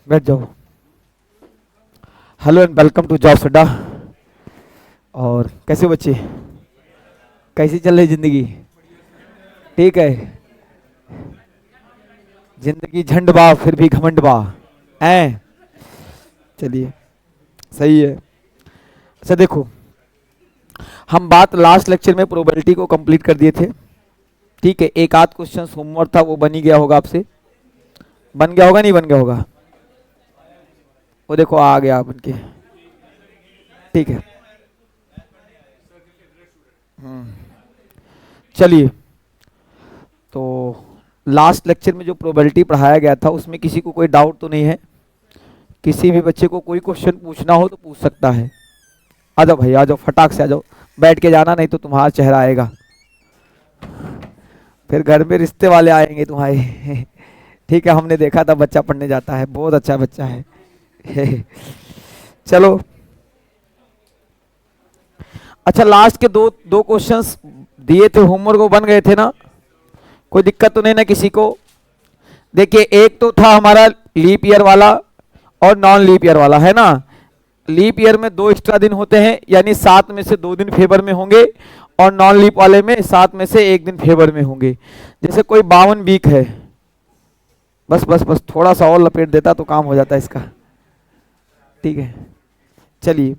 बैठ जाओ। Hello and welcome to job Adda. और कैसे हो बच्चे? कैसी चल रही जिंदगी? ठीक है। जिंदगी झंड बा फिर भी घमंड बा। हैं? चलिए, सही है। अच्छा देखो, हम बात लास्ट लेक्चर में प्रोबेबिलिटी को कंप्लीट कर दिए थे। ठीक है, एक आध क्वेश्चन होमवर्क था, वो बन ही गया होगा आपसे। बन गया होगा नहीं बन गया होगा? वो देखो आ गया बन के। ठीक है। चलिए, तो लास्ट लेक्चर में जो प्रोबेबिलिटी पढ़ाया गया था उसमें किसी को कोई डाउट तो नहीं है? किसी भी बच्चे को कोई क्वेश्चन पूछना हो तो पूछ सकता है। आ जाओ भाई, आ जाओ, फटाक से आ जाओ। बैठ के जाना, नहीं तो तुम्हारा चेहरा आएगा, फिर घर में रिश्ते वाले आएंगे तुम्हारे। ठीक है, हमने देखा था बच्चा पढ़ने जाता है, बहुत अच्छा बच्चा है। चलो, अच्छा लास्ट के दो दो क्वेश्चंस दिए थे होमवर्क, वो बन गए थे ना? कोई दिक्कत तो नहीं ना किसी को? देखिए, एक तो था हमारा लीप ईयर वाला और नॉन लीप ईयर वाला, है ना? लीप ईयर में 2 एक्स्ट्रा दिन होते हैं, यानी 7 में से 2 दिन फेवर में होंगे, और नॉन लीप वाले में 7 में से 1 दिन फेवर में होंगे। जैसे कोई 52 वीक है, बस बस बस थोड़ा सा और लपेट देता तो काम हो जाता है इसका। ठीक है, चलिए,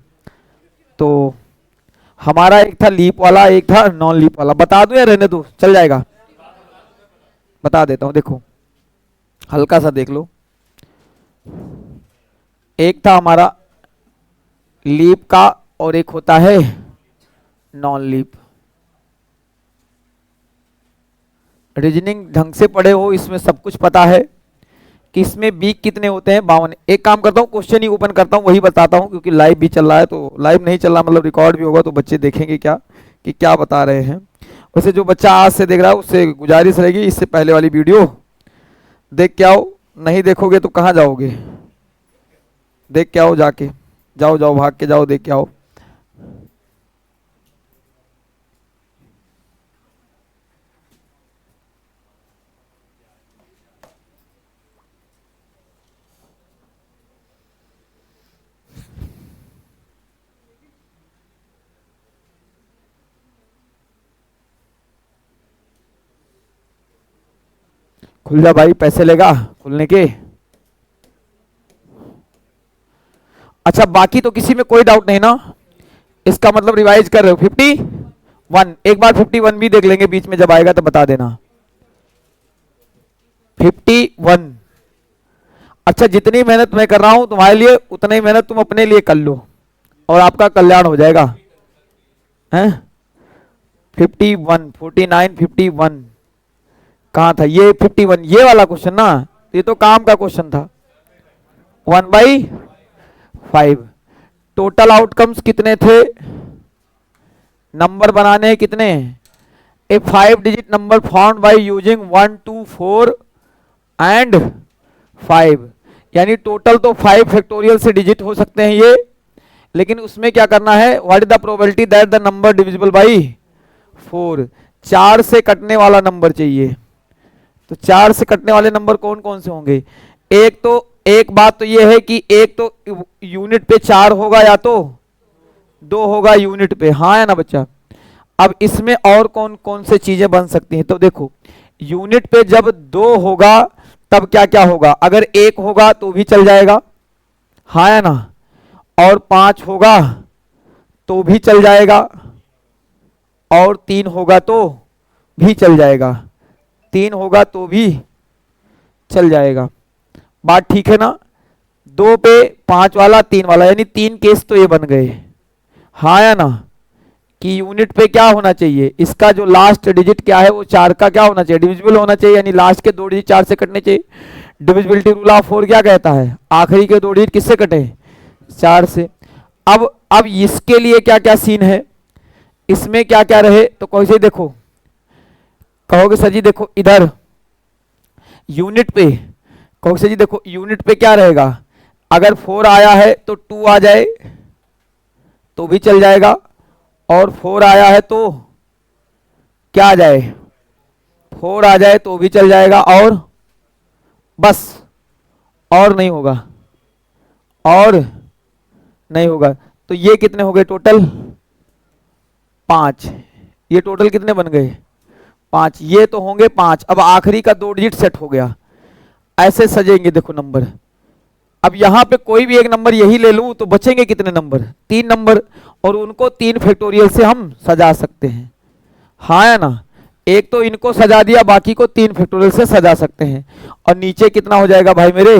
तो हमारा एक था लीप वाला, एक था नॉन लीप वाला। बता दूं या रहने दो, चल जाएगा? बता देता हूं, देखो हल्का सा देख लो। एक था हमारा लीप का और एक होता है नॉन लीप। रीजनिंग ढंग से पढ़े हो, इसमें सब कुछ पता है कि इसमें वीक कितने होते हैं, 52। एक काम करता हूँ, क्वेश्चन ही ओपन करता हूँ, वही बताता हूँ, क्योंकि लाइव भी चल रहा है। तो लाइव नहीं चल रहा मतलब रिकॉर्ड भी होगा, तो बच्चे देखेंगे क्या कि क्या बता रहे हैं। वैसे जो बच्चा आज से देख रहा है उससे गुजारिश रहेगी, इससे पहले वाली वीडियो देख के आओ। नहीं देखोगे तो कहाँ जाओगे? देख के आओ, जाके जाओ जाओ, भाग के जाओ, देख के आओ। खुल जा भाई, पैसे लेगा खुलने के। अच्छा, बाकी तो किसी में कोई डाउट नहीं ना? इसका मतलब रिवाइज कर रहे हो? 51, एक बार 51 भी देख लेंगे बीच में, जब आएगा तो बता देना। 51। अच्छा, जितनी मेहनत मैं कर रहा हूं तुम्हारे लिए, उतनी मेहनत तुम अपने लिए कर लो और आपका कल्याण हो जाएगा। हैं? 51, 49, 51 कहाँ था ये? 51 ये वाला क्वेश्चन ना, ये तो काम का क्वेश्चन था। 1/5। टोटल आउटकम्स कितने थे? नंबर बनाने हैं कितने? ए 5 digit number found by using 1, 2, 4 and 5। यानी टोटल तो 5 फैक्टोरियल से डिजिट हो सकते हैं ये, लेकिन उसमें क्या करना है? What is the probability that the number divisible by 4। 4 से कटने वाला नंबर चाहिए। तो 4 से कटने वाले नंबर कौन कौन से होंगे? एक बात तो ये है कि एक तो यूनिट पे 4 होगा, या तो 2 होगा यूनिट पे, हाँ है ना बच्चा? अब इसमें और कौन कौन से चीजें बन सकती हैं? तो देखो, यूनिट पे जब 2 होगा तब क्या क्या होगा? अगर 1 होगा तो भी चल जाएगा, हाँ है ना? और 5 होगा तो भी चल जाएगा, और 3 होगा तो भी चल जाएगा, 3 होगा तो भी चल जाएगा। बात ठीक है ना? 2 पे 5 वाला 3 वाला, यानी 3 केस तो ये बन गए, हाँ या ना? कि यूनिट पे क्या होना चाहिए? इसका जो लास्ट डिजिट क्या है वो 4 का क्या होना चाहिए? डिविजिबल होना चाहिए, यानी लास्ट के 2 डिजिट 4 से कटने चाहिए। डिविजिबिलिटी रूल ऑफ 4 क्या कहता है? आखिरी के 2 डिजिट किससे कटे? 4 से। अब इसके लिए क्या क्या सीन है, इसमें क्या क्या रहे? तो कैसे देखो, कहोगे सर जी देखो इधर यूनिट पे, कहोगे सर जी देखो यूनिट पे क्या रहेगा? अगर 4 आया है तो 2 आ जाए तो भी चल जाएगा, और 4 आया है तो क्या आ जाए? 4 आ जाए तो भी चल जाएगा, और बस और नहीं होगा। और नहीं होगा, तो ये कितने हो गए टोटल 5। ये टोटल कितने बन गए 5, ये तो होंगे 5। अब आखिरी का 2 डिजिट सेट हो गया। ऐसे सजेंगे देखो नंबर। अब यहां पे कोई भी एक नंबर यही ले लूं तो बचेंगे कितने नंबर 3 नंबर, और उनको 3 फैक्टोरियल से हम सजा सकते हैं, हाँ या ना। एक तो इनको सजा दिया, बाकी को 3 फैक्टोरियल से सजा सकते हैं। और नीचे कितना हो जाएगा भाई मेरे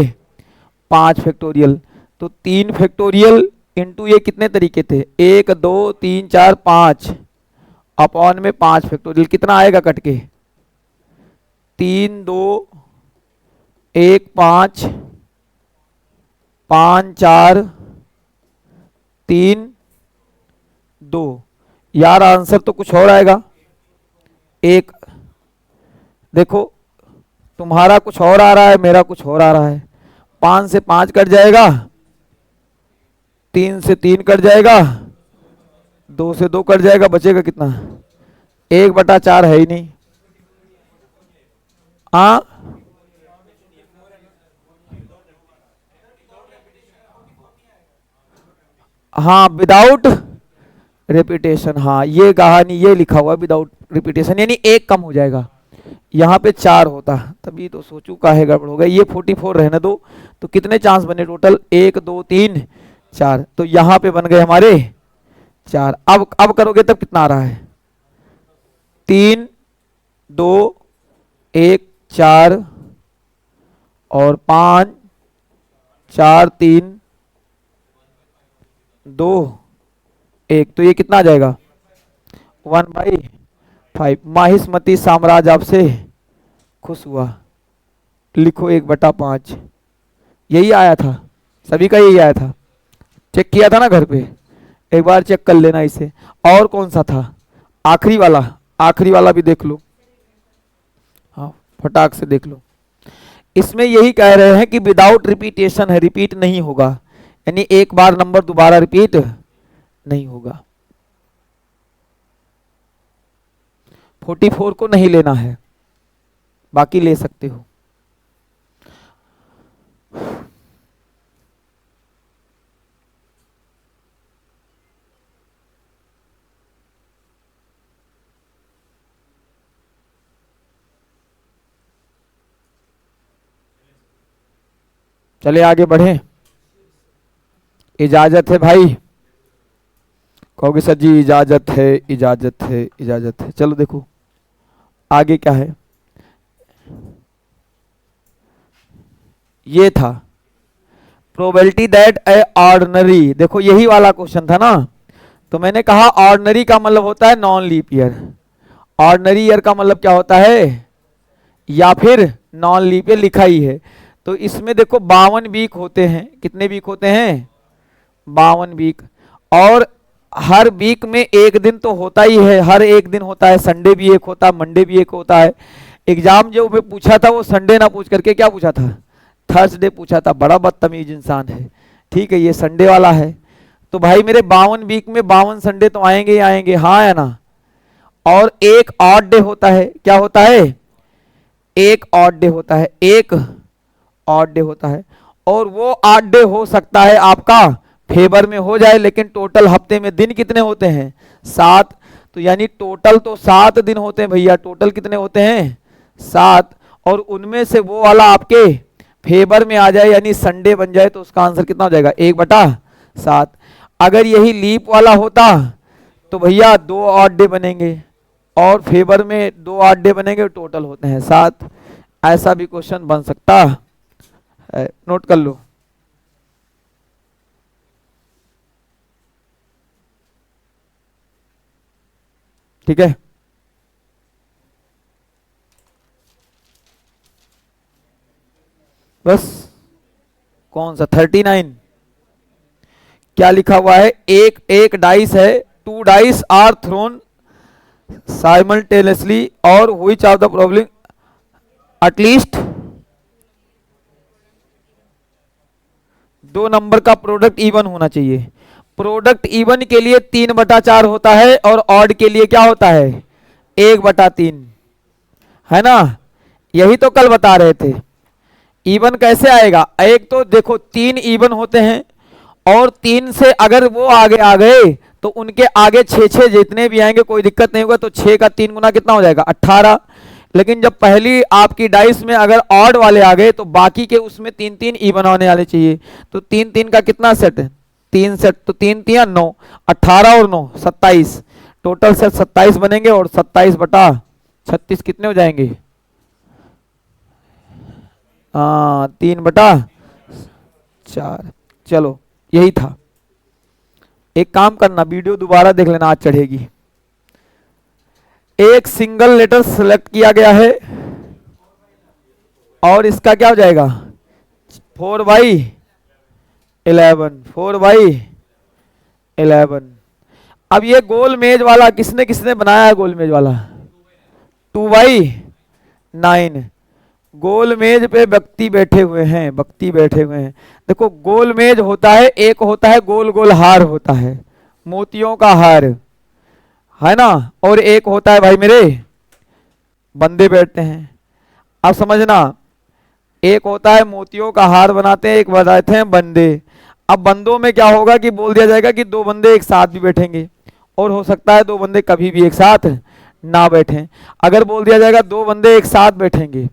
5 फैक्टोरियल। तो 3 फैक्टोरियल इंटू ये कितने तरीके थे 1 2 3 4 5 अपॉन में 5 फैक्टोरियल, कितना आएगा कट के 3 2 1 5 5 4 3 2। यार आंसर तो कुछ और आएगा। एक देखो तुम्हारा कुछ और आ रहा है, मेरा कुछ और आ रहा है। 5 से 5 कट जाएगा, 3 से 3 कट जाएगा, 2 से 2 कट जाएगा, बचेगा कितना 1/4 है ही नहीं। हाँ हाँ विदाउट रिपीटेशन, हाँ ये कहानी ये लिखा हुआ विदाउट रिपीटेशन, यानी एक कम हो जाएगा। यहाँ पे 4 होता, तभी तो सोचू काहे गड़बड़ हो गया। ये 44 रहने दो, तो कितने चांस बने टोटल 1 2 3 4, तो यहाँ पे बन गए हमारे 4। अब करोगे तब कितना आ रहा है 3 2 1 4 और 5 4 3 2 1, तो ये कितना आ जाएगा 1/5। माहिष्मती साम्राज्य आपसे खुश हुआ। लिखो 1/5, यही आया था, सभी का यही आया था। चेक किया था ना घर पे, एक बार चेक कर लेना इसे। और कौन सा था आखिरी वाला, आखिरी वाला भी देख लो, हाँ फटाक से देख लो। इसमें यही कह रहे हैं कि विदाउट रिपीटेशन है, रिपीट नहीं होगा, यानी एक बार नंबर दोबारा रिपीट नहीं होगा। 44 को नहीं लेना है, बाकी ले सकते हो। चले आगे बढ़े, इजाजत है भाई, कहोगे सर जी इजाजत है इजाजत है इजाजत है। चलो देखो आगे क्या है, ये था प्रोबेबिलिटी दैट ए ऑर्डिनरी। देखो यही वाला क्वेश्चन था ना, तो मैंने कहा ऑर्डिनरी का मतलब होता है non leap year, ordinary year का मतलब क्या होता है या फिर नॉन लीप ईयर, लिखा ही है। तो इसमें देखो 52 वीक होते हैं, कितने वीक होते हैं 52 वीक, और हर वीक में एक दिन तो होता ही है, हर एक दिन होता है, संडे भी एक होता है, मंडे भी एक होता है। एग्जाम जो मैं पूछा था वो संडे ना पूछ करके क्या पूछा था थर्सडे पूछा था, बड़ा बदतमीज इंसान है। ठीक है ये संडे वाला है, तो भाई मेरे 52 वीक में 52 संडे तो आएंगे ही आएंगे, हाँ है ना। और एक ऑड डे होता है, क्या होता है एक ऑड डे होता है, एक ऑड डे होता है, और वो ऑड डे हो सकता है आपका फेवर में हो जाए, लेकिन टोटल हफ्ते में दिन कितने होते हैं 7, तो यानी टोटल तो 7 दिन होते हैं भैया, टोटल कितने होते हैं 7, और उनमें से वो वाला आपके फेवर में आ जाए यानी संडे बन जाए, तो उसका आंसर कितना हो जाएगा 1/7। अगर यही लीप वाला होता तो भैया 2 ऑड डे बनेंगे, और फेवर में 2 ऑड डे बनेंगे, टोटल होते हैं 7। ऐसा भी क्वेश्चन बन सकता है, नोट कर लो। ठीक है, बस कौन सा 39 क्या लिखा हुआ है, एक एक डाइस है, 2 डाइस आर थ्रोन साइमल्टेनियसली और which of the following at least 2 number का प्रोडक्ट इवन होना चाहिए। प्रोडक्ट इवन के लिए 3/4 होता है, और ऑड के लिए क्या होता है 1/3, है ना। यही तो कल बता रहे थे। इवन कैसे आएगा, एक तो देखो 3 इवन होते हैं, और 3 से अगर वो आगे आ गए तो उनके आगे 6 जितने भी आएंगे कोई दिक्कत नहीं होगा, तो 6 का 3 गुना कितना हो जाएगा 18। लेकिन जब पहली आपकी डाइस में अगर ऑड वाले आ गए तो बाकी के उसमें 3 इवन होने वाले चाहिए, तो 3 का कितना सेट है 3 सेट, तो 3 9, 18 और 9 27, टोटल सेट 27 बनेंगे और 27 बटा 36 कितने हो जाएंगे 3 बटा 4। चलो यही था। एक काम करना, वीडियो दोबारा देख लेना, आज चढ़ेगी। एक सिंगल लेटर सेलेक्ट किया गया है और इसका क्या हो जाएगा 4/11, 4/11। अब ये गोल मेज वाला किसने किसने बनाया है, गोल मेज वाला 2/9। गोल मेज पे व्यक्ति बैठे हुए हैं, व्यक्ति बैठे हुए हैं। देखो गोल मेज होता है, एक होता है गोल गोल हार होता है, मोतियों का हार है ना, और एक होता है भाई मेरे बंदे बैठते हैं। अब समझना, एक होता है मोतियों का हार बनाते हैं, एक बनाते हैं बंदे। अब बंदों में क्या होगा कि बोल दिया जाएगा कि 2 बंदे एक साथ भी बैठेंगे, और हो सकता है 2 बंदे कभी भी एक साथ ना बैठें। अगर बोल दिया जाएगा 2 बंदे एक साथ बैठेंगे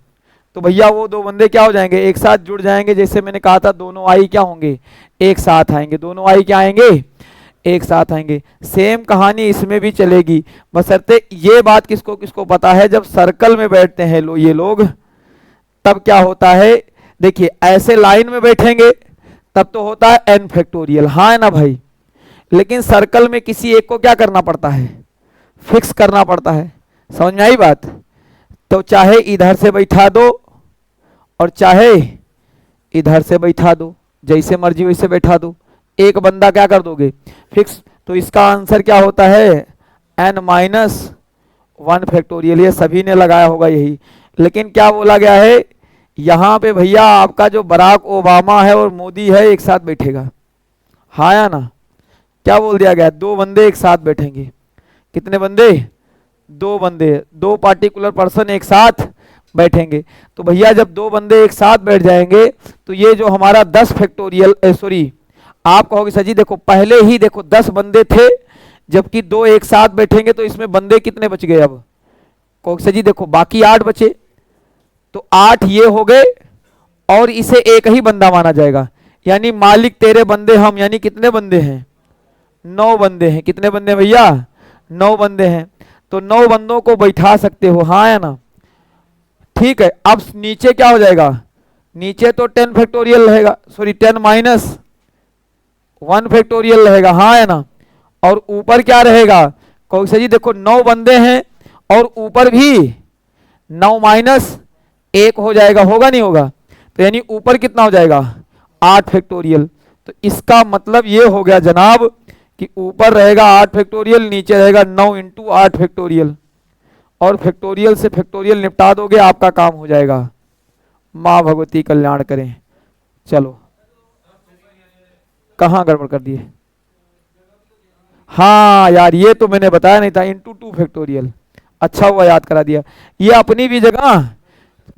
तो भैया वो 2 बंदे क्या हो जाएंगे एक साथ जुड़ जाएंगे। जैसे मैंने कहा था दोनों आई क्या होंगे एक साथ आएंगे, दोनों आई क्या आएंगे एक साथ आएंगे। सेम कहानी इसमें भी चलेगी, बशर्ते ये बात किसको किसको पता है, जब सर्कल में बैठते हैं ये लोग तब क्या होता है, देखिए ऐसे लाइन में बैठेंगे तब तो होता है n फैक्टोरियल, हाँ है ना भाई। लेकिन सर्कल में किसी एक को क्या करना पड़ता है फिक्स करना पड़ता है, समझ में आई बात। तो चाहे इधर से बैठा दो और चाहे इधर से बैठा दो, जैसे मर्जी वैसे बैठा दो, एक बंदा क्या कर दोगे फिक्स। तो इसका आंसर क्या होता है n-1 फैक्टोरियल, ये सभी ने लगाया होगा यही। लेकिन क्या बोला गया है यहाँ पे भैया आपका जो बराक ओबामा है और मोदी है एक साथ बैठेगा, हाँ या ना। क्या बोल दिया गया 2 बंदे एक साथ बैठेंगे, कितने बंदे 2 बंदे, 2 पार्टिकुलर पर्सन एक साथ बैठेंगे। तो भैया जब 2 बंदे एक साथ बैठ जाएंगे तो ये जो हमारा 10 फैक्टोरियल सॉरी आप कहोगे सर जी देखो पहले ही देखो 10 बंदे थे, जबकि 2 एक साथ बैठेंगे तो इसमें बंदे कितने बच गए। अब कहोगे सर जी देखो बाकी 8 बचे, तो 8 ये हो गए और इसे एक ही बंदा माना जाएगा, यानी मालिक तेरे बंदे हम, यानी कितने बंदे हैं 9 बंदे हैं। कितने बंदे भैया 9 बंदे हैं, तो 9 बंदों को बैठा सकते हो, हाँ या ना। ठीक है, अब नीचे क्या हो जाएगा, नीचे तो 10 फैक्टोरियल रहेगा, सॉरी 10-1 फैक्टोरियल रहेगा, हाँ है ना। और ऊपर क्या रहेगा कहोगे जी देखो 9 बंदे हैं और ऊपर भी 9-1 हो जाएगा, होगा नहीं होगा, तो यानी ऊपर कितना हो जाएगा 8 फैक्टोरियल। तो इसका मतलब ये हो गया जनाब कि ऊपर रहेगा 8 फैक्टोरियल, नीचे रहेगा 9 × 8 फैक्टोरियल, और फैक्टोरियल से फैक्टोरियल निपटा दोगे आपका काम हो जाएगा। माँ भगवती कल्याण करें। चलो कहाँ गड़बड़ कर दिए, हाँ यार ये तो मैंने बताया नहीं था, × 2 फैक्टोरियल, अच्छा हुआ याद करा दिया। ये अपनी भी जगह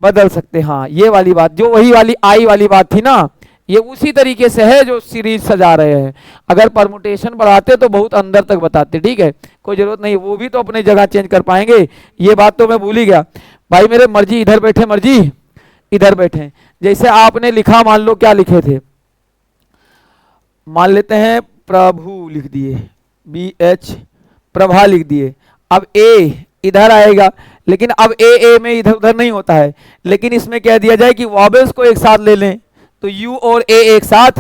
बदल सकते, हाँ ये वाली बात जो वही वाली आई वाली बात थी ना, ये उसी तरीके से है जो सीरीज सजा रहे हैं। अगर परमुटेशन बढ़ाते तो बहुत अंदर तक बताते, ठीक है कोई जरूरत नहीं, वो भी तो अपनी जगह चेंज कर पाएंगे। ये बात तो मैं भूल ही गया भाई मेरे, मर्जी इधर बैठे मर्जी इधर बैठे। जैसे आपने लिखा, मान लो क्या लिखे थे, मान लेते हैं प्रभु लिख दिए, BH प्रभा लिख दिए। अब ए इधर आएगा, लेकिन अब ए में इधर उधर नहीं होता है, लेकिन इसमें कह दिया जाए कि वॉबल्स को एक साथ ले लें तो यू और ए एक साथ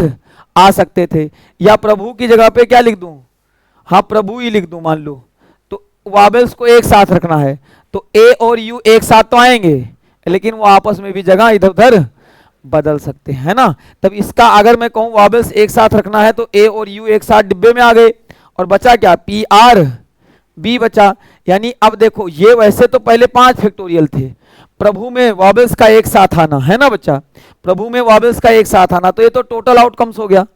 आ सकते थे। या प्रभु की जगह पे क्या लिख दूं, हाँ प्रभु ही लिख दूं मान लो, तो वॉबल्स को एक साथ रखना है तो ए और यू एक साथ तो आएंगे, लेकिन वो आपस में भी जगह इधर उधर बदल सकते हैं ना। तब इसका अगर मैं कहूँ वॉबल्स एक साथ रखना है तो ए और यू एक साथ डिब्बे में आ गए, और बचा क्या PRB बचा। यानी अब देखो ये वैसे तो पहले 5 फैक्टोरियल थे, प्रभु में वॉबल्स का एक साथ आना है ना बच्चा, प्रभु में वॉबल्स का एक साथ आना, तो ये तो टोटल आउटकम्स हो गया।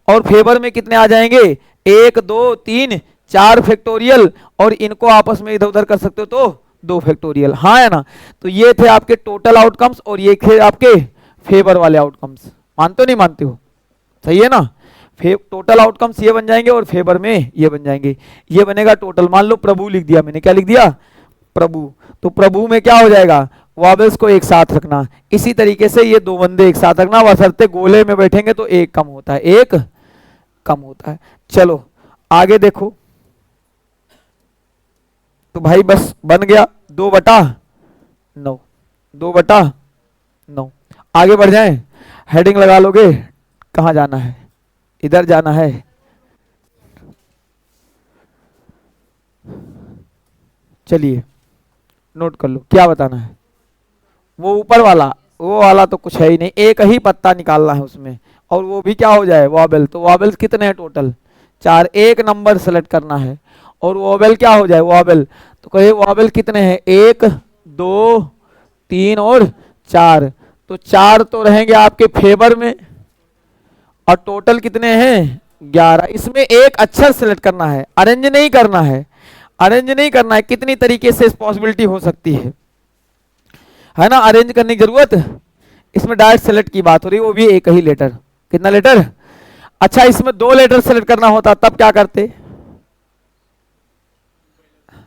और फेवर में कितने आ जाएंगे 1 2 3 4 फैक्टोरियल, और इनको आपस में इधर उधर कर सकते हो तो 2 फैक्टोरियल, हाँ है ना। तो ये थे आपके टोटल आउटकम्स और ये थे आपके फेवर वाले आउटकम्स। मानते हो नहीं मानते हो, सही है ना। टोटल आउटकम्स ये बन जाएंगे और फेवर में ये बन जाएंगे। ये बनेगा टोटल। मान लो प्रभु लिख दिया मैंने, क्या लिख दिया, प्रभु। तो प्रभु में क्या हो जाएगा, वॉवेल्स को एक साथ रखना। इसी तरीके से ये दो बंदे एक साथ रखना, बशर्ते गोले में बैठेंगे तो एक कम होता है, एक कम होता है। चलो आगे देखो। तो भाई बस बन गया 2/9, 2/9। आगे बढ़ जाएं, हेडिंग लगा लोगे, कहाँ जाना है, इधर जाना है। चलिए नोट कर लो क्या बताना है। वो ऊपर वाला, वो वाला तो कुछ है ही नहीं, एक ही पत्ता निकालना है उसमें, और वो भी क्या हो जाए, वॉवेल। तो वॉवेल्स कितने हैं टोटल, 4। एक नंबर सेलेक्ट करना है और वॉवेल क्या हो जाए, वॉवेल। तो कहिए वॉवेल कितने हैं, 1 2 3 और 4। तो 4 तो रहेंगे आपके फेवर में, और टोटल कितने हैं, 11। इसमें एक अक्षर सेलेक्ट करना है, अरेंज नहीं करना है, अरेंज नहीं करना है। कितनी तरीके से पॉसिबिलिटी हो सकती है ना अरेंज करने की जरूरत। इसमें डायरेक्ट सेलेक्ट की बात हो रही है, वो भी एक ही लेटर। कितना लेटर, अच्छा इसमें 2 लेटर सेलेक्ट करना होता तब क्या करते,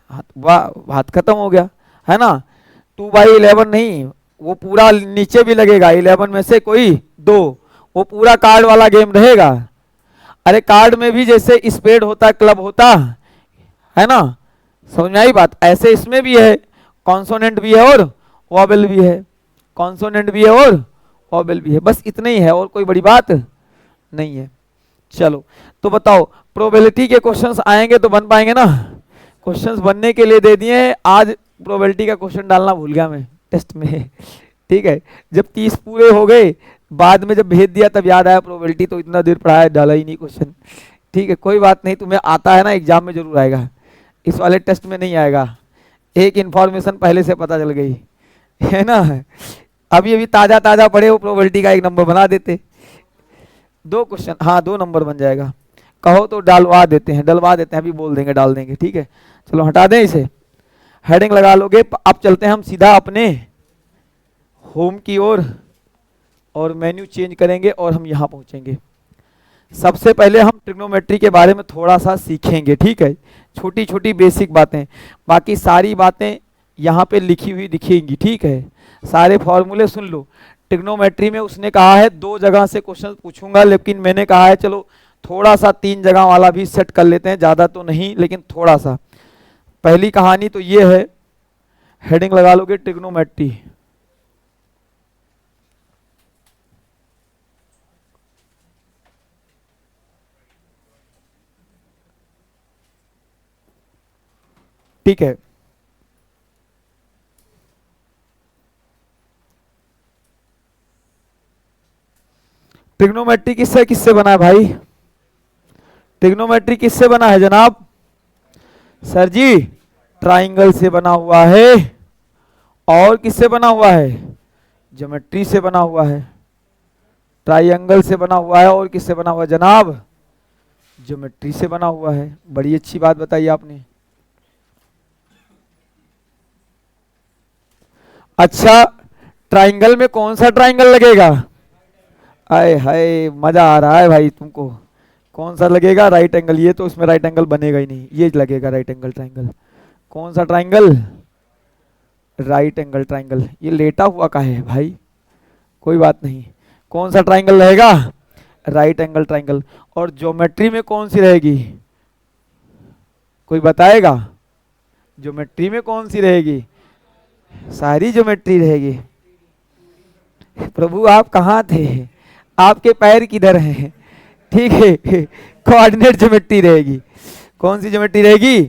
हाथ खत्म हो गया, है ना। 2/11 नहीं, वो पूरा नीचे भी लगेगा, 11 में से कोई 2, वो पूरा कार्ड वाला गेम रहेगा। अरे कार्ड में भी जैसे स्पेड होता, क्लब होता है ना, समझ में आई बात। ऐसे इसमें भी है, कॉन्सोनेंट भी है और वॉवेल भी है, कॉन्सोनेंट भी है और वॉवेल भी है, बस इतना ही है, और कोई बड़ी बात नहीं है। चलो तो बताओ, प्रोबेबिलिटी के क्वेश्चंस आएंगे तो बन पाएंगे ना। क्वेश्चंस बनने के लिए दे दिए हैं, आज प्रोबेबिलिटी का क्वेश्चन डालना भूल गया मैं टेस्ट में, ठीक है। जब 30 पूरे हो गए, बाद में जब भेज दिया तब याद आया प्रोबेबिलिटी, तो इतना देर पढ़ाया, डाला ही नहीं क्वेश्चन, ठीक है। कोई बात नहीं, तुम्हें आता है ना, एग्जाम में जरूर आएगा, इस वाले टेस्ट में नहीं आएगा। एक इंफॉर्मेशन पहले से पता चल गई है ना, अभी अभी ताजा ताजा पढ़े हो, प्रोबेबिलिटी का 1 नंबर बना देते। 2 क्वेश्चन, हाँ 2 नंबर बन जाएगा। कहो तो डालवा देते हैं, डलवा देते हैं, अभी बोल देंगे डाल देंगे, ठीक है। चलो हटा दें इसे, हेडिंग लगा लोगे। अब चलते हैं हम सीधा अपने होम की ओर, और मेन्यू चेंज करेंगे और हम यहाँ पहुँचेंगे। सबसे पहले हम ट्रिग्नोमेट्री के बारे में थोड़ा सा सीखेंगे, ठीक है। छोटी छोटी बेसिक बातें, बाकी सारी बातें यहाँ पे लिखी हुई दिखेंगी, ठीक है। सारे फॉर्मूले सुन लो। ट्रिग्नोमेट्री में उसने कहा है 2 जगह से क्वेश्चन पूछूंगा, लेकिन मैंने कहा है चलो थोड़ा सा 3 जगह वाला भी सेट कर लेते हैं, ज़्यादा तो नहीं लेकिन थोड़ा सा। पहली कहानी तो ये है, हेडिंग लगा लोगे ट्रिग्नोमेट्री। ठीक है, ट्रिग्नोमेट्री किससे किससे बना है भाई, ट्रिग्नोमेट्री किससे बना है जनाब, सर जी ट्राइंगल से बना हुआ है। और किससे बना हुआ है, ज्योमेट्री से बना हुआ है। ट्राइंगल से बना हुआ है, और किससे बना हुआ है जनाब, ज्योमेट्री से बना हुआ है। बड़ी अच्छी बात बताई आपने। अच्छा ट्राइंगल में कौन सा ट्राइंगल लगेगा, आए हाय मजा आ रहा है भाई तुमको। कौन सा लगेगा, राइट एंगल। ये तो उसमें राइट एंगल बनेगा ही नहीं, ये लगेगा राइट एंगल ट्राइंगल। कौन सा ट्राइंगल, राइट एंगल ट्राइंगल। ये लेटा हुआ का है भाई, कोई बात नहीं। कौन सा ट्राइंगल रहेगा, राइट एंगल ट्राइंगल। और ज्योमेट्री में कौन सी रहेगी, कोई बताएगा, ज्योमेट्री में कौन सी रहेगी, सारी ज्योमेट्री रहेगी। प्रभु आप कहाँ थे, आपके पैर किधर हैं, ठीक है। कोऑर्डिनेट ज्योमेट्री रहेगी। कौन सी ज्योमेट्री रहेगी,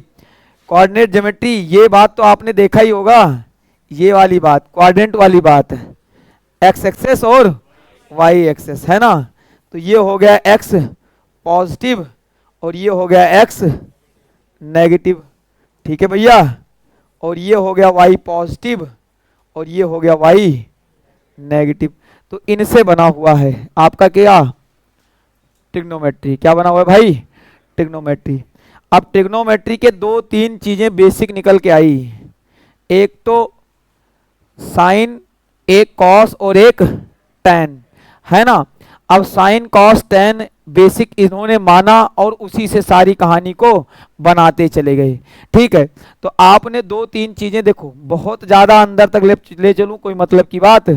कोऑर्डिनेट ज्योमेट्री। ये बात तो आपने देखा ही होगा, ये वाली बात, कोऑर्डिनेट वाली बात, एक्स एक्सेस और वाई एक्सेस, है ना। तो ये हो गया एक्स पॉजिटिव और ये हो गया एक्स नेगेटिव, ठीक है भैया। और ये हो गया वाई पॉजिटिव और ये हो गया वाई नेगेटिव। तो इनसे बना हुआ है आपका क्या, ट्रिग्नोमेट्री। क्या बना हुआ है भाई, ट्रिग्नोमेट्री। अब ट्रिग्नोमेट्री के 2-3 चीजें बेसिक निकल के आई, एक तो साइन, एक कॉस और एक टैन, है ना। अब साइन कॉस टेन बेसिक इन्होंने माना और उसी से सारी कहानी को बनाते चले गए। ठीक है, तो आपने दो तीन चीजें देखो, बहुत ज्यादा अंदर तक ले चलूं कोई मतलब की बात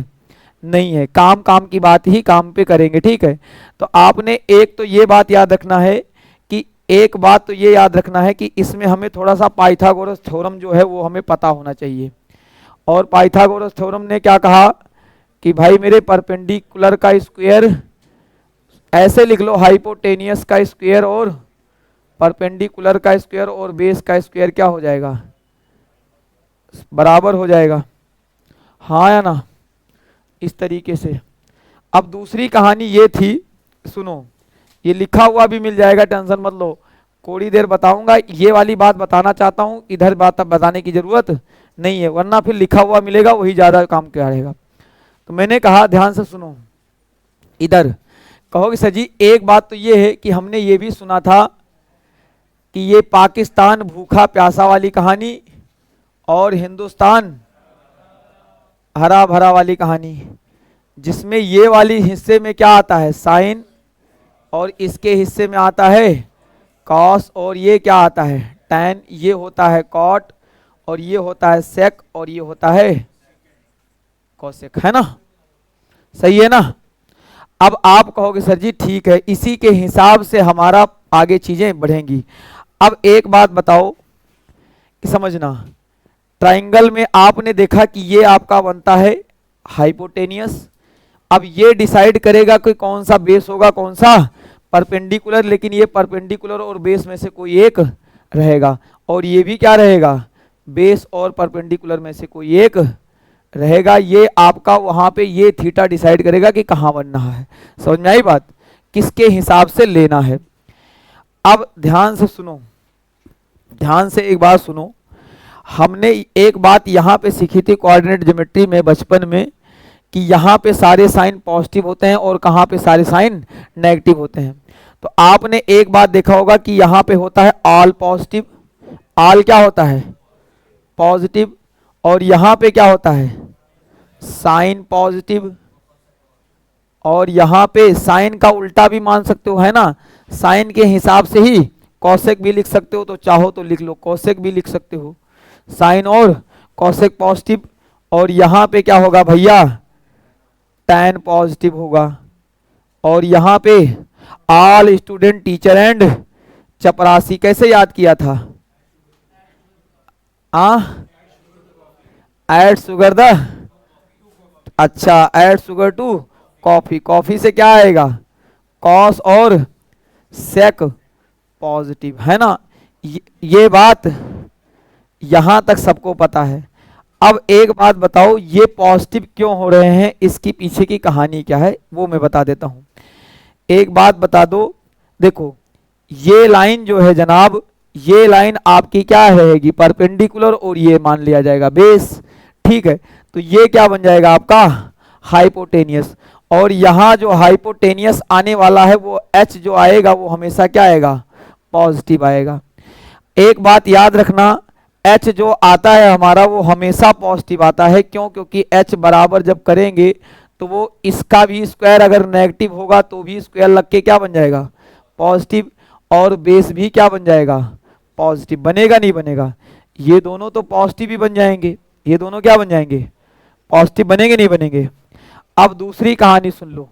नहीं है, काम काम की बात ही काम पे करेंगे। ठीक है, तो आपने एक तो ये बात याद रखना है कि एक बात तो ये याद रखना है कि इसमें हमें थोड़ा सा पाइथागोरस थ्योरम जो है वो हमें पता होना चाहिए। और पाइथागोरस थ्योरम ने क्या कहा कि भाई मेरे परपेंडिकुलर का स्क्वायर, ऐसे लिख लो, हाइपोटेनियस का स्क्वायर और परपेंडिकुलर का स्क्वायर और बेस का स्क्वायर क्या हो जाएगा, बराबर हो जाएगा, हाँ या ना, इस तरीके से। अब दूसरी कहानी ये थी, सुनो, ये लिखा हुआ भी मिल जाएगा, टेंशन मत लो, थोड़ी देर बताऊंगा, ये वाली बात बताना चाहता हूं, इधर बात बताने की जरूरत नहीं है, वरना फिर लिखा हुआ मिलेगा वही ज्यादा काम क्या रहेगा। तो मैंने कहा ध्यान से सुनो, इधर कहोगे सर जी एक बात तो ये है कि हमने ये भी सुना था कि ये पाकिस्तान भूखा प्यासा वाली कहानी और हिंदुस्तान हरा भरा वाली कहानी, जिसमें ये वाली हिस्से में क्या आता है साइन और इसके हिस्से में आता है कॉस और ये क्या आता है टैन, ये होता है कॉट और ये होता है सेक और ये होता है कॉसेक, है ना, सही है ना। अब आप कहोगे सर जी ठीक है, इसी के हिसाब से हमारा आगे चीजें बढ़ेंगी। अब एक बात बताओ कि समझना, ट्राइंगल में आपने देखा कि ये आपका बनता है हाइपोटेनियस, अब ये डिसाइड करेगा कि कौन सा बेस होगा कौन सा परपेंडिकुलर, लेकिन ये परपेंडिकुलर और बेस में से कोई एक रहेगा, और ये भी क्या रहेगा बेस और परपेंडिकुलर में से कोई एक रहेगा। ये आपका वहां पे ये थीटा डिसाइड करेगा कि कहां बनना है, समझ में आई बात, किसके हिसाब से लेना है। अब ध्यान से सुनो, ध्यान से एक बात सुनो, हमने एक बात यहां पे सीखी थी कोऑर्डिनेट ज्योमेट्री में बचपन में कि यहाँ पे सारे साइन पॉजिटिव होते हैं और कहाँ पे सारे साइन नेगेटिव होते हैं। तो आपने एक बात देखा होगा कि यहाँ पे होता है ऑल पॉजिटिव, ऑल क्या होता है पॉजिटिव, और यहाँ पे क्या होता है साइन पॉजिटिव, और यहाँ पे साइन का उल्टा भी मान सकते हो, है ना, साइन के हिसाब से ही कॉसेक भी लिख सकते हो, तो चाहो तो लिख लो कॉसेक भी लिख सकते हो, साइन और कॉसेक पॉजिटिव, और यहाँ पे क्या होगा भैया टैन पॉजिटिव होगा, और यहाँ पे ऑल स्टूडेंट टीचर एंड चपरासी कैसे याद किया था, ऐड शुगर द, अच्छा add sugar to coffee, coffee से क्या आएगा कॉस और सेक पॉजिटिव, है ना, ये बात यहां तक सबको पता है। अब एक बात बताओ ये पॉजिटिव क्यों हो रहे हैं, इसकी पीछे की कहानी क्या है वो मैं बता देता हूं। एक बात बता दो, देखो ये लाइन जो है जनाब, ये लाइन आपकी क्या रहेगी परपेंडिकुलर और ये मान लिया जाएगा बेस, ठीक है, तो ये क्या बन जाएगा आपका हाइपोटेनियस, और यहाँ जो हाइपोटेनियस आने वाला है वो एच जो आएगा वो हमेशा क्या आएगा पॉजिटिव आएगा। एक बात याद रखना, एच जो आता है हमारा वो हमेशा पॉजिटिव आता है, क्यों, क्योंकि एच बराबर जब करेंगे तो वो इसका भी स्क्वायर अगर नेगेटिव होगा तो भी स्क्वायर लग के क्या बन जाएगा पॉजिटिव, और बेस भी क्या बन जाएगा पॉजिटिव, बनेगा नहीं बनेगा, ये दोनों तो पॉजिटिव ही बन जाएंगे, ये दोनों क्या बन जाएंगे पॉजिटिव, बनेंगे नहीं बनेंगे। अब दूसरी कहानी सुन लो,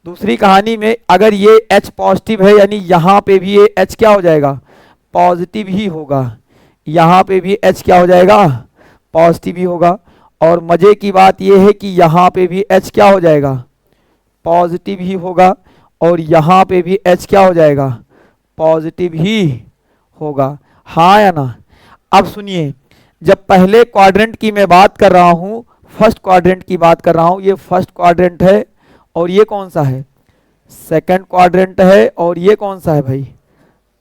दूसरी कहानी में अगर ये एच पॉजिटिव है यानी यहाँ पे भी ये एच क्या हो जाएगा पॉजिटिव ही होगा, यहाँ पे भी एच क्या हो जाएगा पॉजिटिव ही होगा, और मजे की बात ये है कि यहाँ पे भी एच क्या हो जाएगा पॉजिटिव ही होगा, और यहाँ पे भी एच क्या हो जाएगा पॉजिटिव ही होगा, हाँ या ना। अब सुनिए, जब पहले क्वाड्रेंट की मैं बात कर रहा हूँ, फर्स्ट क्वाड्रेंट की बात कर रहा हूँ, ये फर्स्ट क्वाड्रेंट है और ये कौन सा है सेकंड क्वाड्रेंट है, और ये कौन सा है भाई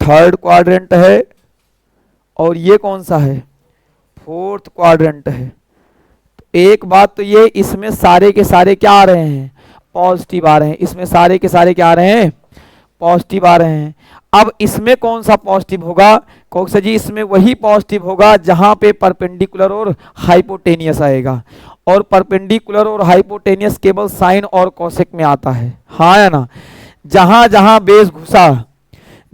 थर्ड क्वाड्रेंट है, और ये कौन सा है फोर्थ क्वाड्रेंट है। तो एक बात तो ये इसमें सारे के सारे क्या आ रहे हैं पॉजिटिव आ रहे हैं, इसमें सारे के सारे क्या आ रहे हैं पॉजिटिव आ रहे हैं। अब इसमें कौन सा पॉजिटिव होगा कौन जी, इसमें वही पॉजिटिव होगा जहां पे परपेंडिकुलर और हाइपोटेनियस आएगा, और परपेंडिकुलर और हाइपोटेनियस केवल साइन और कोसेक में आता है, हाँ या ना। जहां जहां बेस घुसा,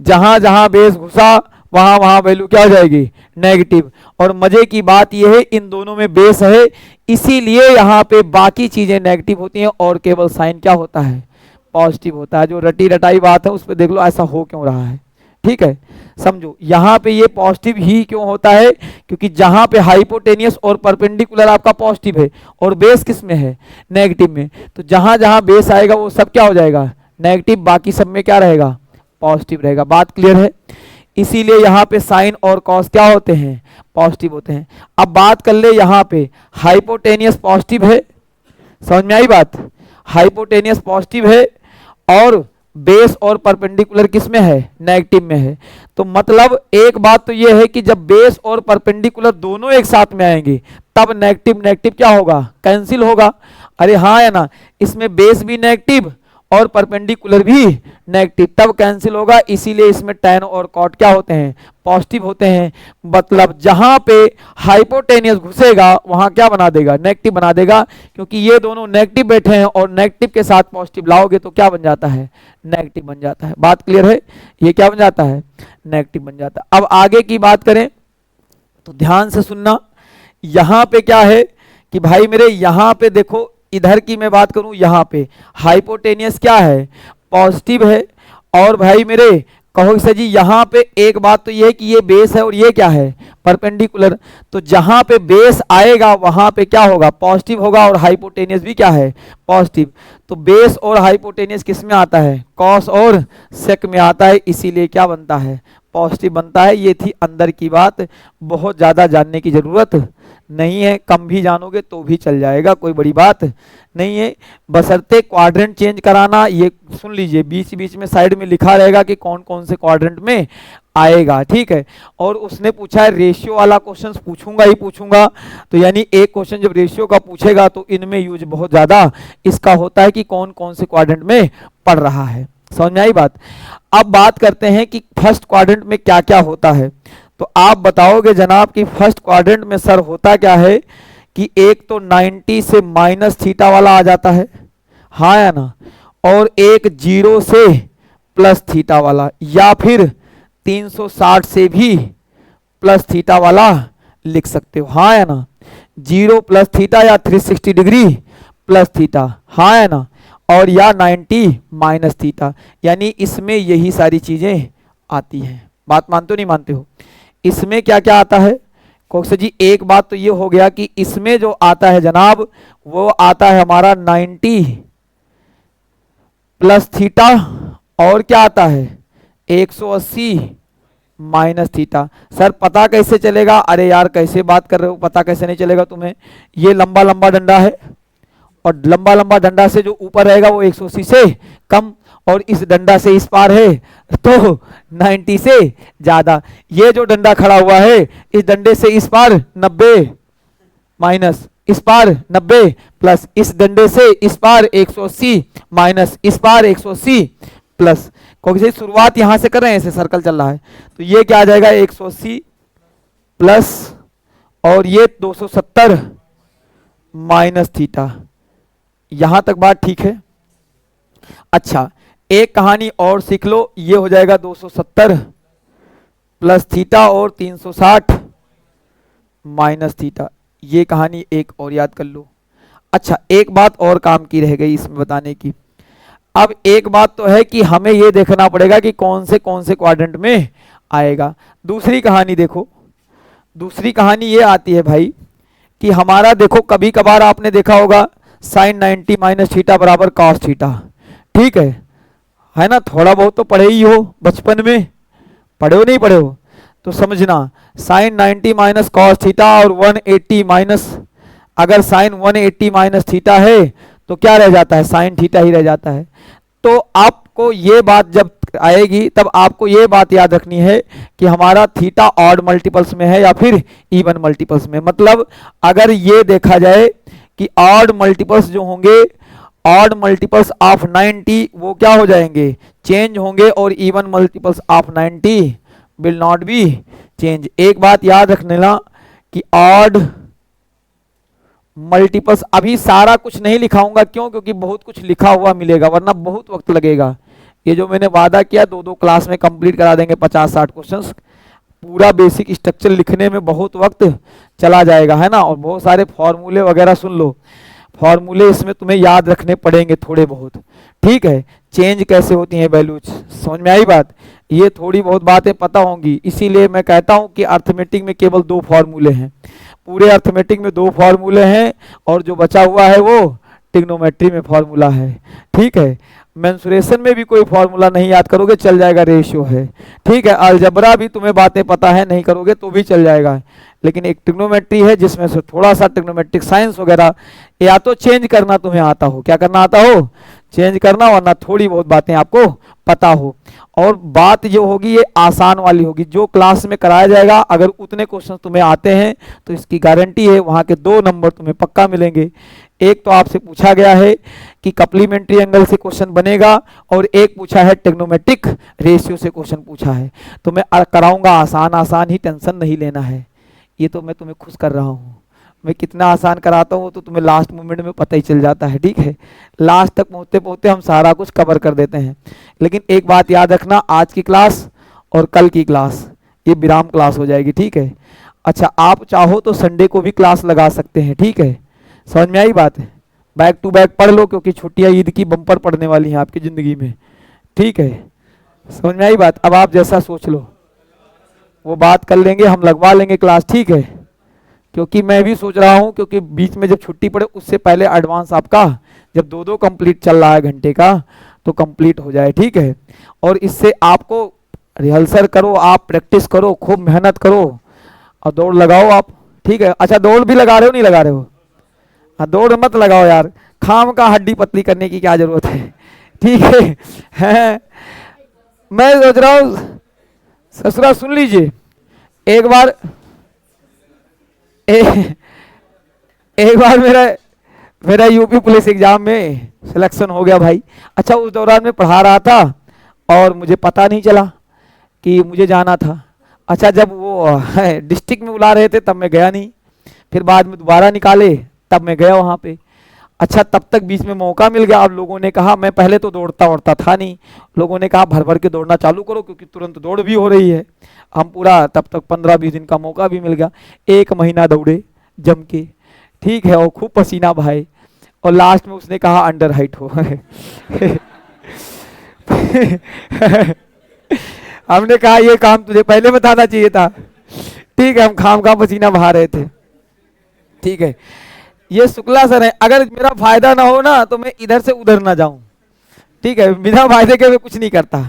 जहां जहां बेस घुसा वहां वहां वैल्यू क्या हो जाएगी, नेगेटिव। और मजे की बात यह है इन दोनों में बेस है, इसीलिए यहाँ पे बाकी चीजें नेगेटिव होती हैं और केवल साइन क्या होता है, पॉजिटिव होता है। जो रटी रटाई बात है उस पर देख लो ऐसा हो क्यों रहा है, ठीक है। समझो यहाँ पे ये पॉजिटिव ही क्यों होता है, क्योंकि जहां पे हाइपोटेनियस और परपेंडिकुलर आपका पॉजिटिव है और बेस किस में है, नेगेटिव में, तो जहां जहां बेस आएगा वो सब क्या हो जाएगा, नेगेटिव, बाकी सब में क्या रहेगा, पॉजिटिव रहेगा। बात क्लियर है। इसीलिए यहाँ पे साइन और कॉस क्या होते हैं, पॉजिटिव होते हैं। अब बात कर ले यहाँ पे हाइपोटेनियस पॉजिटिव है, समझ में आई बात, हाइपोटेनियस पॉजिटिव है और बेस और परपेंडिकुलर किस में है, नेगेटिव में है। तो मतलब एक बात तो ये है कि जब बेस और परपेंडिकुलर दोनों एक साथ में आएंगे तब नेगेटिव नेगेटिव क्या होगा, कैंसिल होगा। अरे हाँ या ना, इसमें बेस भी नेगेटिव और परपेंडिकुलर भी नेगेटिव, तब कैंसिल होगा। इसीलिए इसमें tan और cot क्या होते हैं, पॉजिटिव होते हैं। मतलब जहां पे हाइपोटेनियस घुसेगा वहां क्या बना देगा, नेगेटिव बना देगा, क्योंकि ये दोनों नेगेटिव बैठे हैं और नेगेटिव के साथ पॉजिटिव लाओगे तो क्या बन जाता है, नेगेटिव बन जाता है। बात क्लियर है, ये क्या बन जाता है, नेगेटिव बन जाता है। अब आगे की बात करें तो ध्यान से सुनना, यहां पे क्या है कि भाई मेरे यहां पे देखो, इधर की मैं बात करूं, यहाँ पे हाइपोटेनियस क्या है, पॉजिटिव है। और भाई मेरे कहो सर जी यहाँ पे एक बात तो ये है कि ये बेस है और ये क्या है, परपेंडिकुलर। तो जहां पे बेस आएगा वहां पे क्या होगा, पॉजिटिव होगा और हाइपोटेनियस भी क्या है, पॉजिटिव। तो बेस और हाइपोटेनियस किस में आता है, कॉस और सेक में आता है, इसीलिए क्या बनता है, पॉजिटिव बनता है। ये थी अंदर की बात, बहुत ज्यादा जानने की जरूरत नहीं है, कम भी जानोगे तो भी चल जाएगा, कोई बड़ी बात नहीं है। बशर्ते क्वाड्रेंट चेंज कराना, ये सुन लीजिए बीच बीच में साइड में लिखा रहेगा कि कौन कौन से क्वाड्रेंट में आएगा, ठीक है। और उसने पूछा है रेशियो वाला क्वेश्चन, पूछूंगा ही पूछूंगा, तो यानी एक क्वेश्चन जब रेशियो का पूछेगा तो इनमें यूज बहुत ज्यादा इसका होता है कि कौन कौन से क्वाड्रेंट में पढ़ रहा है, समझ में आई बात। अब बात करते हैं कि फर्स्ट क्वाड्रेंट में क्या क्या होता है। तो आप बताओगे जनाब कि फर्स्ट क्वाड्रेंट में सर होता क्या है कि एक तो 90 से माइनस थीटा वाला आ जाता है, हाँ या ना, और एक 0 से प्लस थीटा वाला, या फिर 360 से भी प्लस थीटा वाला लिख सकते हो, हाँ या ना, 0 प्लस थीटा या 360 डिग्री प्लस थीटा, हाँ या ना, और या 90 माइनस थीटा, यानी इसमें यही सारी चीजें आती हैं। बात मानते हो नहीं मानते हो, इसमें क्या क्या आता है कोक्स जी। एक बात तो ये हो गया कि इसमें जो आता है जनाब वो आता है हमारा 90 प्लस थीटा, और क्या आता है 180 माइनस थीटा। सर पता कैसे चलेगा, अरे यार कैसे बात कर रहे हो, पता कैसे नहीं चलेगा तुम्हें, ये लंबा लंबा डंडा है और लंबा लंबा डंडा से जो ऊपर रहेगा वो 180 से कम, और इस डंडा से इस पार है तो 90 से ज्यादा। ये जो डंडा खड़ा हुआ है इस डंडे से इस पार 90 माइनस इस पार 90 प्लस इस डंडे से इस पार 180 माइनस इस पार 180 प्लस, क्योंकि शुरुआत यहां से कर रहे हैं, ऐसे सर्कल चल रहा है, तो ये क्या आ जाएगा 180 प्लस और ये 270 माइनस थीटा। यहां तक बात ठीक है। अच्छा एक कहानी और सीख लो, ये हो जाएगा 270 प्लस थीटा और 360 माइनस थीटा, ये कहानी एक और याद कर लो। अच्छा एक बात और काम की रह गई इसमें बताने की। अब एक बात तो है कि हमें ये देखना पड़ेगा कि कौन से क्वाड्रेंट में आएगा। दूसरी कहानी देखो, दूसरी कहानी ये आती है भाई कि हमारा देखो कभी कभार आपने देखा होगा साइन 90 माइनस थीटा बराबर कॉस थीटा, ठीक है ना, थोड़ा बहुत तो पढ़े ही हो बचपन में, पढ़े हो नहीं पढ़े हो, तो समझना साइन 90 माइनस कॉस थीटा और 180 माइनस, अगर साइन 180 माइनस थीटा है तो क्या रह जाता है, साइन थीटा ही रह जाता है। तो आपको ये बात जब आएगी तब आपको ये बात याद रखनी है कि हमारा थीटा ऑड मल्टीपल्स में है या फिर इवन मल्टीपल्स में। मतलब अगर ये देखा जाए कि ऑड मल्टीपल्स जो होंगे, ऑड मल्टीपल्स ऑफ 90 वो क्या हो जाएंगे, चेंज होंगे, और even multiples of 90 will not be change. एक बात याद रखने ना कि ऑड मल्टीपल्स अभी सारा कुछ नहीं लिखाऊंगा, क्यों? क्योंकि बहुत कुछ लिखा हुआ मिलेगा, वरना बहुत वक्त लगेगा। ये जो मैंने वादा किया 2-2 क्लास में कंप्लीट करा देंगे 50-60 क्वेश्चंस। पूरा बेसिक स्ट्रक्चर लिखने में बहुत वक्त चला जाएगा, है ना। और बहुत सारे फॉर्मूले वगैरह सुन लो, फॉर्मूले इसमें तुम्हें याद रखने पड़ेंगे थोड़े बहुत, ठीक है। चेंज कैसे होती हैं वैल्यूज, समझ में आई बात? ये थोड़ी बहुत बातें पता होंगी, इसीलिए मैं कहता हूं कि अर्थमेटिक में केवल 2 फॉर्मूले हैं, पूरे अर्थमेटिक में 2 फॉर्मूले हैं, और जो बचा हुआ है वो ट्रिग्नोमेट्री में फॉर्मूला है, ठीक है। मेंसुरेशन में भी कोई फॉर्मूला नहीं याद करोगे चल जाएगा, रेशियो है, ठीक है। अलजबरा भी तुम्हें बातें पता है, नहीं करोगे तो भी चल जाएगा, लेकिन एक ट्रिग्नोमेट्री है जिसमें से थोड़ा सा ट्रिग्नोमेट्रिक साइंस वगैरह या तो चेंज करना तुम्हें आता हो, क्या करना आता हो? चेंज करना, वरना थोड़ी बहुत बातें आपको पता हो। और बात जो होगी ये आसान वाली होगी, जो क्लास में कराया जाएगा अगर उतने क्वेश्चन तुम्हें आते हैं तो इसकी गारंटी है वहाँ के 2 नंबर तुम्हें पक्का मिलेंगे। एक तो आपसे पूछा गया है कि कप्लीमेंट्री एंगल से क्वेश्चन बनेगा, और एक पूछा है ट्रिग्नोमेट्रिक रेशियो से क्वेश्चन पूछा है। तो मैं कराऊंगा आसान आसान ही, टेंशन नहीं लेना है। ये तो मैं तुम्हें खुश कर रहा हूँ, मैं कितना आसान कराता हूँ तो तुम्हें लास्ट मोमेंट में पता ही चल जाता है, ठीक है। लास्ट तक पहुँचते पहुँचते हम सारा कुछ कवर कर देते हैं। लेकिन एक बात याद रखना, आज की क्लास और कल की क्लास ये विराम क्लास हो जाएगी, ठीक है। अच्छा, आप चाहो तो संडे को भी क्लास लगा सकते हैं, ठीक है। समझ में आई बात? बैक टू बैक पढ़ लो, क्योंकि छुट्टियाँ ईद की बम्पर पढ़ने वाली हैं आपकी ज़िंदगी में, ठीक है। समझ में आई बात? अब आप जैसा सोच लो वो बात कर लेंगे, हम लगवा लेंगे क्लास, ठीक है। क्योंकि मैं भी सोच रहा हूँ, क्योंकि बीच में जब छुट्टी पड़े उससे पहले एडवांस आपका जब 2-2 कंप्लीट चल रहा है घंटे का तो कंप्लीट हो जाए, ठीक है। और इससे आपको रिहर्सल करो, आप प्रैक्टिस करो, खूब मेहनत करो और दौड़ लगाओ आप, ठीक है। अच्छा, दौड़ भी लगा रहे हो नहीं लगा रहे हो? हाँ, दौड़ मत लगाओ यार, खाम का हड्डी पतली करने की क्या जरूरत है, ठीक है। मैं सोच रहा हूँ ससुरा सुन लीजिए, एक बार एक बार मेरा यूपी पुलिस एग्जाम में सिलेक्शन हो गया भाई। अच्छा, उस दौरान मैं पढ़ा रहा था और मुझे पता नहीं चला कि मुझे जाना था। अच्छा, जब वो डिस्ट्रिक्ट में बुला रहे थे तब मैं गया नहीं, फिर बाद में दोबारा निकाले तब मैं गया वहाँ पे। अच्छा, तब तक बीच में मौका मिल गया। अब लोगों ने कहा, मैं पहले तो दौड़ता था नहीं, लोगों ने कहा भर भर के दौड़ना चालू करो क्योंकि तुरंत दौड़ भी हो रही है। हम पूरा तब तक 15-20 दिन का मौका भी मिल गया, 1 महीना दौड़े जम के, ठीक है, और खूब पसीना बहाए, और लास्ट में उसने कहा अंडर हाइट हो। हमने कहा ये काम तुझे पहले बताना चाहिए था, ठीक है। हम खाम खा पसीना बहा रहे थे, ठीक है। ये शुक्ला सर है, अगर मेरा फायदा ना हो ना तो मैं इधर से उधर ना जाऊं, ठीक है। बिना फायदे के मैं कुछ नहीं करता,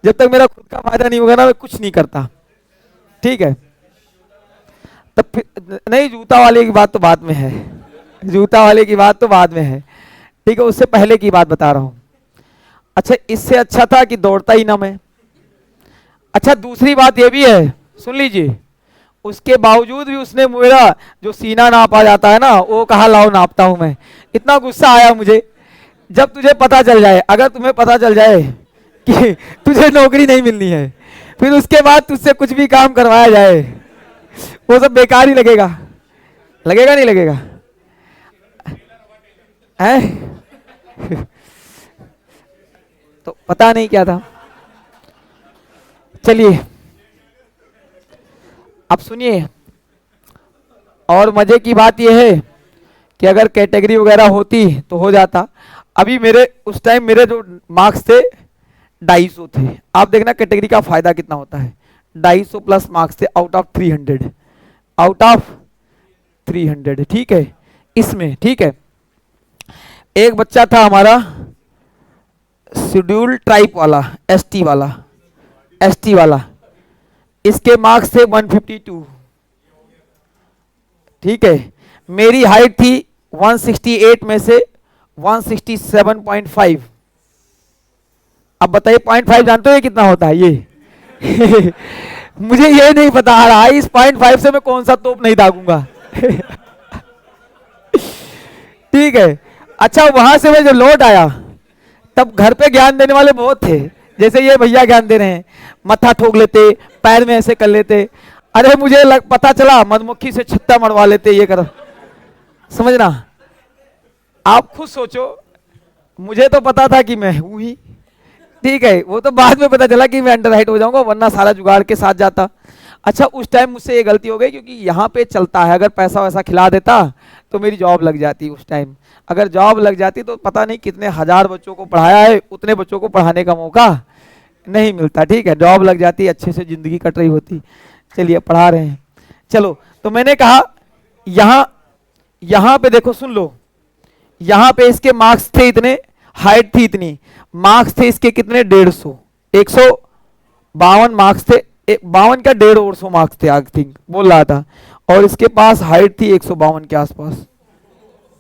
जब तक मेरा खुद का फायदा नहीं होगा ना मैं कुछ नहीं करता, ठीक है। तब फिर नहीं, जूता वाले की बात तो बाद में है, जूता वाले की बात तो बाद में है, ठीक है। उससे पहले की बात बता रहा हूं। अच्छा, इससे अच्छा था कि दौड़ता ही ना मैं। अच्छा, दूसरी बात ये भी है, सुन लीजिए, उसके बावजूद भी उसने मेरा जो सीना नापा जाता है ना वो कहा लाओ नापता हूं मैं। इतना गुस्सा आया मुझे। जब तुझे पता चल जाए, अगर तुम्हें पता चल जाए कि तुझे नौकरी नहीं मिलनी है, फिर उसके बाद तुझसे कुछ भी काम करवाया जाए वो सब बेकार ही लगेगा, लगेगा नहीं लगेगा? है? तो पता नहीं क्या था। चलिए अब सुनिए, और मजे की बात यह है कि अगर कैटेगरी वगैरह होती तो हो जाता। अभी मेरे उस टाइम मेरे जो मार्क्स थे 250 थे। आप देखना कैटेगरी का फायदा कितना होता है, 250 प्लस मार्क्स थे आउट ऑफ 300, आउट ऑफ 300, ठीक है। इसमें ठीक है, एक बच्चा था हमारा शेड्यूल ट्राइब वाला, एसटी वाला, इसके मार्क्स थे 152, ठीक है। मेरी हाइट थी 168 में से 167.5। अब बताइए 0.5 जानते हो कितना होता है ये? मुझे ये नहीं पता आ रहा है, इस 0.5 से मैं कौन सा तोप नहीं दागूंगा। ठीक है। अच्छा, वहां से मैं जब लौट आया तब घर पे ज्ञान देने वाले बहुत थे, जैसे ये भैया ज्ञान दे रहे हैं, मत्था ठोक लेते, पैर में ऐसे कर लेते। अरे मुझे पता चला मधुमक्खी से छत्ता मरवा लेते, ये कर। समझना, आप खुद सोचो, मुझे तो पता था कि मैं हूं ही, ठीक है, वो तो बाद में पता चला कि मैं अंडर हाइट हो जाऊंगा, वरना सारा जुगाड़ के साथ जाता। अच्छा उस टाइम मुझसे ये गलती हो गई, क्योंकि यहाँ पे चलता है, अगर पैसा वैसा खिला देता तो मेरी जॉब लग जाती उस टाइम। अगर जॉब लग जाती तो पता नहीं कितने हजार बच्चों को पढ़ाया है, उतने बच्चों को पढ़ाने का मौका नहीं मिलता, ठीक है, जॉब लग जाती, अच्छे से जिंदगी कट रही होती। चलिए पढ़ा रहे हैं, चलो। तो मैंने कहा यहाँ, यहाँ पे देखो सुन लो, यहाँ पे इसके मार्क्स थे इतने, हाइट थी इतनी, मार्क्स थे इसके कितने, 150, 152 मार्क्स थे, 52 का 150 मार्क्स थे आई थिंक बोल रहा था, और इसके पास हाइट थी 152 के आसपास,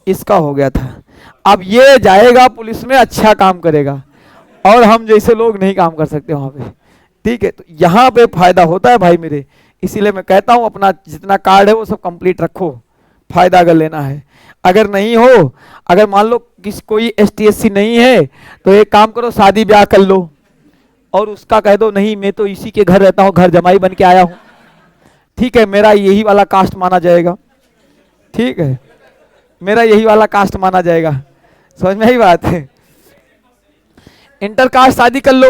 इसका हो गया था। अब ये जाएगा पुलिस में, अच्छा काम करेगा, और हम जैसे लोग नहीं काम कर सकते वहां पे, ठीक है। तो यहाँ पे फायदा होता है भाई मेरे, इसीलिए मैं कहता हूँ अपना जितना कार्ड है वो सब कंप्लीट रखो, फायदा अगर लेना है। अगर नहीं हो, अगर मान लो किसी कोई STSC नहीं है, तो एक काम करो, शादी ब्याह कर लो और उसका कह दो नहीं मैं तो इसी के घर रहता हूँ, घर जमाई बन के आया हूँ, ठीक है, मेरा यही वाला कास्ट माना जाएगा, ठीक है, मेरा यही वाला कास्ट माना जाएगा, समझ में आई बात है। इंटर कास्ट शादी कर लो,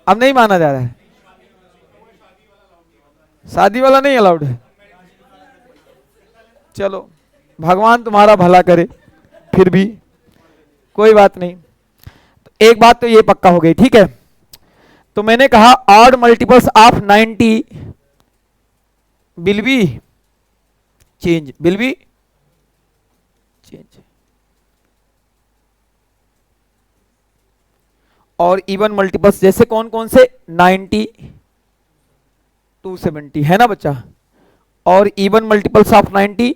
अब नहीं माना जा रहा है, शादी वाला नहीं अलाउड है। चलो भगवान तुम्हारा भला करे, फिर भी कोई बात नहीं। तो एक बात तो ये पक्का हो गई, ठीक है। तो मैंने कहा odd multiples of 90 will be change, will be change, और इवन मल्टीपल्स जैसे कौन कौन से, 90, 270 है ना बच्चा, और even multiples of 90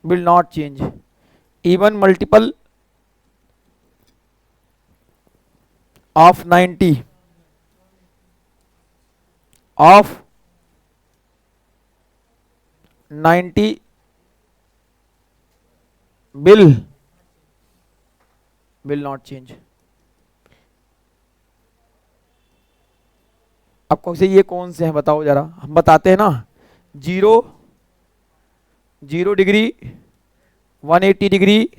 will not change, even multiple of 90 of 90 will not change। अब कौन से, ये कौन से हैं बताओ जरा, हम बताते हैं ना, 0 डिग्री, 180 डिग्री,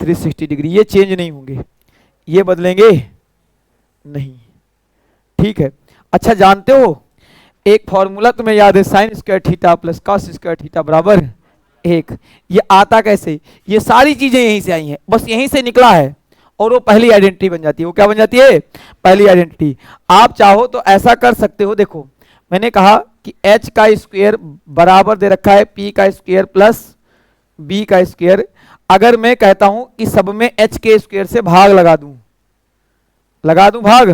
360 डिग्री, ये चेंज नहीं होंगे, ये बदलेंगे नहीं, ठीक है। अच्छा जानते हो एक फॉर्मूला तुम्हें याद है, sine square theta plus cos square theta बराबर 1, ये आता कैसे, ये सारी चीजें यहीं से आई हैं, बस यहीं से निकला है, और वो पहली आइडेंटिटी बन जाती है। वो क्या बन जाती है, पहली आइडेंटिटी। आप चाहो तो ऐसा कर सकते हो, देखो मैंने कहा कि h का स्क्वायर बराबर दे रखा है p का स्क्वायर प्लस b का स्क्वायर, अगर मैं कहता हूं कि सब में h के स्क्वायर से भाग लगा दूं, भाग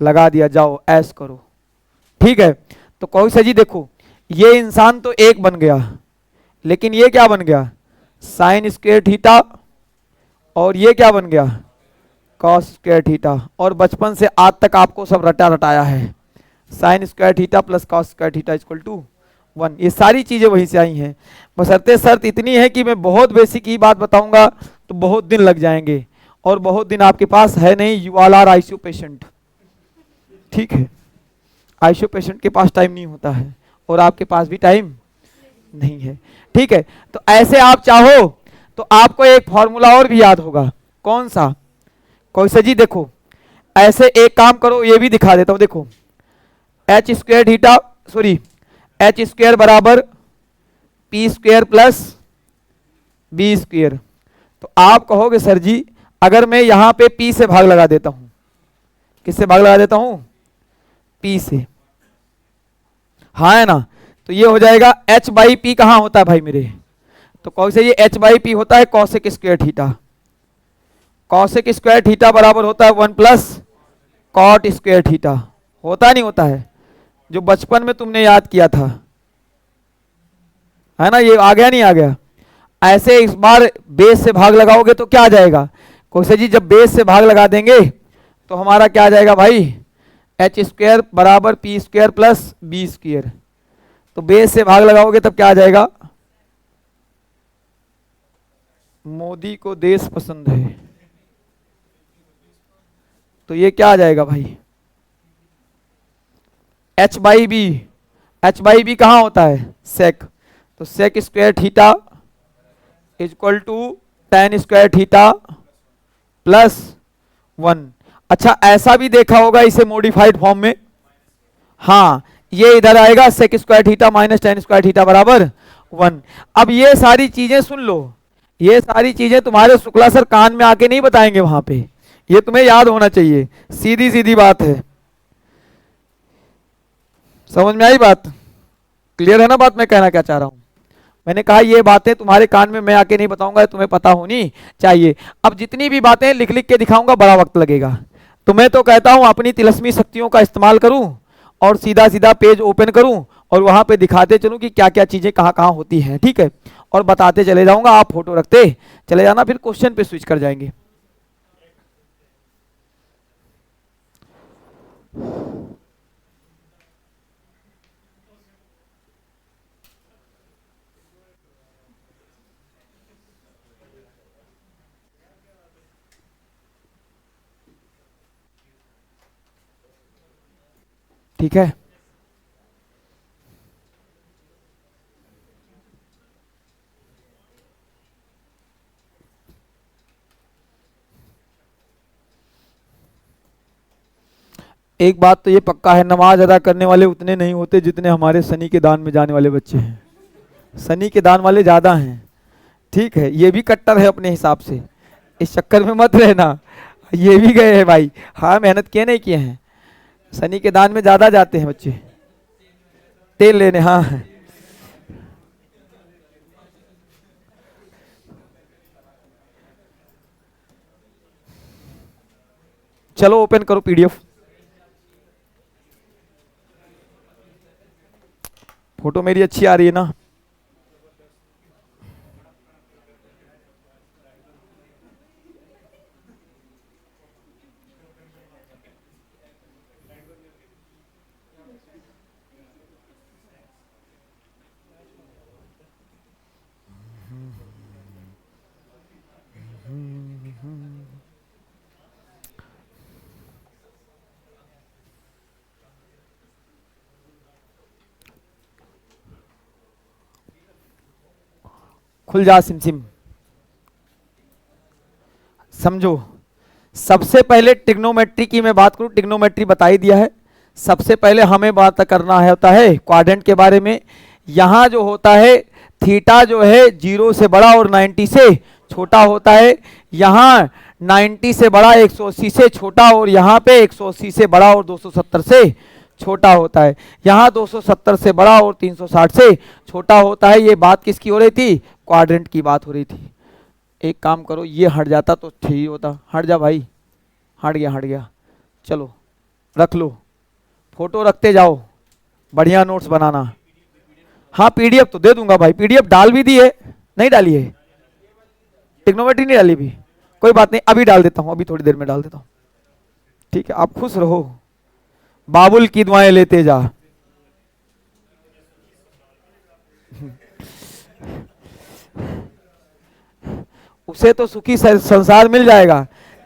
लगा दिया, जाओ ऐश करो, ठीक है। तो कहो सर जी देखो ये इंसान तो एक बन गया, लेकिन ये क्या बन गया, साइन स्क्वायर थीटा, और ये क्या बन गया, कॉस स्क्वायर थीटा, और बचपन से आज तक आपको सब रटा रटाया है, sine square theta plus cos square theta equal to 1, ये सारी चीजें वहीं से आई हैं। बशर्ते शर्त इतनी है कि मैं बहुत बेसिक की बात बताऊंगा तो बहुत दिन लग जाएंगे, और बहुत दिन आपके पास है नहीं, you all are ICU patient, ठीक है, आईसीयू पेशेंट के पास टाइम नहीं होता है, और आपके पास भी टाइम नहीं है, ठीक है। तो ऐसे आप चाहो तो आपको एक फॉर्मूला और भी याद होगा, कौन सा, कोई सा जी देखो, ऐसे एक काम करो, ये भी दिखा देता हूं, देखो H square theta, sorry H square बराबर P square plus B square. तो आप कहोगे सर जी अगर मैं यहां पे p से भाग लगा देता हूं, किससे भाग लगा देता हूं, p से, हाँ है ना, तो ये हो जाएगा h बाई पी, कहां होता है भाई मेरे, तो कौन से, ये h बाई पी होता है cosec square theta, cosec square theta बराबर होता है 1 प्लस कॉट स्क्वायर थीटा, होता नहीं होता है, जो बचपन में तुमने याद किया था, है ना, ये आ गया नहीं आ गया। ऐसे इस बार बेस से भाग लगाओगे तो क्या आ जाएगा, कौशल जी जब बेस से भाग लगा देंगे तो हमारा क्या आ जाएगा भाई, एच स्क्वायर बराबर P square plus B square, तो बेस से भाग लगाओगे तब क्या आ जाएगा, मोदी को देश पसंद है, तो ये क्या आ जाएगा भाई, h by B, H by B कहाँ होता है, सेक, तो sec square theta is equal to tan square theta plus 1। अच्छा ऐसा भी देखा होगा इसे मॉडिफाइड फॉर्म में, हाँ ये इधर आएगा sec square theta minus tan square theta बराबर 1। अब ये सारी चीजें सुन लो, ये सारी चीजें तुम्हारे शुक्ला सर कान में आके नहीं बताएंगे वहां पे, ये तुम्हें याद होना चाहिए, सीधी सीधी बात है। समझ में आई बात, क्लियर है ना बात मैं कहना क्या चाह रहा हूं। मैंने कहा ये बातें तुम्हारे कान में मैं आके नहीं बताऊंगा, तुम्हें पता होनी चाहिए। अब जितनी भी बातें लिख लिख के दिखाऊंगा बड़ा वक्त लगेगा, तो मैं तो कहता हूं अपनी तिलस्मी शक्तियों का इस्तेमाल करूं और सीधा सीधा पेज ओपन करूं और वहां पे दिखाते चलूं कि क्या क्या चीजें कहां कहां होती हैं, ठीक है, और बताते चले जाऊंगा, आप फोटो रखते चले जाना, फिर क्वेश्चन पे स्विच कर जाएंगे। ठीक है, एक बात तो ये पक्का है, नमाज अदा करने वाले उतने नहीं होते जितने हमारे शनि के दान में जाने वाले बच्चे हैं, शनि के दान वाले ज्यादा हैं, ठीक है, ये भी कट्टर है अपने हिसाब से, इस चक्कर में मत रहना, ये भी गए हैं भाई, हाँ मेहनत किए नहीं किए हैं, शनि के दान में ज्यादा जाते हैं बच्चे तेल लेने, हाँ चलो ओपन करो पीडीएफ, फोटो मेरी अच्छी आ रही है ना। खुल जा सिमसिम, समझो, सबसे पहले ट्रिग्नोमेट्री की मैं बात करूं, ट्रिग्नोमेट्री बता ही दिया है, सबसे पहले हमें बात करना है होता है क्वाड्रेंट के बारे में। यहां जो होता है थीटा जो है 0 से बड़ा और 90 से छोटा होता है, यहाँ 90 से बड़ा 180 से छोटा और यहाँ पे 180 से बड़ा और 270 से छोटा होता है, यहाँ 270 से बड़ा और 360 से छोटा होता है। ये बात किसकी हो रही थी, क्वाड्रेंट की बात हो रही थी। एक काम करो, ये हट जाता तो ठीक होता, हट जा भाई, हट गया हट गया, चलो रख लो, फोटो रखते जाओ, बढ़िया नोट्स बनाना। हाँ पीडीएफ तो दे दूंगा भाई, पीडीएफ डाल भी दी है, नहीं डाली है, ट्रिग्नोमेट्री नहीं डाली भी, कोई बात नहीं, अभी डाल देता हूँ, अभी थोड़ी देर में डाल देता हूँ, ठीक है, आप खुश रहो, बाबुल की दुआएं लेते जा। उसे तो सुखी संसार मिल जाएगा,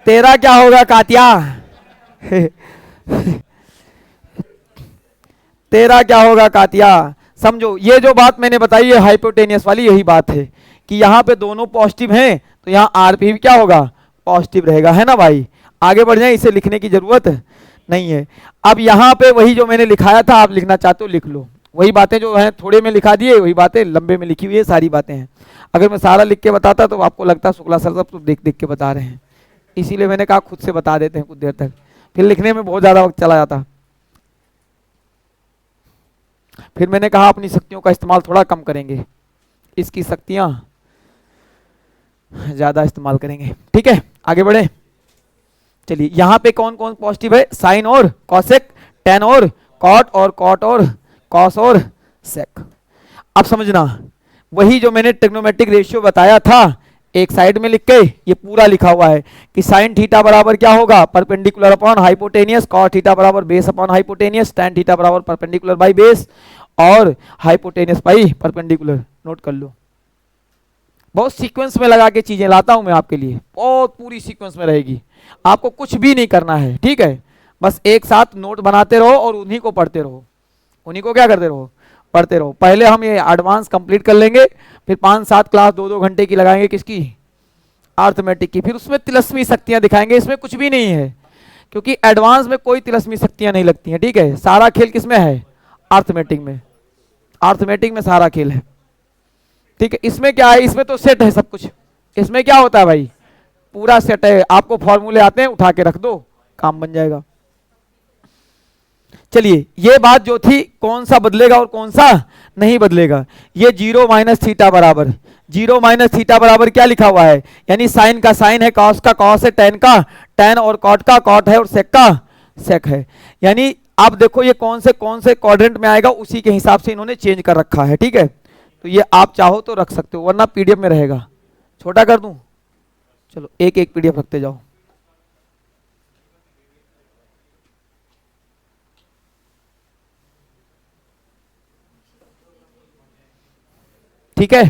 तेरा क्या होगा कातिया। तेरा क्या होगा कातिया। समझो ये जो बात मैंने बताई है हाइपोटेनियस वाली, यही बात है कि यहाँ पे दोनों पॉजिटिव हैं तो यहाँ आरपी भी क्या होगा, पॉजिटिव रहेगा, है ना भाई। आगे बढ़ जाए, इसे लिखने की जरूरत नहीं है। अब यहाँ पे वही जो मैंने लिखाया था, आप लिखना चाहते हो लिख लो, वही बातें जो हैं थोड़े में लिखा दिए, वही बातें लंबे में लिखी हुई है, सारी बातें हैं। अगर मैं सारा लिख के बताता तो आपको लगता शुक्ला सर सब तो देख देख के बता रहे हैं, इसीलिए मैंने कहा खुद से बता देते हैं कुछ देर तक, फिर लिखने में बहुत ज्यादा वक्त चला जाता। फिर मैंने कहा अपनी शक्तियों का इस्तेमाल थोड़ा कम करेंगे, इसकी शक्तियां ज्यादा इस्तेमाल करेंगे, ठीक है। आगे बढ़े, चलिए यहाँ पे कौन कौन पॉजिटिव है, साइन और कॉसेक, टेन और कॉट और कॉट और कॉस और सेक। अब समझना वही जो मैंने ट्रिग्नोमेट्रिक रेशियो बताया था, एक साइड में लिख के ये पूरा लिखा हुआ है कि साइन थीटा बराबर क्या होगा, perpendicular upon hypotenuse, cos theta बराबर base upon hypotenuse, tan theta बराबर परपेंडिकुलर बाई बेस और हाइपोटेनियस बाई परपेंडिकुलर। नोट कर लो, बहुत सीक्वेंस में लगा के चीजें लाता हूं मैं आपके लिए, बहुत पूरी सीक्वेंस में रहेगी, आपको कुछ भी नहीं करना है, ठीक है, बस एक साथ नोट बनाते रहो और उन्हीं को पढ़ते रहो, उन्हीं को क्या करते रहो, पढ़ते रहो। पहले हम ये एडवांस कंप्लीट कर लेंगे, फिर 5-7 क्लास 2-2 घंटे की लगाएंगे किसकी, अर्थमेटिक की। फिर उसमें तिलस्मी शक्तियां दिखाएंगे, इसमें कुछ भी नहीं है क्योंकि एडवांस में कोई तिलस्मी शक्तियां नहीं लगती हैं। ठीक है, सारा खेल किसमें है, अर्थमेटिक में। अर्थमेटिक में सारा खेल है। ठीक है, इसमें क्या है, इसमें तो सेट है सब कुछ। इसमें क्या होता है भाई, पूरा सेट है, आपको फॉर्मूले आते हैं, उठा के रख दो, काम बन जाएगा। चलिए, ये बात जो थी कौन सा बदलेगा और कौन सा नहीं बदलेगा, ये 0 माइनस थीटा बराबर, 0 माइनस थीटा बराबर क्या लिखा हुआ है, यानी साइन का साइन है, कॉस का कॉस है, टेन का टेन और कॉट का कॉट है और सेक का सेक है। यानी आप देखो ये कौन से क्वाड्रेंट में आएगा, उसी के हिसाब से इन्होंने चेंज कर रखा है। ठीक है, तो ये आप चाहो तो रख सकते हो, वरना पीडीएफ में रहेगा। छोटा कर दूं, चलो एक एक पीडीएफ रखते जाओ। ठीक है,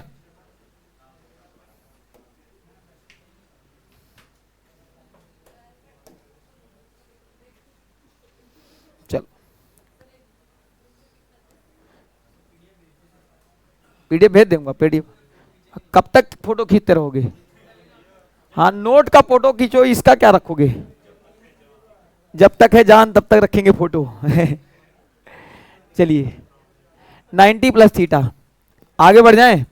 चलो पीडीएफ भेज दूंगा, पीडीएफ। कब तक फोटो खींचते रहोगे, हाँ नोट का फोटो खींचो, इसका क्या रखोगे, जब तक है जान तब तक रखेंगे फोटो। चलिए 90 प्लस थीटा, आगे बढ़ जाएं।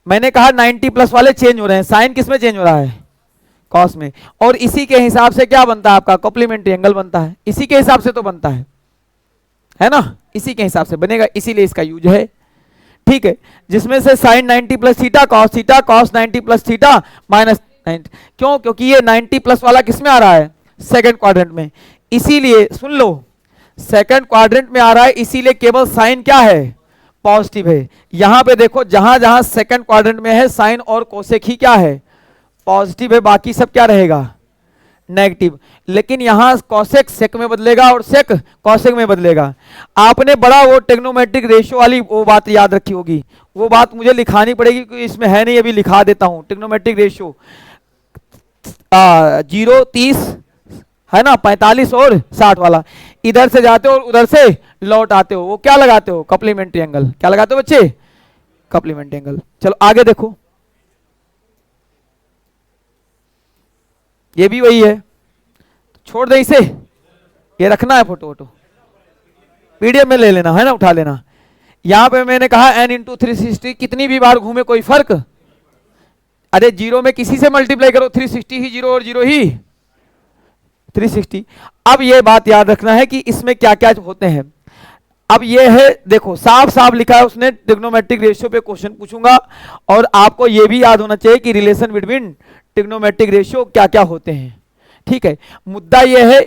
मैंने कहा 90 प्लस वाले चेंज हो रहे हैं, साइन किस में चेंज हो रहा है, कॉस में, और इसी के हिसाब से क्या बनता है आपका, कॉम्प्लीमेंट्री एंगल बनता है, इसी के हिसाब से तो बनता है ना, इसी के हिसाब से बनेगा, इसीलिए इसका यूज है। ठीक है, जिसमें से sine 90 plus theta cos 90 plus theta minus 90, क्यों, क्योंकि ये 90 प्लस वाला किस में आ रहा है, सेकंड क्वाड्रेंट में, इसीलिए सुन लो सेकंड क्वाड्रेंट में आ रहा है, इसीलिए केवल साइन क्या है, पॉजिटिव है। यहां पे देखो जहां जहां सेकंड क्वाड्रेंट में है साइन और कोसेक ही क्या है, पॉजिटिव है, बाकी सब क्या रहेगा, नेगेटिव। लेकिन यहां कॉसेक सेक में बदलेगा और सेक कॉसेक में बदलेगा। आपने बड़ा वो टेक्नोमेट्रिक रेशियो वाली वो बात याद रखी होगी, वो बात मुझे लिखानी पड़ेगी क्योंकि इसमें है नहीं, अभी लिखा देता हूं। टेक्नोमेट्रिक रेशियो 0 30 है ना, 45 और 60 वाला, इधर से जाते हो और उधर से लौट आते हो, वो क्या लगाते हो, कॉम्प्लीमेंट्री एंगल। क्या लगाते हो बच्चे, कॉम्प्लीमेंट्री एंगल। चलो आगे देखो, ये भी वही है, छोड़ दे इसे, ये रखना है फोटो वोटो, पीडीएफ में ले लेना है ना, उठा लेना। यहां पे मैंने कहा n इंटू 360, कितनी भी बार घूमे कोई फर्क, अरे जीरो में किसी से मल्टीप्लाई करो, 360 ही जीरो और जीरो ही 360। अब ये बात याद रखना है कि इसमें क्या क्या होते हैं। अब ये है, देखो साफ साफ लिखा है उसने, ट्रिग्नोमेट्रिक रेशियो पे क्वेश्चन पूछूंगा, और आपको ये भी याद होना चाहिए कि रिलेशन बिटवीन ट्रिग्नोमेट्रिक रेशियो क्या क्या होते हैं। ठीक है, मुद्दा ये है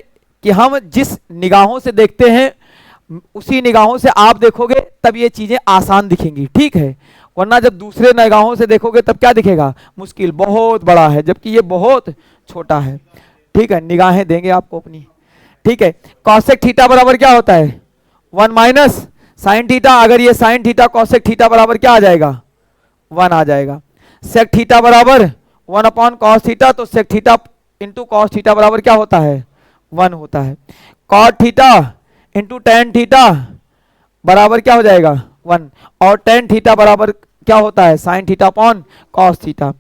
कि हम जिस निगाहों से देखते हैं उसी निगाहों से आप देखोगे तब ये चीजें आसान दिखेंगी। ठीक है, वरना जब दूसरे निगाहों से देखोगे तब क्या दिखेगा, मुश्किल, बहुत बड़ा है, जबकि ये बहुत छोटा है। ठीक है, निगाहें देंगे आपको अपनी। ठीक है, कॉसेक थीटा बराबर क्या होता है, 1 माइनस साइन थीटा, अगर ये साइन थीटा कॉसेक थीटा बराबर क्या आ जाएगा, 1 आ जाएगा। सेक थीटा बराबर 1 अपॉन कॉस थीटा, तो sec theta into cos theta बराबर क्या होता है, 1 होता है। Cot theta into tan theta बराबर क्या हो जाएगा, 1, और टेन थीटा बराबर क्या होता है, sine theta upon cos theta.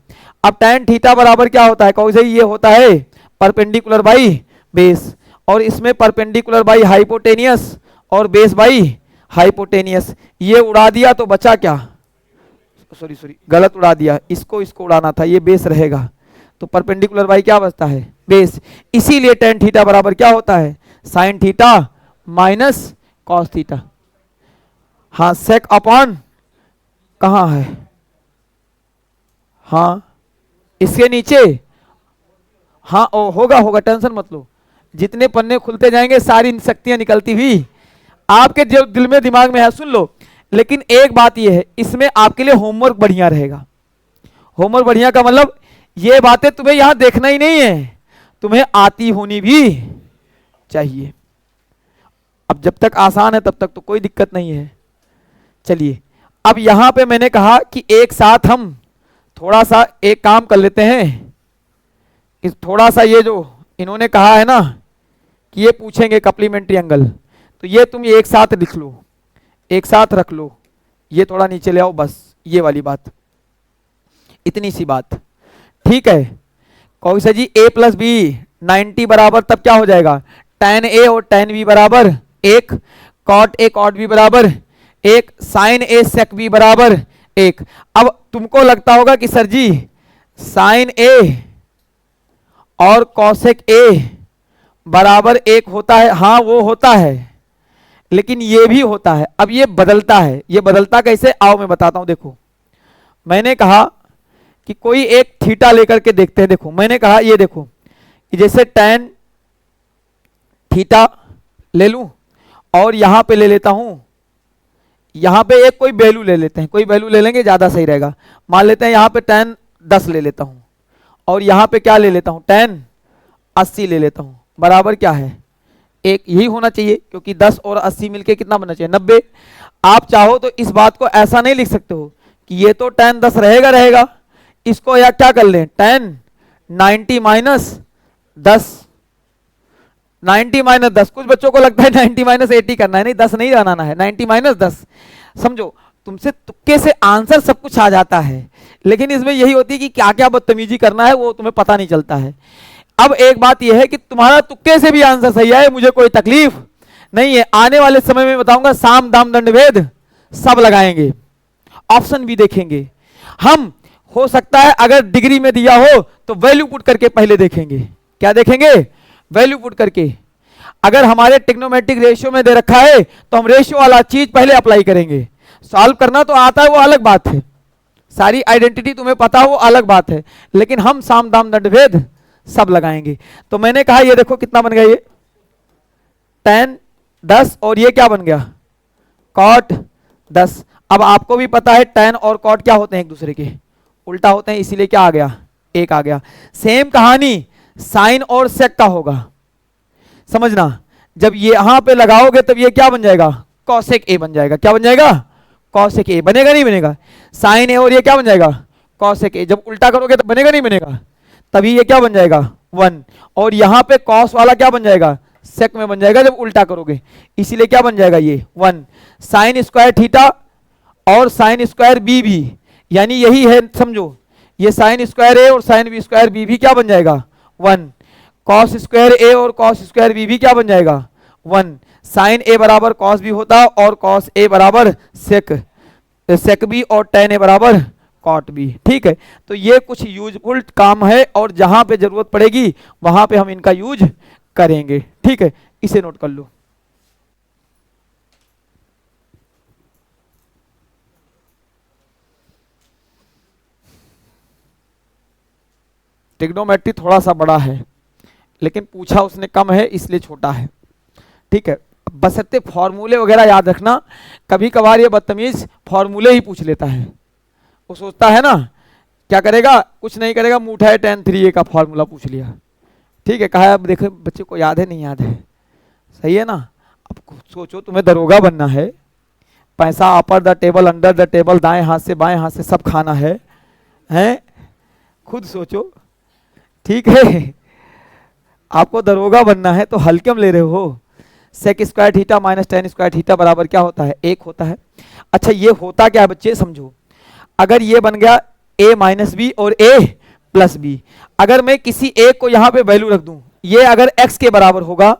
अब टेन थीटा बराबर क्या होता है, कौन से, ये होता है परपेंडिकुलर बाई बेस, और इसमें परपेंडिकुलर बाई हाइपोटेनियस और बेस बाई हाइपोटेनियस। ये उड़ा दिया तो बचा क्या, सॉरी गलत उड़ा दिया, इसको उड़ाना था, ये बेस रहेगा, तो परपेंडिकुलर बाई क्या बचता है, बेस। इसीलिए टेन थीटा बराबर क्या होता है, sine theta minus cos theta. हाँ सेक अपॉन कहाँ है, हाँ इसके नीचे, हाँ ओ होगा, टेंशन मत लो, जितने पन्ने खुलते जाएंगे सारी शक्तियां निकलती हुई आपके जो दिल में दिमाग में है, सुन लो। लेकिन एक बात यह है, इसमें आपके लिए होमवर्क बढ़िया रहेगा। होमवर्क बढ़िया का मतलब ये बातें तुम्हें यहां देखना ही नहीं है, तुम्हें आती होनी भी चाहिए। अब जब तक आसान है तब तक तो कोई दिक्कत नहीं है। चलिए, अब यहां पे मैंने कहा कि एक साथ हम थोड़ा सा एक काम कर लेते हैं, इस थोड़ा सा ये जो इन्होंने कहा है ना कि ये पूछेंगे कॉम्प्लीमेंट्री एंगल, तो ये तुम एक साथ लिख लो, एक साथ रख लो, ये थोड़ा नीचे ले आओ, बस ये वाली बात, इतनी सी बात, ठीक है। कौन सा जी, a प्लस बी 90 बराबर तब क्या हो जाएगा, tan a और tan b बराबर 1, cot a cot b बराबर 1, sin a sec b बराबर 1। अब तुमको लगता होगा कि सर जी sin a और cosec a बराबर 1 होता है, हाँ वो होता है, लेकिन ये भी होता है। अब ये बदलता है, ये बदलता कैसे, आओ मैं बताता हूं। देखो मैंने कहा कि कोई एक थीटा लेकर के देखते हैं। देखो मैंने कहा ये देखो कि जैसे tan थीटा ले लूं और यहां पे ले लेता हूं, यहां पे एक कोई वैल्यू ले लेते हैं, कोई वैल्यू ले लेंगे ज्यादा सही रहेगा। मान लेते हैं यहां पे tan 10 ले लेता हूं और यहां पे क्या ले लेता हूं, tan 80 ले लेता हूं, बराबर क्या है, एक। यही होना चाहिए क्योंकि 10 और 80 मिलके कितना बनना चाहिए, 90। आप चाहो तो इस बात को ऐसा नहीं लिख सकते हो कि ये तो tan 10 रहेगा, इसको या क्या कर लें, tan 90 माइनस 10, 90 माइनस 10। कुछ बच्चों को लगता है 90 माइनस 80 करना है, नहीं 10 नहीं बनाना है, 90 माइनस 10। समझो तुमसे तुक्के से आंसर सब कुछ आ जाता है, लेकिन इसमें यही होती है कि क्या क्या बदतमीजी करना है वो तुम्हें पता नहीं चलता है। अब एक बात यह है कि तुम्हारा तुक्के से भी आंसर सही है, मुझे कोई तकलीफ नहीं है। आने वाले समय में बताऊंगा, साम दाम दंड भेद सब लगाएंगे, ऑप्शन भी देखेंगे हम। हो सकता है अगर डिग्री में दिया हो तो वैल्यू पुट करके पहले देखेंगे, क्या देखेंगे, वैल्यू पुट करके। अगर हमारे टेक्नोमेट्रिक रेशियो में दे रखा है तो हम रेशियो वाला चीज पहले अप्लाई करेंगे। सॉल्व करना तो आता है वो अलग बात है, सारी आइडेंटिटी तुम्हें पता हो वो अलग बात है, लेकिन हम साम दाम दंड भेद सब लगाएंगे। तो मैंने कहा ये देखो कितना बन गया, ये tan 10 और ये क्या बन गया, cot 10। अब आपको भी पता है tan और cot क्या होते हैं, एक दूसरे के उल्टा होते हैं, इसीलिए क्या आ गया, 1 आ गया। सेम कहानी sin और sec का होगा, समझना। जब ये यहां पे लगाओगे तब ये क्या बन जाएगा, cosec a बन जाएगा। क्या बन जाएगा, cosec a। बनेगा नहीं बनेगा, sin a और ये क्या बन जाएगा, cosec a। जब उल्टा करोगे तो बनेगा नहीं बनेगा, तभी ये क्या बन जाएगा 1। और यहां पे cos वाला क्या बन जाएगा, sec में बन जाएगा जब उल्टा करोगे, इसीलिए क्या बन जाएगा ये 1। साइन स्क्वायर थीटा और साइन स्क्वायर बी भी, यानी यही है, समझो ये साइन स्क्वायर ए और साइन बी स्क्वायर बी भी क्या बन जाएगा 1। कॉस स्क्वायर ए और कॉस स्क्वायर बी भी क्या बन जाएगा 1। साइन ए बराबर कॉस बी होता और कॉस ए बराबर सेक बी और टेन ए बराबर कॉट बी। ठीक है, तो ये कुछ यूजफुल काम है और जहां पे जरूरत पड़ेगी वहां पे हम इनका यूज करेंगे। ठीक है, इसे नोट कर लो। ट्रिग्नोमेट्री थोड़ा सा बड़ा है लेकिन पूछा उसने कम है इसलिए छोटा है। ठीक है, बशर्ते फॉर्मूले वगैरह याद रखना। कभी कभार ये बदतमीज फॉर्मूले ही पूछ लेता है, वो सोचता है ना क्या करेगा, कुछ नहीं करेगा, मुँह है 10-3 का फॉर्मूला पूछ लिया। ठीक है, कहा अब देखो बच्चे को याद है नहीं याद है, सही है ना। अब सोचो तुम्हें दरोगा बनना है, पैसा अपर the table under the table दाएं हाथ से बाएं हाथ से सब खाना है, हैं? खुद सोचो। ठीक है, आपको दरोगा बनना है तो हल्के में ले रहे हो। Sec square theta minus tan square theta बराबर क्या होता है 1 होता है। अच्छा ये होता क्या है बच्चे समझो, अगर ये बन गया a माइनस बी और a प्लस बी, अगर मैं किसी एक को यहां पे वैल्यू रख दूं, ये अगर x के बराबर होगा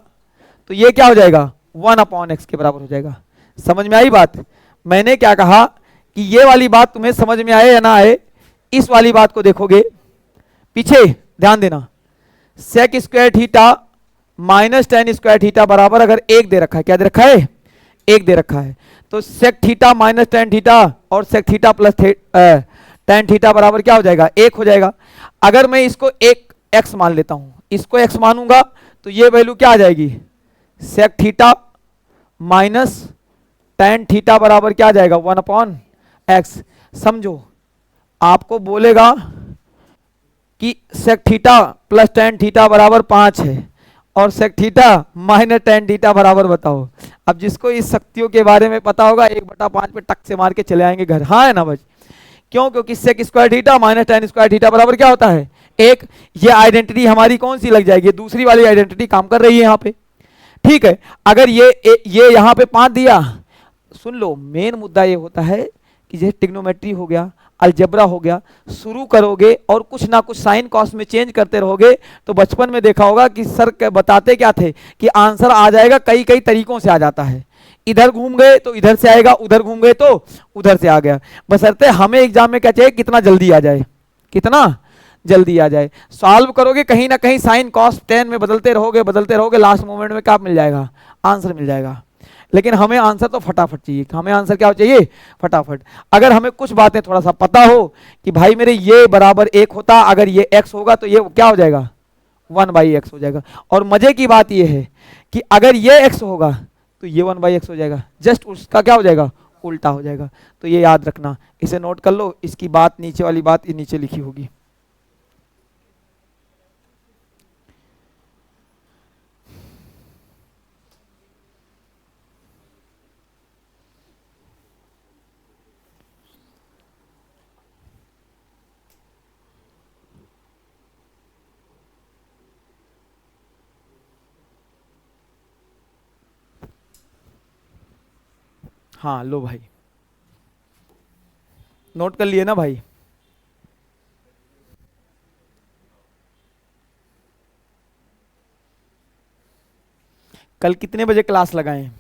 तो ये क्या हो जाएगा 1/x के बराबर हो जाएगा। समझ में आई बात? मैंने क्या कहा कि ये वाली बात तुम्हें समझ में आए या ना आए, इस वाली बात को देखोगे पीछे ध्यान देना। Sec square theta minus tan square theta बराबर अगर 1 दे रखा है, क्या दे रखा है 1 दे रखा है, तो sec theta minus tan theta और sec theta plus tan theta बराबर क्या हो जाएगा 1 हो जाएगा। अगर मैं इसको एक x मान लेता हूं, इसको x मानूंगा तो ये वैल्यू क्या आ जाएगी sec theta minus tan theta बराबर क्या आ जाएगा 1/x। समझो आपको बोलेगा कि sec theta plus tan theta बराबर 5 है और sec theta minus tan theta बराबर बताओ। अब जिसको इस शक्तियों के बारे में पता होगा 1/5 पे टक से मार के चले आएंगे घर, हाँ है ना बच? क्यों? क्योंकि sec square theta minus tan square theta बराबर क्या होता है 1। ये आइडेंटिटी हमारी कौन सी लग जाएगी, दूसरी वाली आइडेंटिटी काम कर रही है यहाँ पे। ठीक है, अगर ये यहाँ पे 5 दिया सुन लो, मेन मुद्दा ये होता है कि जैसे ट्रिग्नोमेट्री हो गया, अलजेब्रा हो गया, शुरू करोगे और कुछ ना कुछ साइन कॉस में चेंज करते रहोगे तो बचपन में देखा होगा कि सर बताते क्या थे कि आंसर आ जाएगा, कई कई तरीकों से आ जाता है, इधर घूम गए तो इधर से आएगा, उधर घूम गए तो उधर से आ गया। बशर्ते हमें एग्जाम में क्या चाहिए, कितना जल्दी आ जाए, कितना जल्दी आ जाए। सॉल्व करोगे कहीं ना कहीं साइन कॉस टेन में बदलते रहोगे, लास्ट मोमेंट में क्या मिल जाएगा, आंसर मिल जाएगा। लेकिन हमें आंसर तो फटाफट चाहिए, हमें आंसर क्या चाहिए, फटाफट। अगर हमें कुछ बातें थोड़ा सा पता हो कि भाई मेरे ये बराबर 1 होता, अगर ये x होगा तो ये क्या हो जाएगा, 1/x हो जाएगा। और मजे की बात ये है कि अगर ये x होगा तो ये 1/x हो जाएगा, जस्ट उसका क्या हो जाएगा, उल्टा हो जाएगा। तो ये याद रखना, इसे नोट कर लो, इसकी बात नीचे वाली बात नीचे लिखी होगी। हाँ लो भाई, नोट कर लिए ना भाई। कल कितने बजे क्लास लगाएं?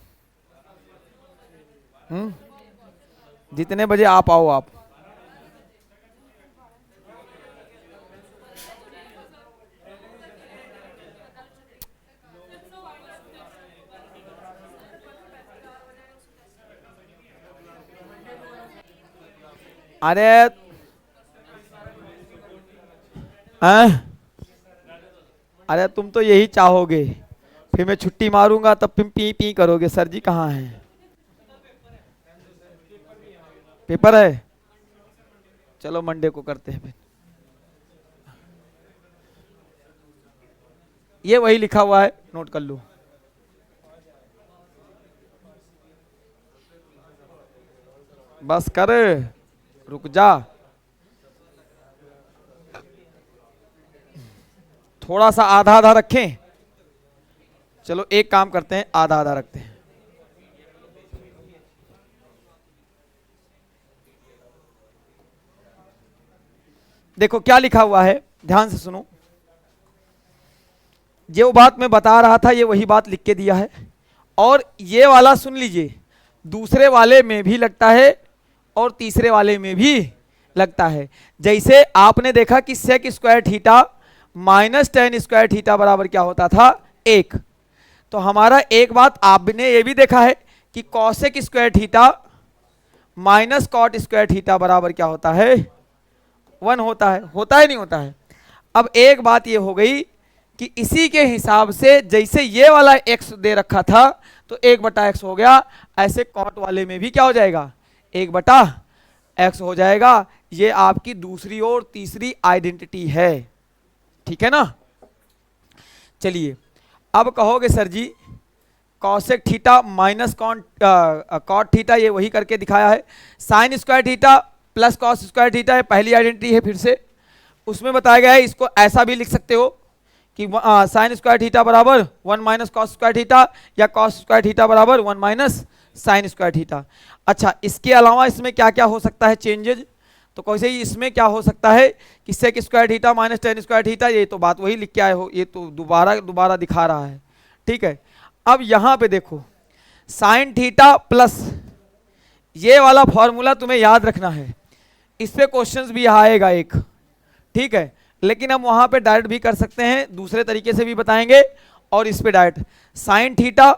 जितने बजे आप आओ आप। अरे अरे तुम तो यही चाहोगे, फिर मैं छुट्टी मारूंगा तब फिर पी पी करोगे, सर जी कहाँ हैं, पेपर है, चलो मंडे को करते हैं फिर। ये वही लिखा हुआ है, नोट कर लो। बस कर, रुक जा, थोड़ा सा आधा आधा रखें। चलो एक काम करते हैं, आधा आधा रखते हैं। देखो क्या लिखा हुआ है, ध्यान से सुनो। जो बात मैं बता रहा था ये वही बात लिख के दिया है। और ये वाला सुन लीजिए, दूसरे वाले में भी लगता है और तीसरे वाले में भी लगता है। जैसे आपने देखा कि sec square theta minus tan square theta बराबर क्या होता था, 1। तो हमारा एक बात आपने ये भी देखा है कि cosec square theta minus cot square theta बराबर क्या होता है, 1 होता है। होता है नहीं होता है। अब एक बात ये हो गई कि इसी के हिसाब से जैसे ये वाला x दे रखा था तो 1/x हो गया, ऐसे कॉट वाले में भी क्या हो जाएगा, 1/x हो जाएगा। ये आपकी दूसरी और तीसरी आइडेंटिटी है, ठीक है ना। चलिए अब कहोगे sir ji cosec theta minus cot theta, ये वही करके दिखाया है। Sine square theta plus cos square theta है, पहली आइडेंटिटी है। फिर से उसमें बताया गया है, इसको ऐसा भी लिख सकते हो कि साइन स्क्वायर थीटा बराबर 1 माइनस कॉस स्क्वायर थीटा, या कॉस स्क्वायर थीटा बराबर 1 माइनस साइन स्क्वायर थीटा। अच्छा, इसके अलावा इसमें क्या क्या हो सकता है चेंजेज, तो कैसे ही इसमें क्या हो सकता है कि sec square theta minus tan square theta, ये तो बात वही लिख के आए हो, ये तो दोबारा दिखा रहा है, ठीक है। अब यहां पे देखो साइन थीटा प्लस, ये वाला फॉर्मूला तुम्हें याद रखना है, इस पे क्वेश्चंस भी आएगा एक, ठीक है। लेकिन हम वहां पे डायरेक्ट भी कर सकते हैं, दूसरे तरीके से भी बताएंगे, और इस पे direct sine theta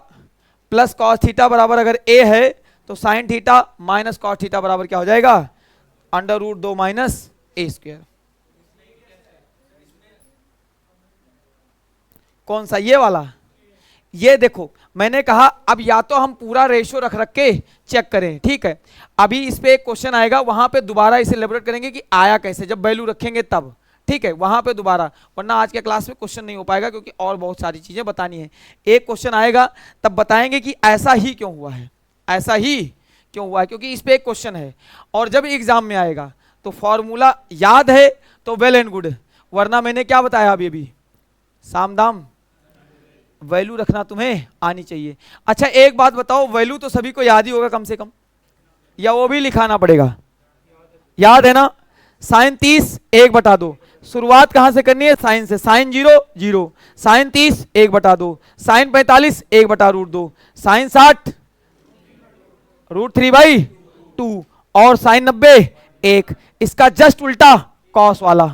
plus cos theta बराबर अगर a है तो sine theta minus cos theta बराबर क्या हो जाएगा, √2 माइनस a स्क्वायर। कौन सा, ये वाला। ये देखो मैंने कहा अब या तो हम पूरा रेशो रख के चेक करें, ठीक है। अभी इस पे एक क्वेश्चन आएगा, वहां पे दोबारा इसे एलैबोरेट करेंगे कि आया कैसे, जब वैल्यू रखेंगे तब, ठीक है, वहां पे दोबारा, वरना आज के क्लास में क्वेश्चन नहीं हो पाएगा क्योंकि और बहुत सारी चीजें बतानी है। एक क्वेश्चन आएगा तब बताएंगे कि ऐसा ही क्यों हुआ है, ऐसा ही क्यों हुआ है, क्योंकि इस पे एक क्वेश्चन है। और जब एग्जाम में आएगा तो फॉर्मूला याद है तो वेल एंड गुड, वरना मैंने क्या बताया अभी अभी, साम दाम वैल्यू रखना तुम्हें आनी चाहिए। अच्छा एक बात बताओ, वैल्यू तो सभी को याद ही होगा कम से कम, या वो भी लिखाना पड़ेगा? याद है ना? साइन 30 1/2, शुरुआत कहां से करनी है? साइन से। साइन 0 0, साइन 30 1/2, साइन 45 1/√2, साइन 60 √3/2, और साइन 90 1। इसका जस्ट उल्टा कॉस वाला,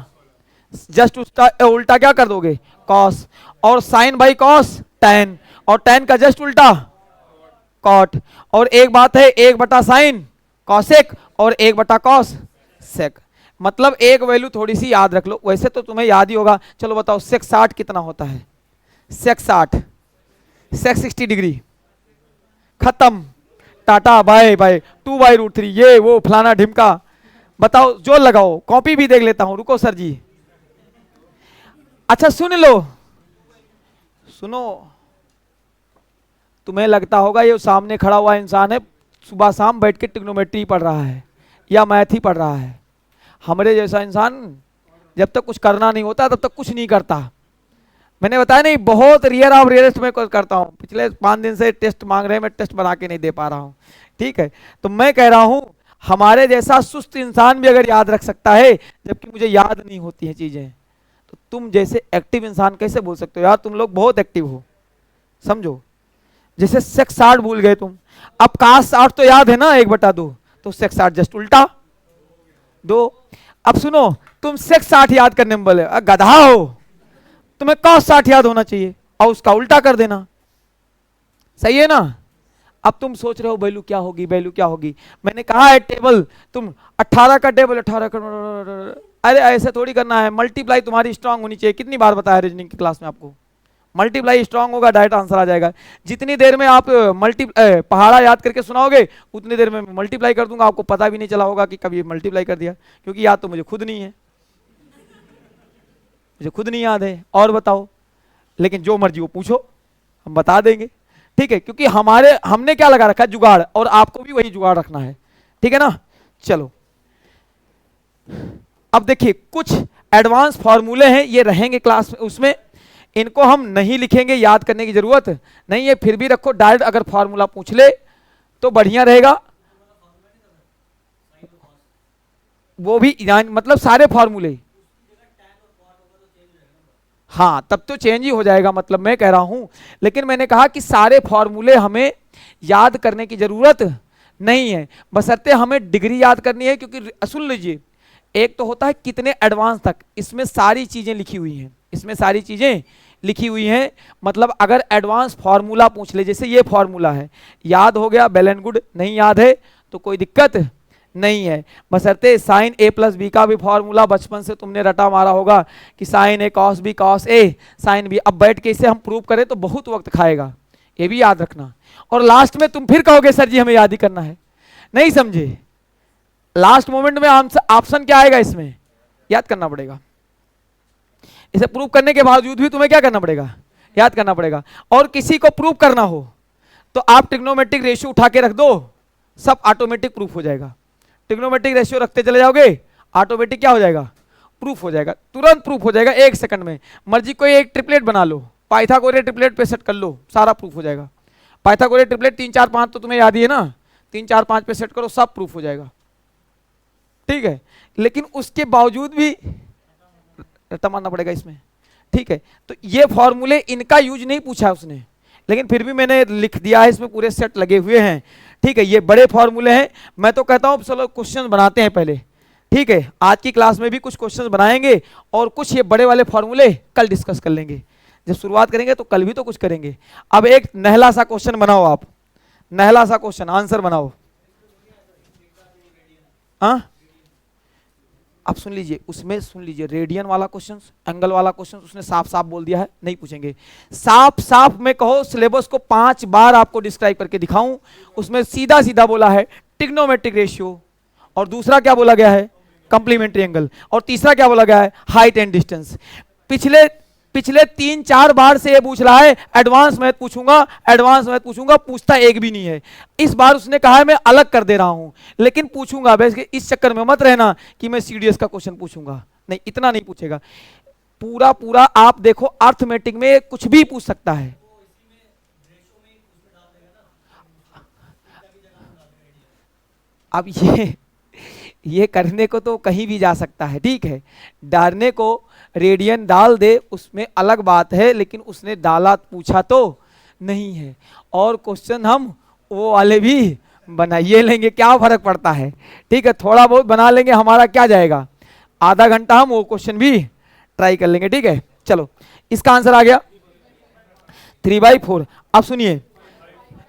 जस्ट उल्टा क्या कर दोगे? कॉस। और साइन बाई कॉस tan, और tan का जस्ट उल्टा कॉट। और एक बात है, 1/sin कॉसेक और 1/cos सेक। मतलब एक वैल्यू थोड़ी सी याद रख लो, वैसे तो तुम्हें याद ही होगा। चलो बताओ सेक 60 कितना होता है? सेक 60, सेक 60 डिग्री, खत्म, टाटा बाय बाय, 2/√3, ये वो फलाना ढिमका। बताओ जो लगाओ, कॉपी भी देख लेता हूं, रुको सर जी। अच्छा सुन लो, सुनो, तुम्हें लगता होगा ये सामने खड़ा हुआ इंसान है सुबह शाम बैठ के ट्रिग्नोमेट्री पढ़ रहा है या मैथ ही पढ़ रहा है। हमारे जैसा इंसान जब तक कुछ करना नहीं होता तब तक कुछ नहीं करता। मैंने बताया नहीं, बहुत रियर ऑफ रियरेस्ट में करता हूँ। पिछले 5 दिन से टेस्ट मांग रहे हैं, मैं टेस्ट बना के नहीं दे पा रहा हूँ। ठीक है, तो मैं कह रहा हूँ हमारे जैसा सुस्त इंसान भी अगर याद रख सकता है, जबकि मुझे याद नहीं होती हैं चीजें, तो तुम जैसे एक्टिव इंसान कैसे बोल सकते हो? यार तुम लोग बहुत एक्टिव हो, समझो। जैसे सेक्स 60 भूल गए तुम, अब कास 60 तो याद है ना, 1/2, तो सेक्स 60 जस्ट उल्टा 2। अब सुनो, तुम सेक्स 60 याद करने में बोले गधा हो, तुम्हें कॉस 60 याद होना चाहिए और उसका उल्टा कर देना, सही है ना? अब तुम सोच रहे हो वैल्यू क्या होगी, वैल्यू क्या होगी? मैंने कहा है टेबल, तुम 18 का टेबल 18 का, अरे ऐसे थोड़ी करना है। मल्टीप्लाई तुम्हारी स्ट्रांग होनी चाहिए। कितनी बार बताया रीजनिंग की क्लास में आपको? मल्टीप्लाई स्ट्रांग होगा, डायरेक्ट आंसर आ जाएगा। जितनी देर में आप पहाड़ा याद करके सुनाओगे, उतनी देर में मल्टीप्लाई कर दूंगा, आपको पता भी नहीं चला होगा कि कभी मल्टीप्लाई कर दिया, क्योंकि याद तो मुझे खुद नहीं है, मुझे खुद नहीं याद है। और बताओ, लेकिन जो मर्जी वो पूछो, हम बता देंगे। ठीक है, क्योंकि हमने क्या लगा रखा है? जुगाड़, और आपको भी वही जुगाड़ रखना है। ठीक है ना? चलो अब देखिए, कुछ एडवांस फॉर्मूले हैं, ये रहेंगे क्लास में, उसमें इनको हम नहीं लिखेंगे, याद करने की जरूरत नहीं है। फिर भी रखो, डायरेक्ट अगर फॉर्मूला पूछ ले तो बढ़िया रहेगा। वो भी मतलब सारे फॉर्मूले, हाँ तब तो चेंज ही हो जाएगा, मतलब मैं कह रहा हूं। लेकिन मैंने कहा कि सारे फॉर्मूले हमें याद करने की जरूरत नहीं है, बशर्ते हमें डिग्री याद करनी है। क्योंकि सुन लीजिए, एक तो होता है कितने एडवांस तक, इसमें सारी चीजें लिखी हुई हैं, इसमें सारी चीजें लिखी हुई हैं। मतलब अगर एडवांस फॉर्मूला पूछ ले, जैसे ये फॉर्मूला है, याद हो गया, वेल एंड गुड। नहीं याद है तो कोई दिक्कत नहीं है, बशर्ते साइन a प्लस बी का भी फॉर्मूला बचपन से तुमने रटा मारा होगा कि sine a cos B cos a sine B. अब बैठ के इसे हम प्रूव करें तो बहुत वक्त खाएगा, ये भी याद रखना। और लास्ट में तुम फिर कहोगे सर जी हमें याद ही करना है, नहीं समझे? लास्ट मोमेंट में ऑप्शन क्या आएगा, इसमें याद करना पड़ेगा। इसे प्रूव करने के बावजूद भी तुम्हें क्या करना पड़ेगा? याद करना पड़ेगा। और किसी को प्रूव करना हो तो आप ट्रिग्नोमेट्रिक रेशियो उठा के रख दो, सब ऑटोमेटिक प्रूफ हो जाएगा। ट्रिग्नोमेट्रिक रेशियो रखते चले जाओगे, ऑटोमेटिक क्या हो जाएगा? प्रूफ हो जाएगा, तुरंत प्रूफ हो जाएगा, 1 सेकंड में। मर्जी कोई एक ट्रिपलेट बना लो, पाइथागोरस ट्रिपलेट पे सेट कर लो, सारा प्रूफ हो जाएगा। पाइथागोरस ट्रिपलेट 3 4 5 तो तुम्हें याद ही है ना, 3 4 5 पे सेट करो, सब प्रूफ हो जाएगा। ठीक है, लेकिन उसके बावजूद भी रट्टा मारना पड़ेगा इसमें। ठीक है, तो ये फॉर्मूले, इनका यूज नहीं पूछा उसने, लेकिन फिर भी मैंने लिख दिया है, इसमें पूरे सेट लगे हुए हैं। ठीक है, ये बड़े फॉर्मूले हैं। मैं तो कहता हूं चलो क्वेश्चन बनाते हैं पहले। ठीक है, आज की क्लास में भी कुछ क्वेश्चन बनाएंगे और कुछ ये बड़े वाले फॉर्मूले कल डिस्कस कर लेंगे। जब शुरुआत करेंगे तो कल भी तो कुछ करेंगे। अब एक नहला सा क्वेश्चन बनाओ, आप नहला सा क्वेश्चन आंसर बनाओ। हाँ, अब सुन लीजिए, उसमें सुन लीजिए, रेडियन वाला क्वेश्चन, एंगल वाला क्वेश्चन उसने साफ साफ बोल दिया है, नहीं पूछेंगे। साफ साफ में कहो सिलेबस को 5 बार आपको डिस्क्राइब करके दिखाऊं, उसमें सीधा सीधा बोला है ट्रिग्नोमेट्रिक रेशियो, और दूसरा क्या बोला गया है? कंप्लीमेंट्री एंगल, और तीसरा क्या बोला गया है? Height and distance. पिछले 3 4 बार से ये पूछ रहा है एडवांस मैथ पूछूंगा, एडवांस मैथ पूछूंगा, पूछता एक भी नहीं है। इस बार उसने कहा है मैं अलग कर दे रहा हूं, लेकिन पूछूंगा। वैसे इस चक्कर में मत रहना कि मैं सीडीएस का क्वेश्चन पूछूंगा, नहीं, इतना नहीं पूछेगा। पूरा पूरा आप देखो, अर्थमेटिक में कुछ भी पूछ सकता है, अब ये करने को तो कहीं भी जा सकता है, ठीक है, डालने को रेडियन डाल दे उसमें अलग बात है, लेकिन उसने डाला पूछा तो नहीं है। और क्वेश्चन हम वो वाले भी बनाइए लेंगे, क्या फर्क पड़ता है, ठीक है, थोड़ा बहुत बना लेंगे, हमारा क्या जाएगा, आधा घंटा हम वो क्वेश्चन भी ट्राई कर लेंगे, ठीक है। चलो इसका आंसर आ गया 3/4। अब सुनिए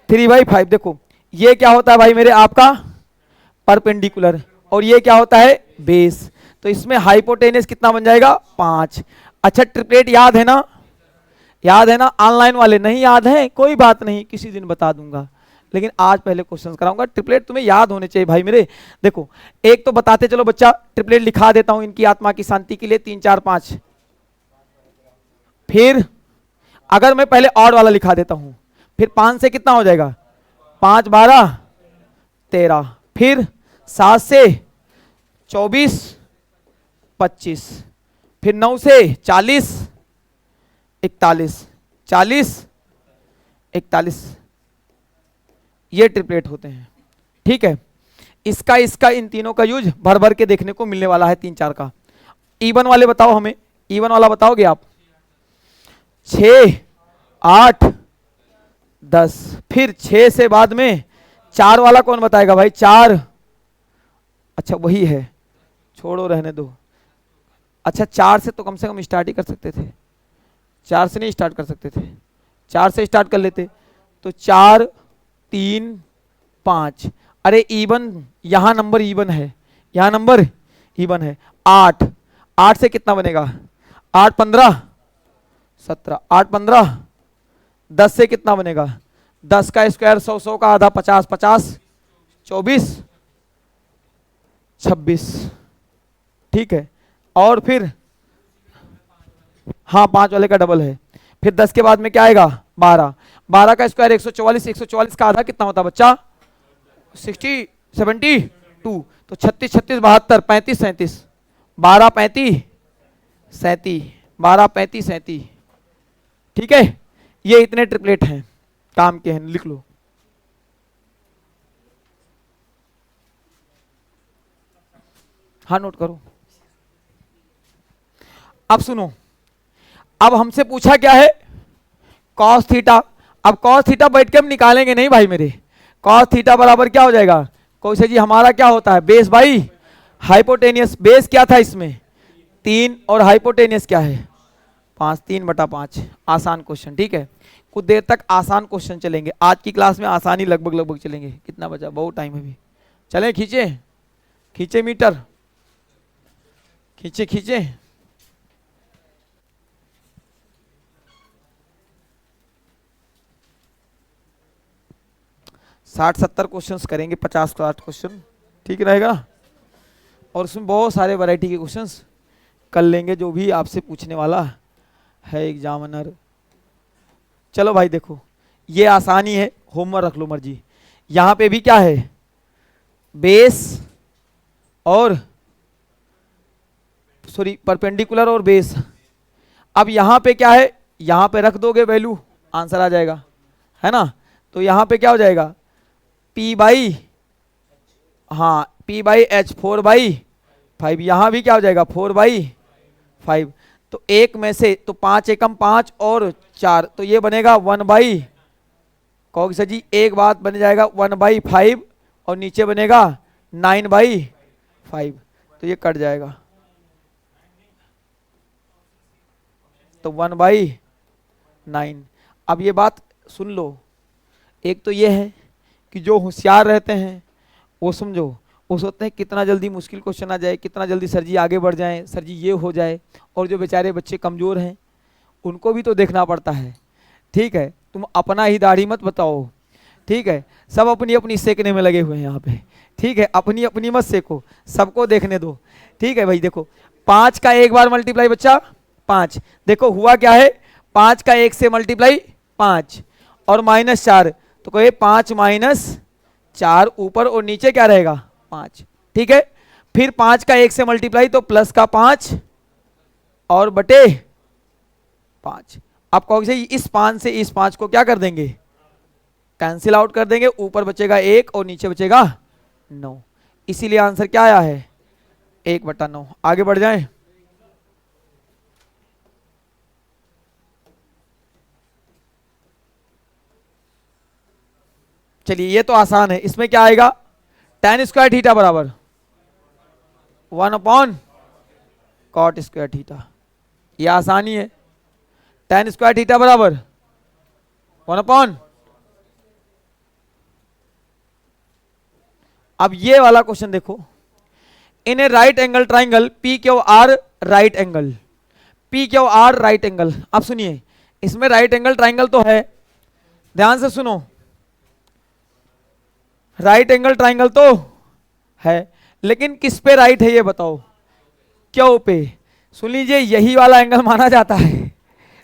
3/5, देखो ये क्या होता है भाई मेरे, आपका परपेंडिकुलर, और ये क्या होता है, बेस। तो इसमें हाइपोटेनस कितना बन जाएगा, 5। अच्छा ट्रिपलेट याद है ना, याद है ना, ऑनलाइन वाले नहीं याद है कोई बात नहीं, किसी दिन बता दूंगा, लेकिन आज पहले क्वेश्चंस कराऊंगा। ट्रिपलेट तुम्हें याद होने चाहिए भाई मेरे। देखो एक तो बताते चलो बच्चा, ट्रिपलेट लिखा देता हूं इनकी आत्मा की शांति के लिए, 3 4 5। फिर अगर मैं पहले ऑड वाला लिखा देता हूं, फिर 5 से कितना हो जाएगा, 5 12 13, फिर 7 से 24 25, फिर 9 से 40 41, 40 41, ये ट्रिपलेट होते हैं, ठीक है। इसका इन तीनों का यूज भर भर के देखने को मिलने वाला है 3 4 का। इवन वाले बताओ हमें, इवन वाला बताओगे आप, 6 8 10, फिर 6 से बाद में 4 वाला कौन बताएगा भाई, 4, अच्छा वही है, छोड़ो रहने दो। अच्छा 4 से तो कम से कम स्टार्ट ही कर सकते थे, 4 से नहीं स्टार्ट कर सकते थे, 4 से स्टार्ट कर लेते, तो 4 3 5, अरे इवन, यहां नंबर इवन है, यहां नंबर इवन है। 8 8 से कितना बनेगा, 8 15 17, 8 15 10 से कितना बनेगा, 10 का स्क्वायर 100, 100 का आधा 50, 50 24 26, ठीक है। और फिर हाँ 5 वाले का डबल है, फिर 10 के बाद में क्या आएगा, 12, 12 का स्क्वायर 144, 144 का आधा कितना होता बच्चा, 60 72, तो 36 36 72 35 37, 12 35 37, 12 35 37, ठीक है। ये इतने ट्रिपलेट हैं, काम के हैं, लिख लो। हाँ नोट करो। अब सुनो, अब हमसे पूछा क्या है, कॉस थीटा। अब कॉस थीटा बैठ के हम निकालेंगे नहीं भाई मेरे, कॉस थीटा बराबर क्या हो जाएगा, कौशल जी हमारा क्या होता है, बेस बाई हाइपोटेनियस। बेस क्या था इसमें 3, और हाइपोटेनियस क्या है 5, 3/5। आसान क्वेश्चन, ठीक है, कुछ देर तक आसान क्वेश्चन चलेंगे आज की क्लास में, आसानी लगभग लगभग चलेंगे। कितना बचा, बहुत टाइम है अभी, चले खींचे खींचे मीटर, खींचे खींचे। 60-70 क्वेश्चंस करेंगे, 50-60 क्वेश्चन, ठीक रहेगा। और उसमें बहुत सारे वैरायटी के क्वेश्चंस कर लेंगे, जो भी आपसे पूछने वाला है एग्जामिनर। चलो भाई देखो, ये आसानी है, होमवर्क रख लो मर्जी। यहाँ पे भी क्या है, बेस और सॉरी परपेंडिकुलर और बेस। अब यहाँ पे क्या है, यहाँ पे रख दोगे वैल्यू, आंसर आ जाएगा, है ना। तो यहाँ पे क्या हो जाएगा, P बाई, हाँ P/H 4/5, यहाँ भी क्या हो जाएगा 4/5। तो एक में से तो 5 एकम 5 और 4, तो ये बनेगा 1/, कहोगे सर जी एक बात बन जाएगा 1/5, और नीचे बनेगा 9/5, तो ये कट जाएगा, तो 1/9। अब ये बात सुन लो, एक तो ये है कि जो होशियार रहते हैं वो समझो, वो सोचते हैं कितना जल्दी मुश्किल क्वेश्चन आ जाए, कितना जल्दी सर जी आगे बढ़ जाएं, सर जी ये हो जाए। और जो बेचारे बच्चे कमज़ोर हैं उनको भी तो देखना पड़ता है, ठीक है। तुम अपना ही दाढ़ी मत बताओ, ठीक है, सब अपनी अपनी सेकने में लगे हुए हैं यहाँ पे, ठीक है, अपनी अपनी मत सेको, सबको देखने दो, ठीक है भाई। देखो 5 का एक बार मल्टीप्लाई बच्चा 5, देखो हुआ क्या है, 5 का 1 से मल्टीप्लाई 5 और -4, तो कहे 5 - 4 ऊपर और नीचे क्या रहेगा 5, ठीक है। फिर 5 का 1 से मल्टीप्लाई तो प्लस का 5 और बटे 5। आप कहोगे इस 5 से इस 5 को क्या कर देंगे, कैंसिल आउट कर देंगे, ऊपर बचेगा 1 और नीचे बचेगा 9। इसीलिए आंसर क्या आया है 1/9। आगे बढ़ जाएं। चलिए ये तो आसान है, इसमें क्या आएगा tan स्क्वायर थीटा बराबर 1/cot स्क्वायर थीटा। ये आसानी है, tan स्क्वायर थीटा बराबर 1/। अब ये वाला क्वेश्चन देखो, in a right angle triangle P Q R right angle, P Q R right angle. अब सुनिए, इसमें राइट एंगल ट्राइंगल तो है, ध्यान से सुनो, राइट एंगल ट्राइंगल तो है, लेकिन किस पे राइट है ये बताओ, क्यू पे। सुन लीजिए, यही वाला एंगल माना जाता है,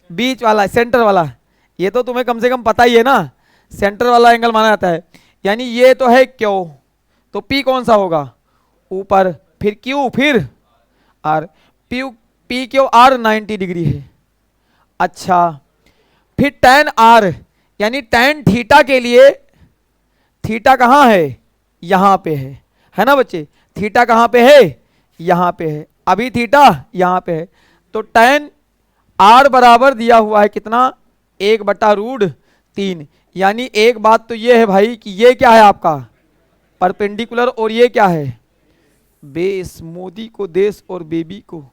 बीच वाला, सेंटर वाला, ये तो तुम्हें कम से कम पता ही है ना, सेंटर वाला एंगल माना जाता है। यानी ये तो है क्यू, तो पी कौन सा होगा ऊपर, फिर क्यू, फिर R, P Q R 90 degree है। अच्छा, फिर tan आर यानी tan थीटा के लिए, थीटा कहाँ है यहां पे है ना बच्चे, थीटा कहाँ पे है यहां पे है, अभी थीटा यहां पे है, तो tan आर बराबर दिया हुआ है कितना 1/√3। यानी एक बात तो ये है भाई कि ये क्या है आपका परपेंडिकुलर, और ये क्या है बेस। मोदी को देश और बेबी को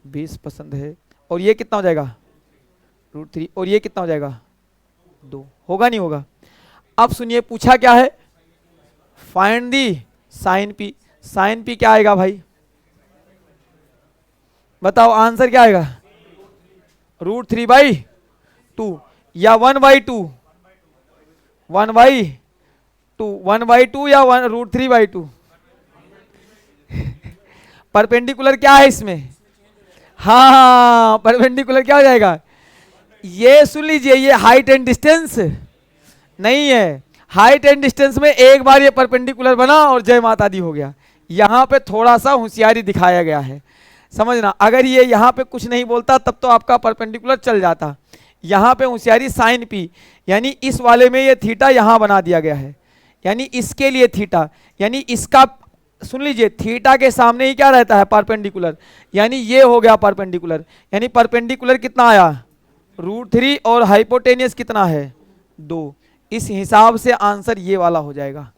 बेस पसंद है, और ये कितना हो जाएगा √3, और ये कितना हो जाएगा 2, होगा नहीं होगा। अब सुनिए पूछा क्या है, find the sine P. Sine P क्या आएगा भाई बताओ, आंसर क्या आएगा √3/2 या 1/2, 1/2, 1/2 या √3/2। परपेंडिकुलर क्या है इसमें, हाँ परपेंडिकुलर क्या हो जाएगा, ये सुन लीजिए, ये हाइट एंड डिस्टेंस नहीं है, हाइट एंड डिस्टेंस में एक बार ये परपेंडिकुलर बना और जय माता दी हो गया। यहां पे थोड़ा सा होशियारी दिखाया गया है, समझना। अगर ये यहां पे कुछ नहीं बोलता तब तो आपका परपेंडिकुलर चल जाता, यहां पे होशियारी साइन पी, यानी इस वाले में ये थीटा यहां बना दिया गया है, यानी इसके लिए थीटा, यानी इसका सुन लीजिए थीटा के सामने ही क्या रहता है परपेंडिकुलर, यानी ये हो गया परपेंडिकुलर, यानी परपेंडिकुलर कितना आया √3 और हाइपोटेनियस कितना है 2। इस हिसाब से आंसर ये वाला हो जाएगा।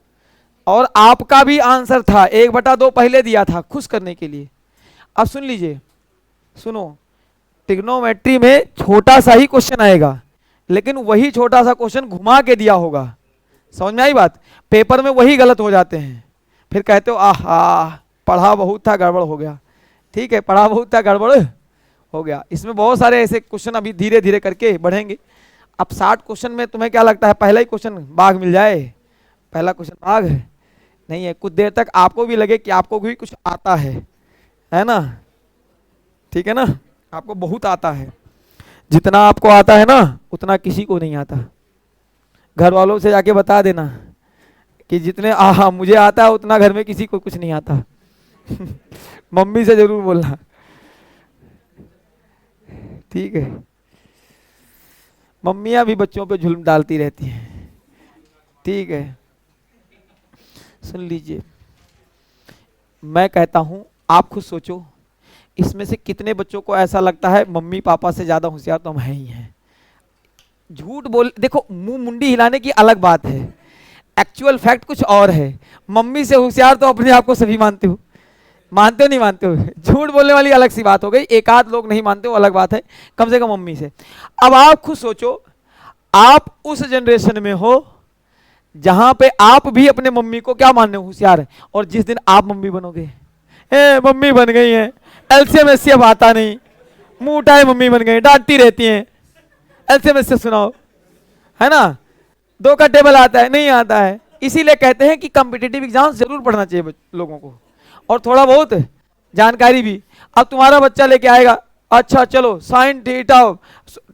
और आपका भी आंसर था 1/2 पहले दिया था खुश करने के लिए। अब सुन लीजिए, सुनो, ट्रिग्नोमेट्री में छोटा सा ही क्वेश्चन आएगा, लेकिन वही छोटा सा क्वेश्चन घुमा के दिया होगा, समझ में आई बात। पेपर में वही गलत हो जाते हैं, फिर कहते हो आहा पढ़ा बहुत था गड़बड़ हो गया। ठीक है, पढ़ा बहुत था गड़बड़ हो गया। इसमें बहुत सारे ऐसे क्वेश्चन अभी धीरे धीरे करके बढ़ेंगे। अब 60 क्वेश्चन में तुम्हें क्या लगता है पहला ही क्वेश्चन बाघ मिल जाए, पहला क्वेश्चन बाघ नहीं है, कुछ देर तक आपको भी लगे कि आपको भी कुछ आता है ना, ठीक है ना, आपको बहुत आता है, जितना आपको आता है ना उतना किसी को नहीं आता। घर वालों से जाके बता देना कि जितने आहा मुझे आता है उतना घर में किसी को कुछ नहीं आता। मम्मी से जरूर बोलना, ठीक है। मम्मियां भी बच्चों पे जुल्म डालती रहती हैं, ठीक है। सुन लीजिए, मैं कहता हूं आप खुद सोचो, इसमें से कितने बच्चों को ऐसा लगता है मम्मी पापा से ज्यादा होशियार तो हम हैं ही हैं। झूठ बोल, देखो मुंह मुंडी हिलाने की अलग बात है, एक्चुअल फैक्ट कुछ और है। मम्मी से होशियार तो अपने आप को सभी मानते हो, मानते हो नहीं मानते हो, झूठ बोलने वाली अलग सी बात हो गई, एक आध लोग नहीं मानते हो अलग बात है, कम से कम मम्मी से। अब आप खुद सोचो, आप उस जनरेशन में हो जहां पे आप भी अपने मम्मी को क्या मानने होशियार है, और जिस दिन आप मम्मी बनोगे, मम्मी बन गई है, एलसीएम एससीएफ आता नहीं, मुंह उठाए मम्मी बन गई, डांटती रहती हैं, एलसीएम एससीएफ सुनाओ, है ना, 2 का टेबल आता है नहीं आता है। इसीलिए कहते हैं कि कॉम्पिटिटिव एग्जाम जरूर पढ़ना चाहिए लोगों को, और थोड़ा बहुत जानकारी भी। अब तुम्हारा बच्चा लेके आएगा, अच्छा चलो साइन थीटा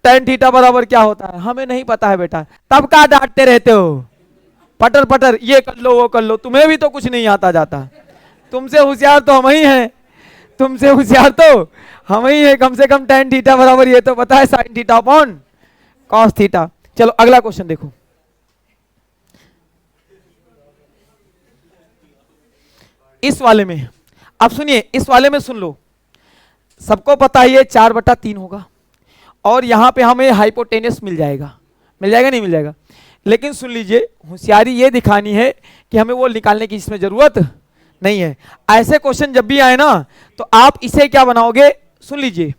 tan थीटा बराबर क्या होता है, हमें नहीं पता है बेटा, तब का डांटते रहते हो, पटर पटर ये कर लो वो कर लो, तुम्हें भी तो कुछ नहीं आता जाता, तुमसे होशियार तो हम ही हैं, तुमसे होशियार तो हम ही हैं, कम से कम tan थीटा बराबर ये तो पता है sine theta upon cos theta. चलो अगला क्वेश्चन देखो, इस वाले में, अब सुनिए इस वाले में सुन लो, सबको पता है ये 4/3 होगा और यहां पे हमें हाइपोटेनस मिल जाएगा, मिल जाएगा नहीं मिल जाएगा। लेकिन सुन लीजिए होशियारी ये दिखानी है कि हमें वो निकालने की इसमें जरूरत नहीं है। ऐसे क्वेश्चन जब भी आए ना तो आप इसे क्या बनाओगे, सुन लीजिए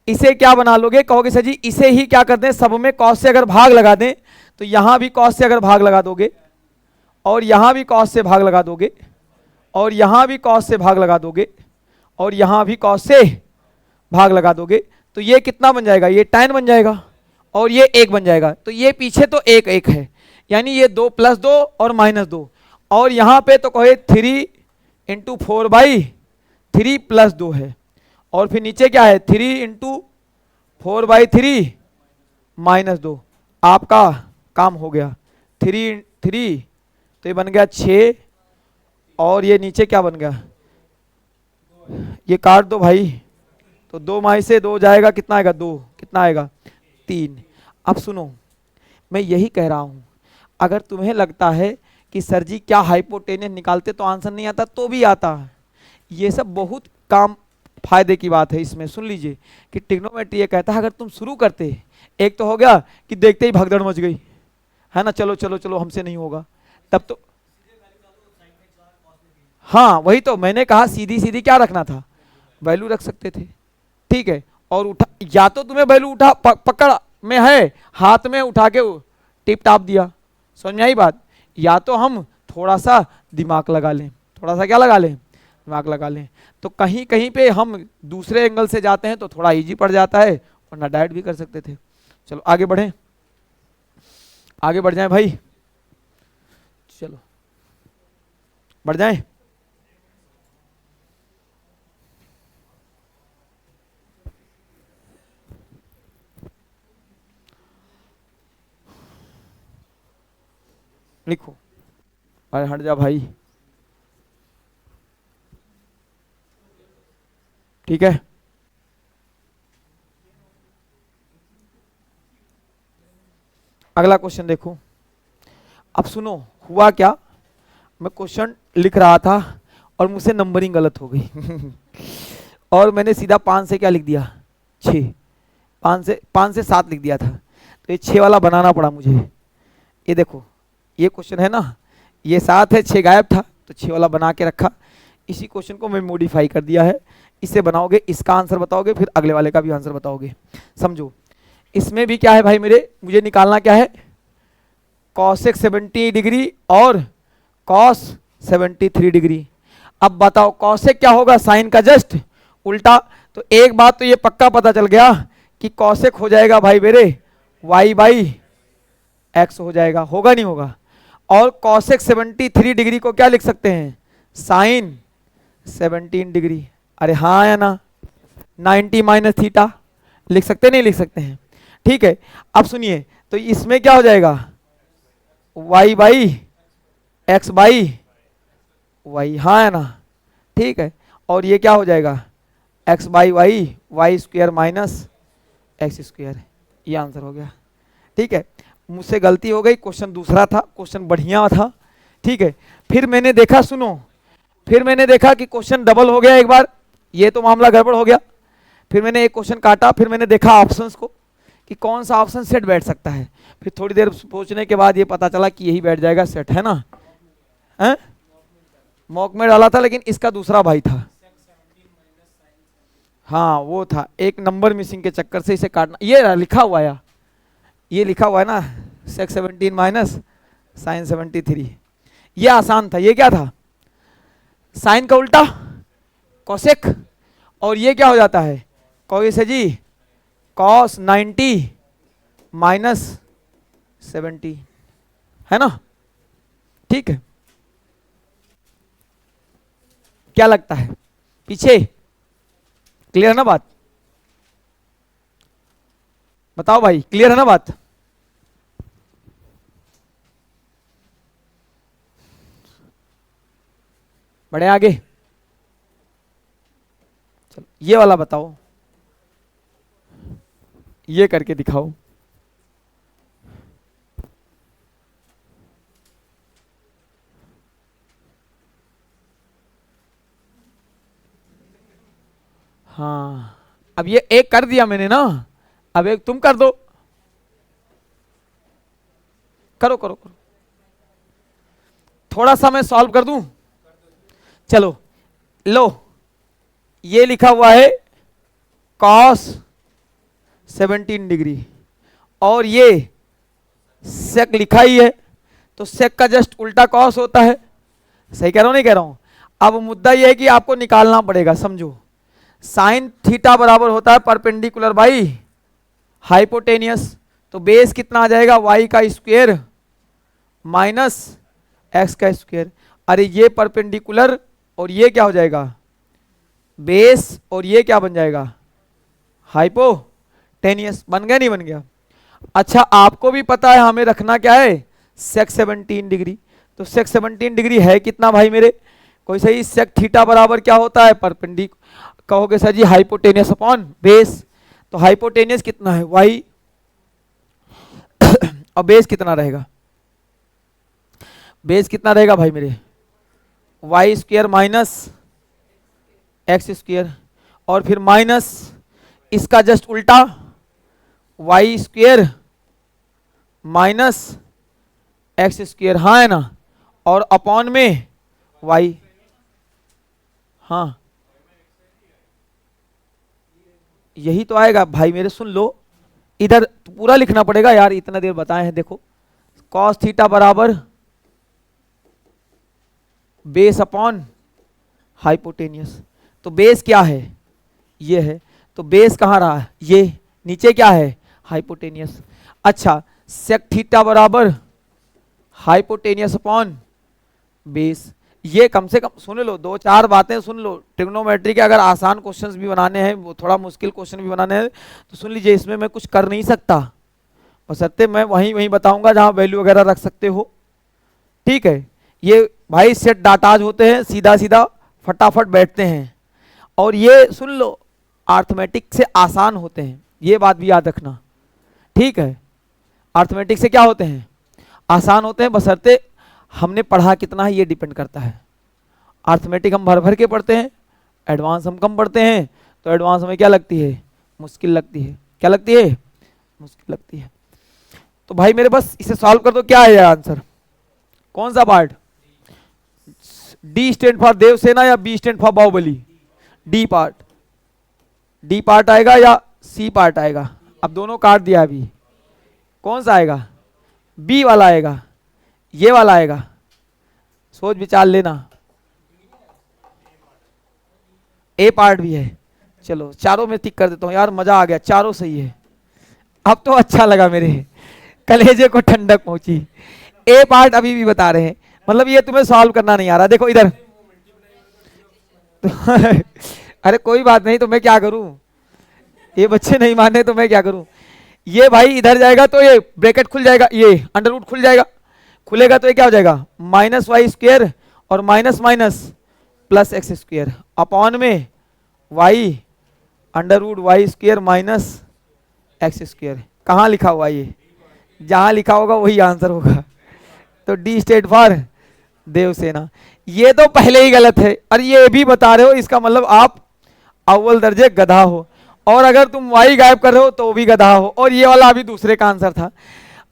इसे क्या बना लोगे, कहोगे सर जी इसे ही क्या कर दें, सब में कॉस से अगर भाग लगा दें तो यहां भी कॉस से अगर भाग लगा दोगे और यहां भी कॉस से भाग लगा दोगे और यहां भी कॉस से भाग लगा दोगे और यहां भी कॉस से भाग लगा दोगे तो ये कितना बन जाएगा, ये tan बन जाएगा और ये 1 बन जाएगा। तो ये पीछे तो 1 1 है, यानी ये 2 + 2 और -2 और यहां पे तो कहे 3 × 4/3 + 2 है और फिर नीचे क्या है 3 × 4/3 -2। आपका काम हो गया, 3 3 तो ये बन गया 6 और ये नीचे क्या बन गया, ये काट दो भाई, तो 2 माई से 2 जाएगा, कितना आएगा 2, कितना आएगा 3। अब सुनो मैं यही कह रहा हूं, अगर तुम्हें लगता है कि सर जी क्या हाइपोटेनस निकालते तो आंसर नहीं आता, तो भी आता है। ये सब बहुत काम फायदे की बात है इसमें। सुन लीजिए कि ट्रिग्नोमेट्री ये कहता है अगर तुम शुरू करते, एक तो हो गया कि देखते ही भगदड़ मच गई है ना, चलो चलो चलो हमसे नहीं होगा, तब तो हाँ वही तो मैंने कहा सीधी सीधी क्या रखना था, वैल्यू रख सकते थे, ठीक है। और उठा, या तो तुम्हें वैल्यू उठा पकड़ में है, हाथ में उठा के टिप टाप दिया, समझ में आई बात, या तो हम थोड़ा सा दिमाग लगा लें, थोड़ा सा क्या लगा लें, दिमाग लगा लें। तो कहीं कहीं पे हम दूसरे एंगल से जाते हैं तो थोड़ा इजी पड़ जाता है, वरना डायरेक्ट भी कर सकते थे। चलो आगे बढ़ें, आगे बढ़ जाएं भाई, चलो बढ़ जाएं। लिखो, अरे हट जा भाई, ठीक है। अगला क्वेश्चन देखो, अब सुनो हुआ क्या, मैं क्वेश्चन लिख रहा था और मुझसे नंबरिंग गलत हो गई और मैंने सीधा 5 से क्या लिख दिया 6, 5 से 7 लिख दिया था, तो ये 6 वाला बनाना पड़ा मुझे। ये देखो ये क्वेश्चन है ना, ये 7 है 6 गायब था तो 6 वाला बना के रखा, इसी क्वेश्चन को मैं मॉडिफाई कर दिया है। इससे बनाओगे, इसका आंसर बताओगे, फिर अगले वाले का भी आंसर बताओगे। समझो इसमें भी क्या है भाई मेरे, मुझे निकालना क्या है, cosec 70 डिग्री और cos 73 डिग्री। अब बताओ cosec क्या होगा, साइन का जस्ट उल्टा। तो एक बात तो ये पक्का पता चल गया कि cosec हो जाएगा भाई मेरे y/x हो जाएगा, होगा नहीं होगा। और cosec 73 डिग्री को क्या लिख सकते हैं, साइन 17 डिग्री। अरे हाँ या ना, 90 - थीटा लिख सकते नहीं लिख सकते हैं, ठीक है। अब सुनिए तो इसमें क्या हो जाएगा y/x/y, हाँ है ना, ठीक है। और ये क्या हो जाएगा x/y -x², ये आंसर हो गया, ठीक है। मुझसे गलती हो गई, क्वेश्चन दूसरा था, क्वेश्चन बढ़िया था, ठीक है। फिर मैंने देखा, सुनो फिर मैंने देखा कि क्वेश्चन डबल हो गया एक बार, ये तो मामला गड़बड़ हो गया। फिर मैंने एक क्वेश्चन काटा, फिर मैंने देखा ऑप्शंस को कि कौन सा ऑप्शन सेट बैठ सकता है, फिर थोड़ी देर सोचने के बाद ये पता चला कि यही बैठ जाएगा सेट, है ना। हैं मॉक में डाला था लेकिन इसका दूसरा भाई था, हाँ वो था, एक नंबर मिसिंग के चक्कर से इसे काटना, ये लिखा हुआ है, ये लिखा हुआ है ना sec 17 - sin 73, ये आसान था। ये क्या था, साइन का उल्टा कोसेक, और ये क्या हो जाता है कहोगे से जी cos 90 - 70, है ना, ठीक है। क्या लगता है पीछे, क्लियर है ना बात, बताओ भाई क्लियर है ना बात। बढ़े आगे, चलो ये वाला बताओ, ये करके दिखाओ। हाँ, अब ये एक कर दिया मैंने ना, अब एक तुम कर दो। करो करो करो, थोड़ा सा मैं सॉल्व कर दूं। चलो लो, ये लिखा हुआ है cos 17 डिग्री और ये sec लिखा ही है, तो sec का जस्ट उल्टा cos होता है। सही कह रहा हूं नहीं कह रहा हूं? अब मुद्दा ये है कि आपको निकालना पड़ेगा, समझो। साइन थीटा बराबर होता है परपेंडिकुलर बाई हाइपोटेनियस, तो बेस कितना आ जाएगा, y का स्क्वायर माइनस एक्स का स्क्वायर। अरे ये परपेंडिकुलर और ये क्या हो जाएगा, बेस, और ये क्या बन जाएगा, हाइपोटेनियस। बन गया नहीं बन गया? अच्छा, आपको भी पता है हमें रखना क्या है, सेक 17 डिग्री। तो सेक 17 डिग्री है कितना भाई मेरे, कोई सही? सेक थीटा बराबर क्या होता है, परपेंडिकुलर, कहोगे सर जी हाइपोटेनियस अपॉन बेस, तो हाइपोटेनियस कितना है, y और बेस कितना रहेगा, बेस कितना रहेगा भाई मेरे, Y square minus X square, और फिर माइनस इसका जस्ट उल्टा Y square minus X square, हाँ है ना, और अपॉन में वाई, हाँ यही तो आएगा भाई मेरे। सुन लो, इधर पूरा लिखना पड़ेगा यार, इतना देर बताए हैं। देखो कॉस थीटा बराबर बेस अपॉन हाइपोटेनियस, तो बेस क्या है, ये है, तो बेस कहाँ रहा, ये नीचे क्या है, हाइपोटेनियस। अच्छा, सेक थीटा बराबर हाइपोटेनियस अपॉन बेस, ये कम से कम सुन लो, दो चार बातें सुन लो। ट्रिग्नोमेट्री के अगर आसान क्वेश्चंस भी बनाने हैं, वो थोड़ा मुश्किल क्वेश्चन भी बनाने हैं, तो सुन लीजिए, इसमें मैं कुछ कर नहीं सकता, बशर्ते मैं वहीं वहीं बताऊंगा जहां वैल्यू वगैरह रख सकते हो, ठीक है। ये भाई सेट डाटाज होते हैं, सीधा सीधा फटाफट बैठते हैं, और ये सुन लो अर्थमेटिक से आसान होते हैं, ये बात भी याद रखना, ठीक है। अर्थमेटिक से क्या होते हैं, आसान होते हैं, बशर्ते हमने पढ़ा कितना है ये डिपेंड करता है। अर्थमेटिक हम भर भर के पढ़ते हैं, एडवांस हम कम पढ़ते हैं, तो एडवांस हमें क्या लगती है, मुश्किल लगती है। क्या लगती है, मुश्किल लगती है। तो भाई मेरे बस इसे सॉल्व कर दो, क्या है आंसर, कौन सा part, D stand for Devsena या B stand for Baahubali, D part, D part आएगा या सी पार्ट आएगा, अब दोनों काट दिया अभी, कौन सा आएगा, बी वाला आएगा, ये वाला आएगा, सोच विचार लेना। ए पार्ट भी है, चलो चारों में टिक कर देता हूं यार, मजा आ गया, चारों सही है, अब तो अच्छा लगा, मेरे कलेजे को ठंडक पहुंची। ए पार्ट अभी भी बता रहे हैं, मतलब ये तुम्हें सॉल्व करना नहीं आ रहा, देखो इधर अरे कोई बात नहीं, तो मैं क्या करूं, ये बच्चे नहीं माने तो मैं क्या करूं। ये भाई इधर जाएगा तो ये ब्रैकेट खुल जाएगा, ये अंडर रूट खुल जाएगा, खुलेगा तो ये क्या हो जाएगा, माइनस वाई स्क्वायर और minus minus plus X square upon में Y under root Y square minus X square. कहाँ लिखा हुआ ये, जहां लिखा होगा वही आंसर होगा, तो डी स्टेट फॉर देवसेना। ये तो पहले ही गलत है, और ये भी बता रहे हो, इसका मतलब आप अव्वल दर्जे गधा हो, और अगर तुम वाई गायब कर रहे हो तो भी गधा हो, और ये वाला अभी दूसरे का आंसर था।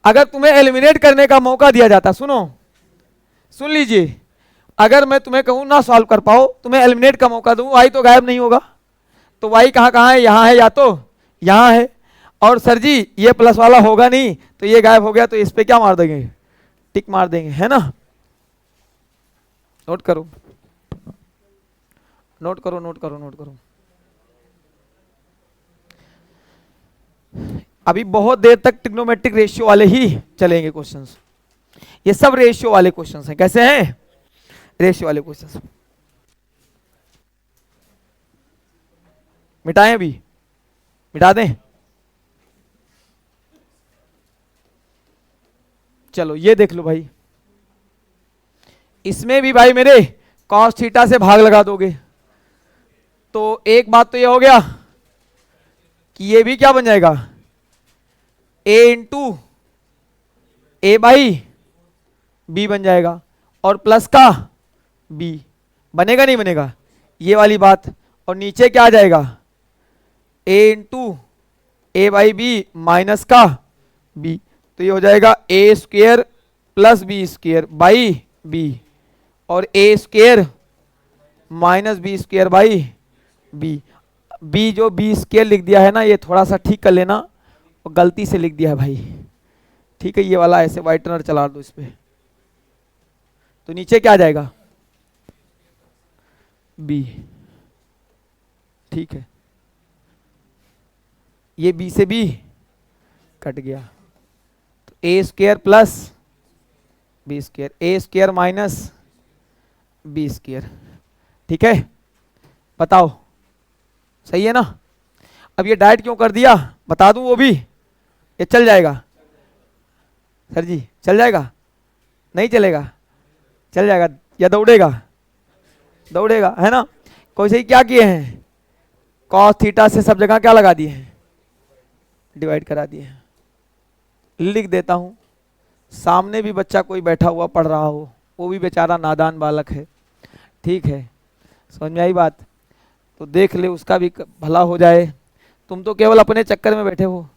अगर तुम्हें एलिमिनेट करने का मौका दिया जाता, सुनो सुन लीजिए, अगर मैं तुम्हें कहूं ना सॉल्व कर पाओ, तुम्हें एलिमिनेट का मौका दूं, वाई तो गायब नहीं होगा, तो वाई कहाँ कहाँ है, यहाँ है या तो यहाँ है, और सर जी ये प्लस वाला होगा नहीं, तो ये गायब हो गया, तो इस पे क्या मार देंगे, टिक मार देंगे, है ना। नोट करो नोट करो नोट करो नोट करो। अभी बहुत देर तक ट्रिग्नोमेट्रिक रेशियो वाले ही चलेंगे क्वेश्चंस, ये सब रेशियो वाले क्वेश्चंस हैं। कैसे हैं, रेशियो वाले क्वेश्चंस। मिटाएं, अभी मिटा दें, चलो ये देख लो भाई, इसमें भी भाई मेरे कॉस थीटा से भाग लगा दोगे, तो एक बात तो ये हो गया कि ये भी क्या बन जाएगा, A into A by B बन जाएगा, और प्लस का बी बनेगा नहीं बनेगा, ये वाली बात, और नीचे क्या आ जाएगा, A into A by B minus का बी, तो ये हो जाएगा A square plus B square by B, और A square minus B square by B. B जो बी स्क्वेयर लिख दिया है ना, ये थोड़ा सा ठीक कर लेना, और गलती से लिख दिया है भाई, ठीक है। ये वाला ऐसे वाइटनर चला दो इस पे, तो नीचे क्या आ जाएगा बी, ठीक है। ये बी से बी कट गया, तो ए स्क्वेयर प्लस बी स्क्वेयर, ए स्क्वेयर माइनस बी स्क्वेयर, ठीक है। बताओ सही है ना। अब ये डाइट क्यों कर दिया बता दूं, वो भी ये चल जाएगा सर जी, चल जाएगा नहीं चलेगा, चल जाएगा या दौड़ेगा, दौड़ेगा है ना। कोई सही क्या किए हैं, कॉस थीटा से सब जगह क्या लगा दिए हैं, डिवाइड करा दिए हैं। लिख देता हूं, सामने भी बच्चा कोई बैठा हुआ पढ़ रहा हो, वो भी बेचारा नादान बालक है, ठीक है, समझ में आई बात, तो देख ले उसका भी भला हो जाए। तुम तो केवल अपने चक्कर में बैठे हो।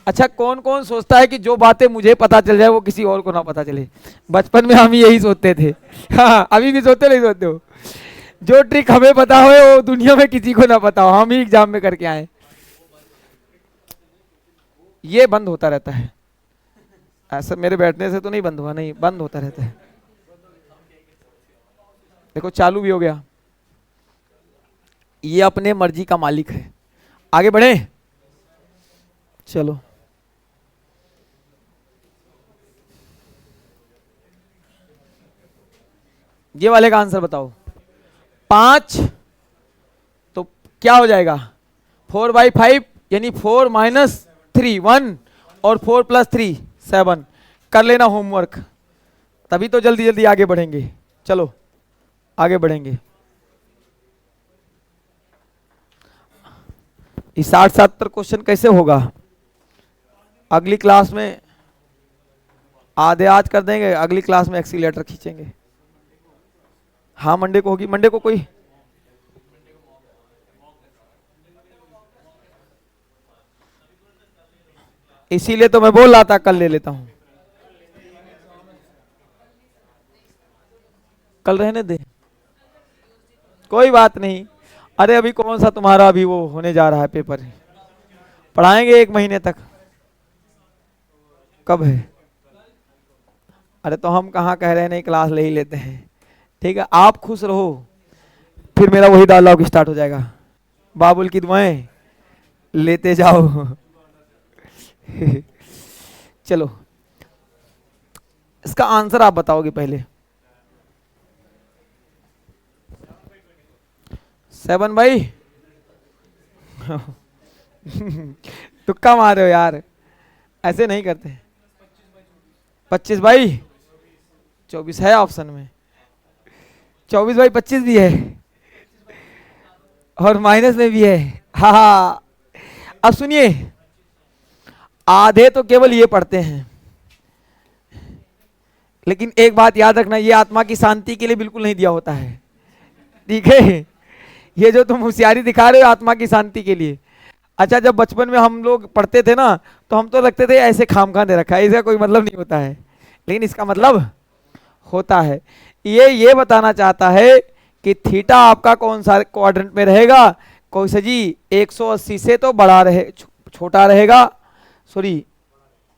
अच्छा कौन कौन सोचता है कि जो बातें मुझे पता चल जाए वो किसी और को ना पता चले। बचपन में हम यही सोचते थे, हाँ अभी भी सोचते नहीं सोचते हो, जो ट्रिक हमें पता हो वो दुनिया में किसी को ना पता हो, हम ही एग्जाम में करके आए। ये बंद होता रहता है, ऐसा मेरे बैठने से तो नहीं बंद हुआ, नहीं बंद होता रहता है। देखो चालू भी हो गया, ये अपने मर्जी का मालिक है। आगे बढ़े, चलो ये वाले का आंसर बताओ। 5 तो क्या हो जाएगा 4/5 यानी 4 माइनस 3 1 और 4 प्लस 3 7। कर लेना होमवर्क, तभी तो जल्दी जल्दी आगे बढ़ेंगे। चलो आगे बढ़ेंगे। इस 60-70 क्वेश्चन कैसे होगा, अगली क्लास में आधे आज कर देंगे, अगली क्लास में एक्सीलेटर खींचेंगे। हाँ मंडे को होगी, मंडे को कोई इसीलिए तो मैं बोल रहा था कल ले लेता हूं, कल रहने दे कोई बात नहीं। अरे अभी कौन सा तुम्हारा अभी वो होने जा रहा है पेपर, पढ़ाएंगे 1 महीने तक। कब है, अरे तो हम कहाँ कह रहे हैं नहीं क्लास ले ही लेते हैं, ठीक है। आप खुश रहो, फिर मेरा वही डायलॉग स्टार्ट हो जाएगा, बाबुल की दुआएं लेते जाओ। चलो इसका आंसर आप बताओगे पहले। 7 भाई तुक्का मार रहे हो यार, ऐसे नहीं करते। 25 भाई 24 है ऑप्शन में, 24 बाई 25 भी है और माइनस में भी है। हाँ हाँ अब सुनिए, आधे तो केवल ये पढ़ते हैं, लेकिन एक बात याद रखना, ये आत्मा की शांति के लिए बिल्कुल नहीं दिया होता है, ठीक है। ये जो तुम होशियारी दिखा रहे हो आत्मा की शांति के लिए। अच्छा जब बचपन में हम लोग पढ़ते थे ना, तो हम तो लगते थे ऐसे खामखा दे रखा है, इसका कोई मतलब नहीं होता है, लेकिन इसका मतलब होता है। ये बताना चाहता है कि थीटा आपका कौन सा क्वाड्रेंट में रहेगा। कोई सा जी 180 से तो बड़ा रहे, छोटा रहेगा, सॉरी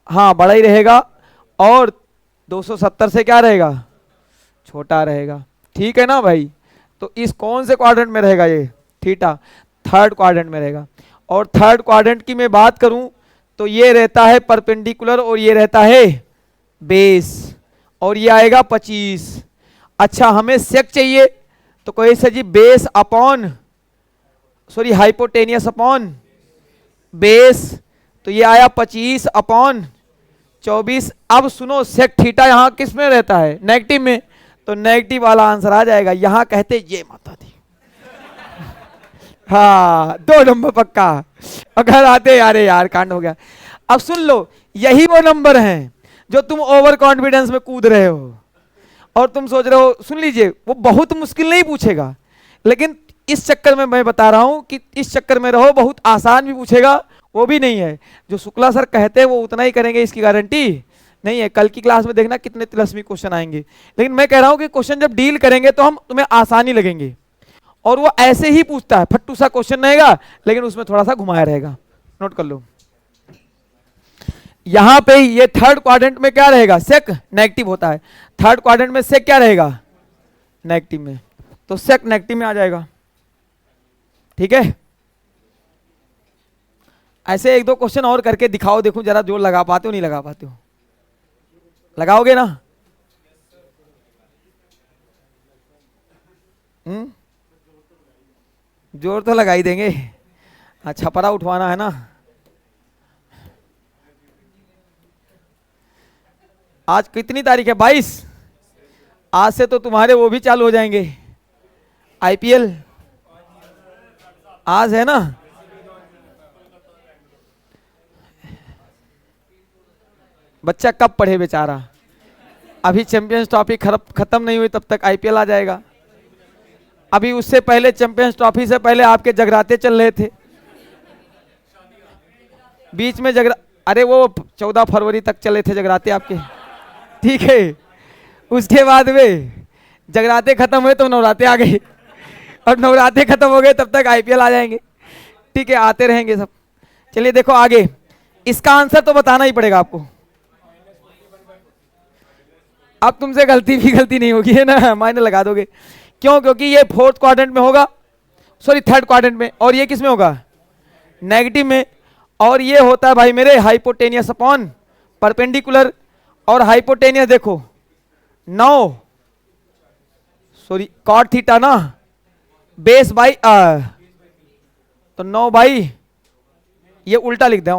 हाँ बड़ा ही रहेगा, और 270 से क्या रहेगा, छोटा रहेगा, ठीक है ना भाई। तो इस कौन से क्वाड्रेंट में रहेगा ये थीटा, थर्ड क्वाड्रेंट में रहेगा। और थर्ड क्वाड्रेंट की मैं बात करूं तो ये रहता है परपेंडिकुलर और ये रहता है बेस, और ये आएगा 25। अच्छा हमें सेक चाहिए तो कोई सा जी base upon sorry hypotenuse upon base, तो ये आया 25 अपॉन 24। अब सुनो सेक थीटा यहाँ किस में रहता है, नेगेटिव में, तो नेगेटिव वाला आंसर आ जाएगा। यहां कहते ये माता दी। हाँ 2 नंबर पक्का, अगर आते यारे यार कांड हो गया। अब सुन लो, यही वो नंबर हैं जो तुम ओवर कॉन्फिडेंस में कूद रहे हो और तुम सोच रहे हो, सुन लीजिए वो बहुत मुश्किल नहीं पूछेगा, लेकिन इस चक्कर में मैं बता रहा हूं कि इस चक्कर में रहो, बहुत आसान भी पूछेगा वो भी नहीं है। जो शुक्ला सर कहते हैं वो उतना ही करेंगे इसकी गारंटी नहीं है। कल की क्लास में देखना कितने तिलस्मी क्वेश्चन आएंगे, लेकिन मैं कह रहा हूं कि क्वेश्चन जब डील करेंगे तो हम तुम्हें आसानी लगेंगे। और वो ऐसे ही पूछता है, फट्टू सा क्वेश्चन रहेगा लेकिन उसमें थोड़ा सा घुमाया रहेगा, नोट कर लो। यहां पे ये थर्ड क्वाड्रेंट में क्या रहेगा, सेक नेगेटिव होता है। थर्ड क्वाड्रेंट में सेक क्या रहेगा, नेगेटिव में, तो सेक नेगेटिव में आ जाएगा। ठीक है, ऐसे एक दो क्वेश्चन और करके दिखाओ, देखो जरा जोर लगा पाते हो नहीं लगा पाते हो। लगाओगे ना? जोर तो लगा ही देंगे। छपरा उठवाना है ना। आज कितनी तारीख है, 22। आज से तो तुम्हारे वो भी चालू हो जाएंगे, आईपीएल आज है ना। बच्चा कब पढ़े बेचारा, अभी चैंपियंस ट्रॉफी खत्म नहीं हुई तब तक आईपीएल आ जाएगा। अभी उससे पहले चैंपियंस ट्रॉफी से पहले आपके जगराते चल रहे थे, बीच में अरे वो 14 फरवरी तक चले थे जगराते आपके, ठीक है। उसके बाद वे जगराते खत्म हुए तो नवराते आ गए, और नवराते खत्म हो गए तब तक आईपीएल आ जाएंगे। ठीक है, आते रहेंगे सब। चलिए देखो आगे, इसका आंसर तो बताना ही पड़ेगा आपको। अब तुमसे गलती नहीं होगी है ना, मायने लगा दोगे। क्यों? क्योंकि ये फोर्थ क्वाड्रेंट में होगा, सॉरी थर्ड क्वाड्रेंट में, और ये किस में होगा, नेगेटिव में। और ये होता है भाई मेरे हाइपोटेनियस अपॉन परपेंडिकुलर, और हाइपोटेनियस देखो 9, सॉरी कॉट थीटा ना, बेस बाई तो 9 बाई, ये उल्टा लिख दे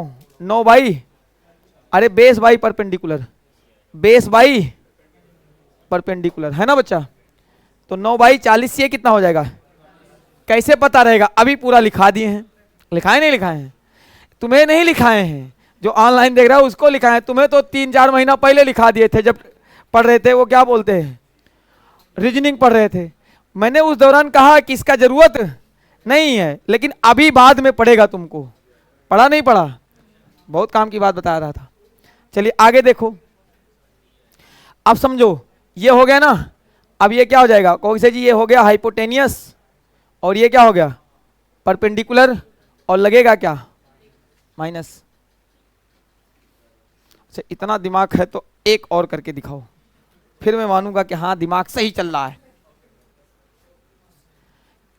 9 बाई, अरे base by perpendicular, base by perpendicular है ना बच्चा। तो 9 बाई 40 से कितना हो जाएगा, कैसे पता रहेगा, अभी पूरा लिखा दिए हैं। लिखाए नहीं लिखाए हैं, तुम्हें नहीं लिखाए हैं, जो ऑनलाइन देख रहा है उसको लिखाए हैं। तुम्हें तो 3-4 महीना पहले लिखा दिए थे, जब पढ़ रहे थे वो क्या बोलते हैं, रीजनिंग पढ़ रहे थे। मैंने उस दौरान कहा कि इसका जरूरत नहीं है, लेकिन अभी बाद में पढ़ेगा तुमको। पढ़ा नहीं पढ़ा, बहुत काम की बात बता रहा था। चलिए आगे देखो, अब समझो ये हो गया ना। अब ये क्या हो जाएगा, कौन से जी, ये हो गया हाइपोटेनियस, और ये क्या हो गया परपेंडिकुलर, और लगेगा क्या माइनस। अच्छा इतना दिमाग है तो एक और करके दिखाओ, फिर मैं मानूंगा कि हाँ दिमाग सही चल रहा है।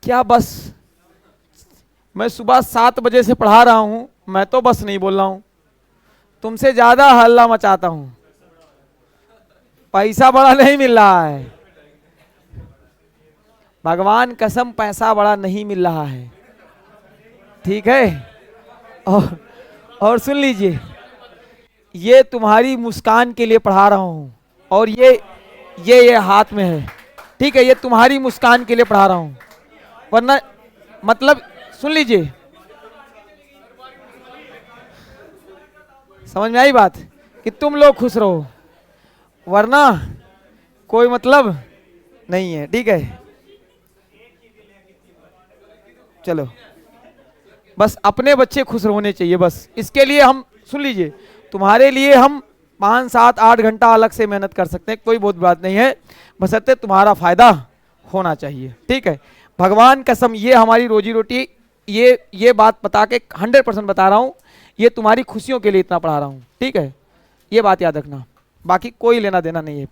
क्या बस मैं सुबह 7 बजे से पढ़ा रहा हूं, मैं तो बस नहीं बोल रहा हूं, तुमसे ज्यादा हल्ला मचाता हूं, पैसा बड़ा नहीं मिल रहा है, भगवान कसम पैसा बड़ा नहीं मिल रहा है। ठीक है, और सुन लीजिए, ये तुम्हारी मुस्कान के लिए पढ़ा रहा हूं, और ये हाथ में है। ठीक है, ये तुम्हारी मुस्कान के लिए पढ़ा रहा हूं, वरना मतलब सुन लीजिए, समझ में आई बात, कि तुम लोग खुश रहो, वरना कोई मतलब नहीं है। ठीक है, चलो बस अपने बच्चे खुश होने चाहिए, बस इसके लिए हम, सुन लीजिए, तुम्हारे लिए हम 5-7-8 घंटा अलग से मेहनत कर सकते हैं, कोई बहुत बात नहीं है, बशर्ते तुम्हारा फायदा होना चाहिए। ठीक है, भगवान कसम ये हमारी रोजी रोटी, ये बात बता के 100% बता रहा हूं, ये तुम्हारी खुशियों के लिए इतना पढ़ा रहा हूं। ठीक है, ये बात याद रखना, बाकी कोई लेना देना नहीं है।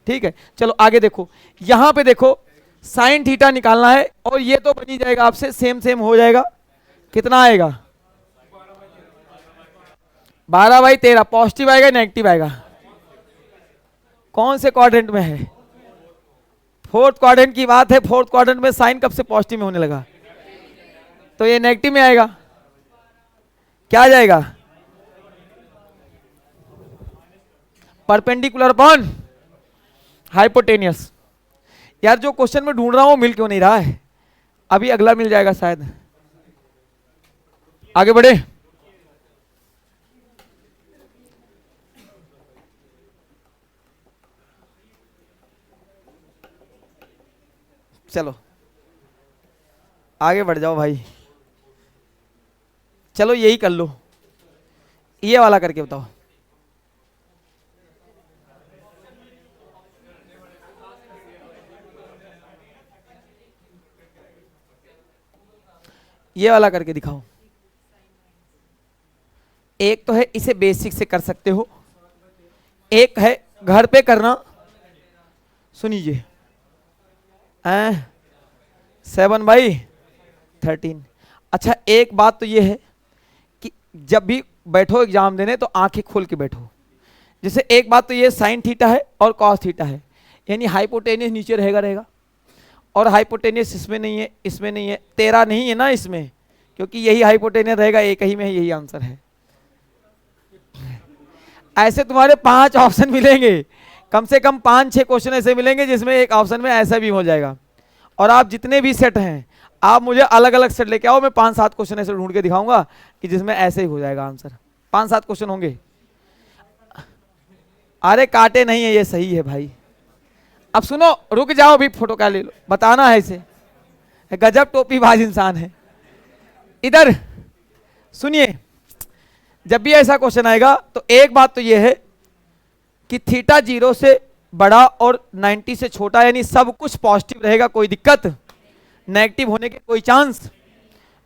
ठीक है, चलो आगे देखो, यहां पे देखो साइन थीटा निकालना है, और ये तो बनी जाएगा आपसे, सेम सेम हो जाएगा। कितना आएगा, 12/13, पॉजिटिव आएगा नेगेटिव आएगा, कौन से क्वाड्रेंट में है, फोर्थ क्वाड्रेंट की बात है। फोर्थ क्वाड्रेंट में साइन कब से पॉजिटिव में होने लगा, तो ये नेगेटिव में आएगा, क्या आ जाएगा, परपेंडिकुलर अपॉन हाइपोटेनियस। यार जो क्वेश्चन में ढूंढ रहा हूं मिल क्यों नहीं रहा है, अभी अगला मिल जाएगा शायद। आगे बढ़े, चलो आगे बढ़ जाओ भाई, चलो यही कर लो, ये वाला करके बताओ। ये वाला करके दिखाओ। एक तो है इसे बेसिक से कर सकते हो, एक है घर पे करना। सुनिए 7/13। अच्छा एक बात तो ये है कि जब भी बैठो एग्जाम देने तो आंखें खोल के बैठो। जैसे एक बात तो ये साइन थीटा है और कॉस थीटा है, यानी हाइपोटेनियस नीचे रहेगा और हाइपोटेनियस इसमें नहीं है, इसमें नहीं है, 13 नहीं है ना इसमें, क्योंकि यही हाइपोटेनियस रहेगा, एक ही में है, यही आंसर है। ऐसे तुम्हारे 5 ऑप्शन मिलेंगे, कम से कम 5-6 क्वेश्चन ऐसे मिलेंगे जिसमें एक ऑप्शन में ऐसा भी हो जाएगा। और आप जितने भी सेट हैं आप मुझे अलग अलग सेट लेके आओ, मैं 5-7 क्वेश्चन ऐसे ढूंढ के दिखाऊंगा कि जिसमें ऐसे ही हो जाएगा आंसर। 5-7 क्वेश्चन होंगे। अरे काटे नहीं है, ये सही है भाई। अब सुनो, रुक जाओ, भी फोटो क्या ले लो, बताना है इसे, गजब टोपीबाज इंसान है। इधर सुनिए, जब भी ऐसा क्वेश्चन आएगा तो एक बात तो ये है कि थीटा 0 से बड़ा और 90 से छोटा, यानी सब कुछ पॉजिटिव रहेगा, कोई दिक्कत, नेगेटिव होने के कोई चांस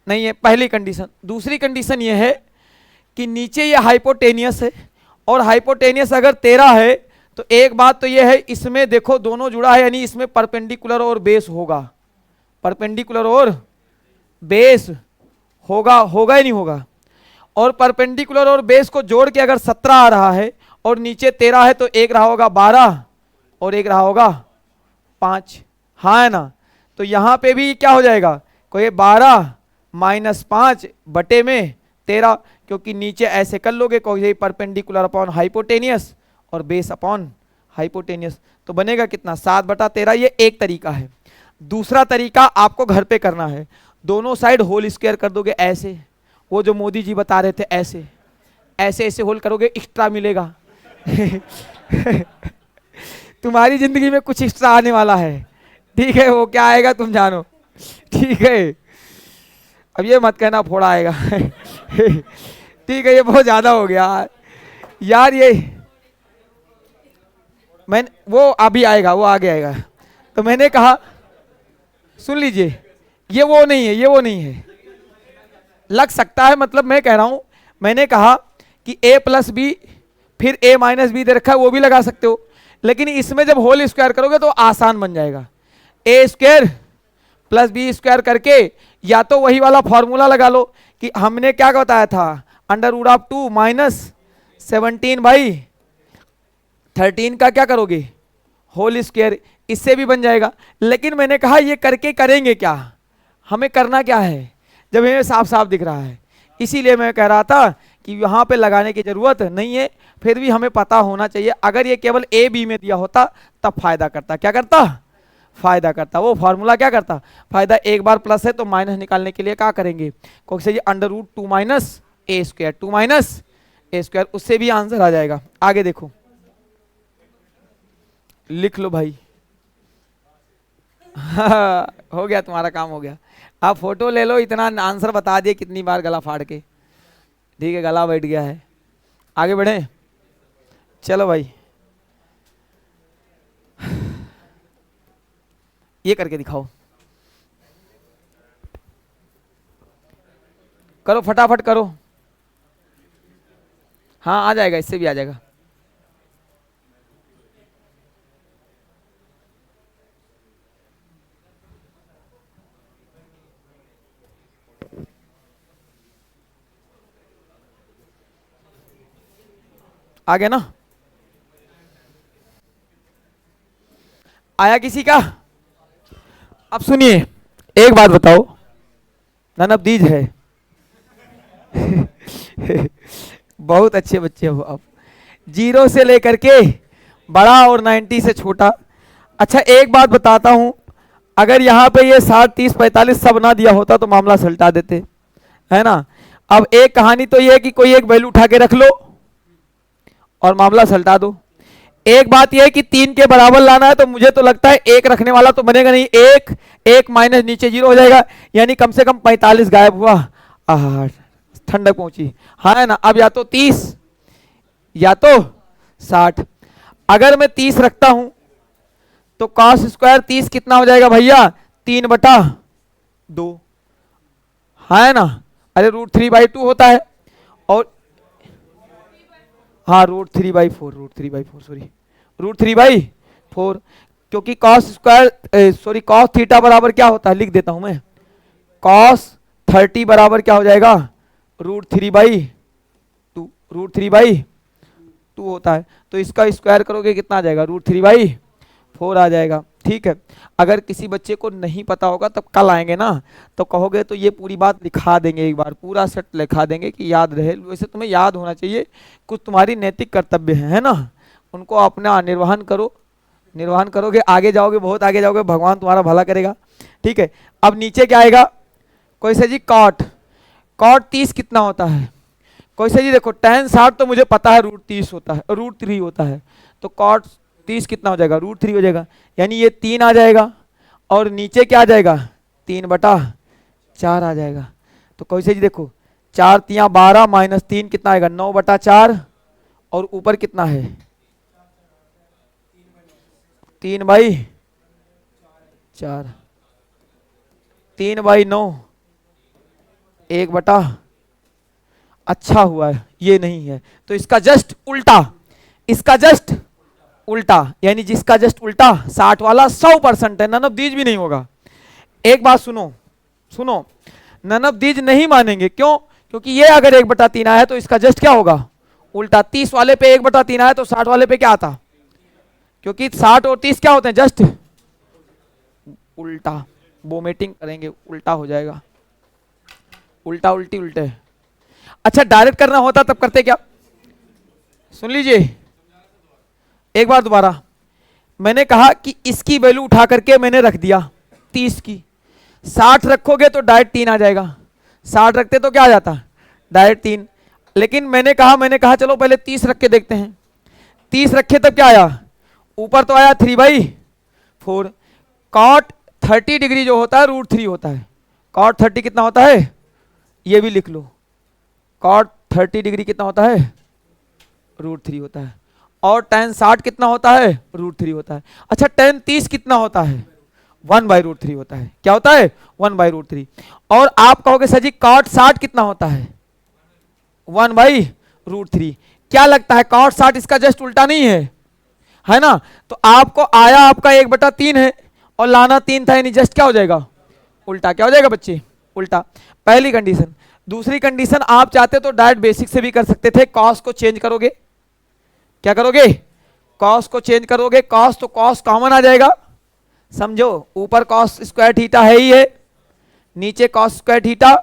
नहीं है, पहली कंडीशन। दूसरी कंडीशन ये है कि नीचे ये हाइपोटेनियस है और हाइपोटेनियस अगर 13 है तो एक बात तो ये है, इसमें देखो दोनों जुड़ा है, यानी इसमें परपेंडिकुलर और बेस होगा, परपेंडिकुलर और बेस होगा ही नहीं होगा। और परपेंडिकुलर और बेस को जोड़ के अगर 17 आ रहा है और नीचे 13 है तो एक रहा होगा 12 और एक रहा होगा 5, हाँ है ना। तो यहाँ पे भी क्या हो जाएगा, कोई 12 - 5 बटे में 13, क्योंकि नीचे ऐसे कर लोगे, कोई परपेंडिकुलर अपॉन हाइपोटेनियस और बेस अपॉन हाइपोटेनियस, तो बनेगा कितना 7/13। ये एक तरीका है। दूसरा तरीका आपको घर पे करना है, दोनों साइड होल स्क्वायर कर दोगे ऐसे, वो जो मोदी जी बता रहे थे ऐसे ऐसे ऐसे होल करोगे, एक्स्ट्रा मिलेगा। तुम्हारी जिंदगी में कुछ एक्स्ट्रा आने वाला है, ठीक है, वो क्या आएगा तुम जानो, ठीक है। अब ये मत कहना फोड़ा आएगा। ठीक है, ये बहुत ज्यादा हो गया यार, ये वो अभी आएगा, वो आगे आएगा। तो मैंने कहा सुन लीजिए, ये वो नहीं है, ये वो नहीं है, लग सकता है, मतलब मैं कह रहा हूं, मैंने कहा कि a+b फिर a-b दे रखा है, वो भी लगा सकते हो, लेकिन इसमें जब होल स्क्वायर करोगे तो आसान बन जाएगा। a² + b² करके या तो वही वाला फॉर्मूला लगा लो कि हमने क्या बताया था, √2 - 17/13 का क्या करोगे, होल स्क्वायर, इससे भी बन जाएगा। लेकिन मैंने कहा ये करके करेंगे क्या, हमें करना क्या है, जब हमें साफ साफ दिख रहा है। इसीलिए मैं कह रहा था कि यहाँ पे लगाने की जरूरत नहीं है, फिर भी हमें पता होना चाहिए। अगर ये केवल a b में दिया होता तब फायदा करता, क्या करता, फायदा करता, वो फॉर्मूला क्या करता, फायदा। एक बार प्लस है तो माइनस निकालने के लिए क्या करेंगे, क्योंकि से √2 - a², 2 - a², उससे भी आंसर आ जाएगा। आगे देखो, लिख लो भाई। हो गया, तुम्हारा काम हो गया। आप फोटो ले लो, इतना आंसर बता दिए कितनी बार गला फाड़ के, ठीक है, गला बैठ गया है। आगे बढ़े, चलो भाई, ये करके दिखाओ, करो फटाफट करो। हाँ आ जाएगा, इससे भी आ जाएगा। आ गया ना, आया किसी का। अब सुनिए, एक बात बताओ, नन ऑफ दीज है। बहुत अच्छे बच्चे हो आप, 0 से लेकर के बड़ा और 90 से छोटा। अच्छा एक बात बताता हूं, अगर यहाँ पे ये 60, 30, 45 सब ना दिया होता तो मामला सलटा देते, है ना। अब एक कहानी तो ये है कि कोई एक वैल्यू उठा के रख लो और मामला सलटा दो। एक बात यह है कि 3 के बराबर लाना है, तो मुझे तो लगता है एक रखने वाला तो बनेगा नहीं, एक एक माइनस नीचे 0 हो जाएगा, यानी कम से कम 45 गायब हुआ। ठंडक पहुंची, हाँ है ना। अब या तो 30 या तो 60। अगर मैं 30 रखता हूं तो कॉस स्क्वायर 30 कितना हो जाएगा भैया, 3/2, हाँ है ना। अरे √3/2 होता है, और हाँ √3/4, √3/4 सॉरी, √3/4, क्योंकि cos square sorry cos theta बराबर क्या होता है, लिख देता हूं मैं, कॉस 30 बराबर क्या हो जाएगा, √3/2, √3/2 होता है। तो इसका स्क्वायर करोगे कितना आ जाएगा, √3/4 आ जाएगा। ठीक है, अगर किसी बच्चे को नहीं पता होगा तब कल आएंगे ना, तो कहोगे तो ये पूरी बात लिखा देंगे, एक बार पूरा सेट लिखा देंगे कि याद रहे। वैसे तुम्हें याद होना चाहिए, कुछ तुम्हारी नैतिक कर्तव्य है ना, उनको अपना निर्वहन करो, निर्वहन करोगे आगे जाओगे, बहुत आगे जाओगे, भगवान तुम्हारा भला करेगा। ठीक है, अब नीचे क्या आएगा, कोई से जी कॉट 30 कितना होता है, कोई से जी देखो tan 60 तो मुझे पता है √30 होता है, √3 होता है, तो कॉट 30 कितना हो जाएगा, √3 हो जाएगा, यानी ये 3 आ जाएगा, और नीचे क्या आ जाएगा, 3/4 आ जाएगा। तो कोई से जी देखो 4 तियां 12 माइनस 3 कितना आएगा, 9/4, और ऊपर कितना है 3/4, 3/9, 1/, अच्छा हुआ है ये नहीं है, तो इसका जस्ट उल्टा, इसका जस्ट उल्टा, यानी जिसका जस्ट उल्टा 60 वाला 100% है, नन ऑफ दीज भी नहीं होगा। एक बात सुनो सुनो, नन ऑफ दीज नहीं मानेंगे, क्यों, क्योंकि ये अगर 1/3 आया है तो इसका जस्ट क्या होगा, उल्टा। 30 वाले पे 1/3 आया तो 60 वाले पे क्या आता, क्योंकि 60 और 30 क्या होते हैं, जस्ट उल्टा। वोमिटिंग करेंगे, उल्टा हो जाएगा, उल्टा उल्टी उल्टे। अच्छा डायरेक्ट करना होता तब करते क्या, सुन लीजिए एक बार दोबारा, मैंने कहा कि इसकी वैल्यू उठा करके मैंने रख दिया 30 की, 60 रखोगे तो डायरेक्ट 3 आ जाएगा, 60 रखते तो क्या आ जाता, डायरेक्ट 3। लेकिन मैंने कहा चलो पहले 30 रख के देखते हैं, 30 रखे तब क्या आया, ऊपर तो आया 3/4। कॉट 30 डिग्री जो होता है √3 होता है, कॉट 30 कितना होता है, ये भी लिख लो, कॉट 30 डिग्री कितना होता है, √3 होता है। और tan 60 कितना होता है, √3 होता है। अच्छा tan 30 कितना होता है, 1/√3 होता है, क्या होता है, 1/√3। और आप कहोगे सर जी cot 60 कितना होता है, 1/√3। क्या लगता है cot 60 इसका जस्ट उल्टा नहीं है ना। तो आपको आया आपका 1/3 है, और लाना 3 था, यानी जस्ट क्या हो जाएगा, उल्टा। क्या हो जाएगा बच्चे, उल्टा। पहली कंडीशन। दूसरी कंडीशन, आप चाहते तो डायरेक्ट बेसिक से भी कर सकते थे, कॉस को चेंज करोगे, क्या करोगे, कॉस को चेंज करोगे, कॉस तो कॉस कॉमन आ जाएगा, समझो, ऊपर कॉस स्क्वायर थीटा है ही है, नीचे cos square theta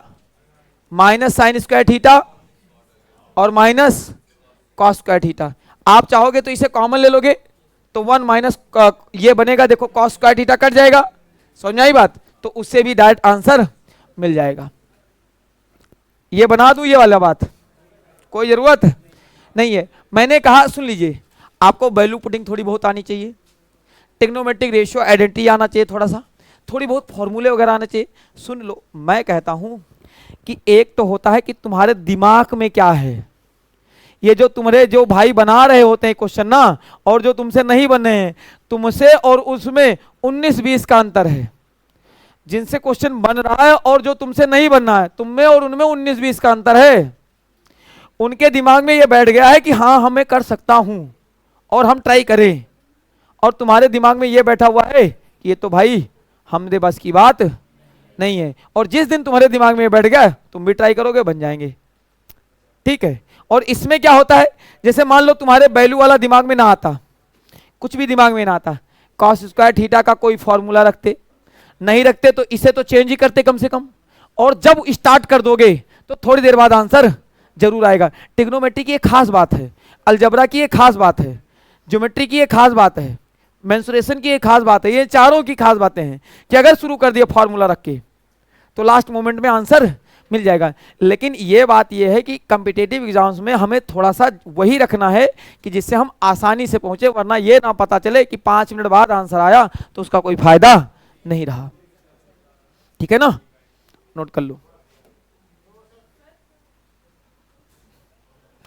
minus sign square theta और माइनस कॉस स्क्वायर थीटा। आप चाहोगे तो इसे कॉमन ले लोगे, तो 1 माइनस ये बनेगा, देखो कॉस स्क्वायर थीटा कट जाएगा, समझ आई बात, तो उससे भी डायरेक्ट आंसर मिल जाएगा। ये बना दूं ये वाला बात, कोई जरूरत नहीं है। मैंने कहा सुन लीजिए, आपको वैल्यू पुटिंग थोड़ी बहुत आनी चाहिए, टिग्नोमेट्रिक रेशियो आइडेंटिटी आना चाहिए, थोड़ा सा थोड़ी बहुत फॉर्मूले वगैरह आना चाहिए। सुन लो, मैं कहता हूं कि एक तो होता है कि तुम्हारे दिमाग में क्या है, ये जो तुम्हारे जो भाई बना रहे होते हैं क्वेश्चन ना, और जो तुमसे नहीं बने हैं, तुमसे और उसमें 19-20 का अंतर है। जिनसे क्वेश्चन बन रहा है और जो तुमसे नहीं बनना है, तुम में और उनमें 19-20 का अंतर है। उनके दिमाग में ये बैठ गया है कि हाँ हमें कर सकता हूं और हम ट्राई करें, और तुम्हारे दिमाग में ये बैठा हुआ है कि ये तो भाई हमने बस की बात नहीं है। और जिस दिन तुम्हारे दिमाग में बैठ गया, तुम भी ट्राई करोगे, बन जाएंगे। ठीक है, और इसमें क्या होता है, जैसे मान लो तुम्हारे वैल्यू वाला दिमाग में ना आता, कुछ भी दिमाग में ना आता, कॉस स्क्वायर थीटा का कोई फॉर्मूला रखते, नहीं रखते तो इसे तो चेंज ही करते कम से कम, और जब स्टार्ट कर दोगे तो थोड़ी देर बाद आंसर जरूर आएगा। ट्रिग्नोमेट्री की एक खास बात है, अलजबरा की एक खास बात है, ज्योमेट्री की एक खास बात है, मेंसुरेशन की एक खास बात है, ये चारों की खास बातें हैं कि अगर शुरू कर दिया फॉर्मूला रख के तो लास्ट मोमेंट में आंसर मिल जाएगा। लेकिन ये बात ये है कि कॉम्पिटिटिव एग्जाम्स में हमें थोड़ा सा वही रखना है कि जिससे हम आसानी से पहुंचे, वरना ये ना पता चले कि 5 मिनट बाद आंसर आया तो उसका कोई फायदा नहीं रहा। ठीक है ना, नोट कर लो।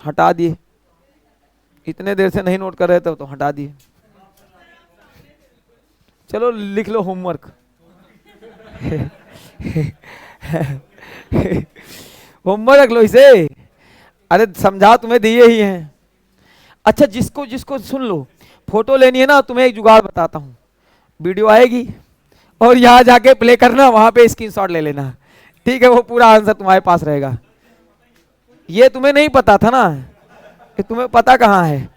हटा दिए, इतने देर से नहीं नोट कर रहे थे तो हटा दिए। चलो लिख लो होमवर्क। होमवर्क रख लो इसे, अरे समझा तुम्हें दिए ही हैं। अच्छा जिसको जिसको सुन लो, फोटो लेनी है ना, तुम्हें एक जुगाड़ बताता हूँ, वीडियो आएगी और यहाँ जाके प्ले करना, वहां पे स्क्रीनशॉट ले लेना, ठीक है, वो पूरा आंसर तुम्हारे पास रहेगा। ये तुम्हें नहीं पता था ना, कि तुम्हें पता कहाँ है।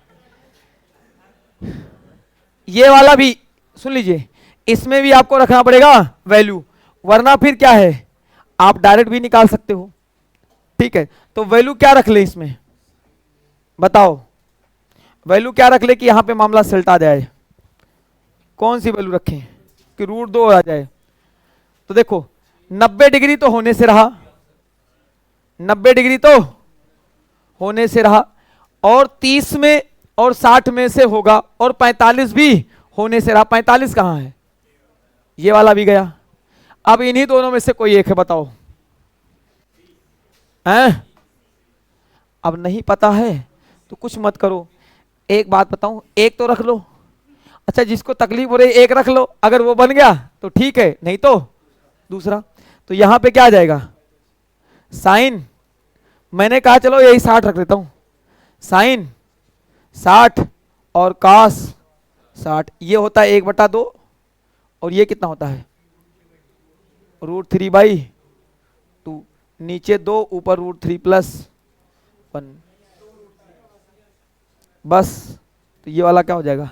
ये वाला भी सुन लीजिए, इसमें भी आपको रखना पड़ेगा वैल्यू, वरना फिर क्या है, आप डायरेक्ट भी निकाल सकते हो। ठीक है, तो वैल्यू क्या रख ले इसमें, बताओ वैल्यू क्या रख ले कि यहां पे मामला सलटा जाए। कौन सी वैल्यू रखें कि √2 आ जाए। तो देखो 90 डिग्री तो होने से रहा, 90 डिग्री तो होने से रहा, और 30 में और 60 में से होगा, और 45 भी होने से रहा। 45 कहां है, ये वाला भी गया। अब इन्हीं दोनों में से कोई एक है, बताओ। हैं? अब नहीं पता है तो कुछ मत करो, एक बात बताऊं, एक तो रख लो। अच्छा जिसको तकलीफ हो रही एक रख लो, अगर वो बन गया तो ठीक है, नहीं तो दूसरा। तो यहां पे क्या आ जाएगा, साइन, मैंने कहा चलो यही 60 रख देता हूं, साइन 60 और कास 60, ये होता है 1/2, और ये कितना होता है √3/2, नीचे 2 ऊपर √3 + 1, बस। तो ये वाला क्या हो जाएगा,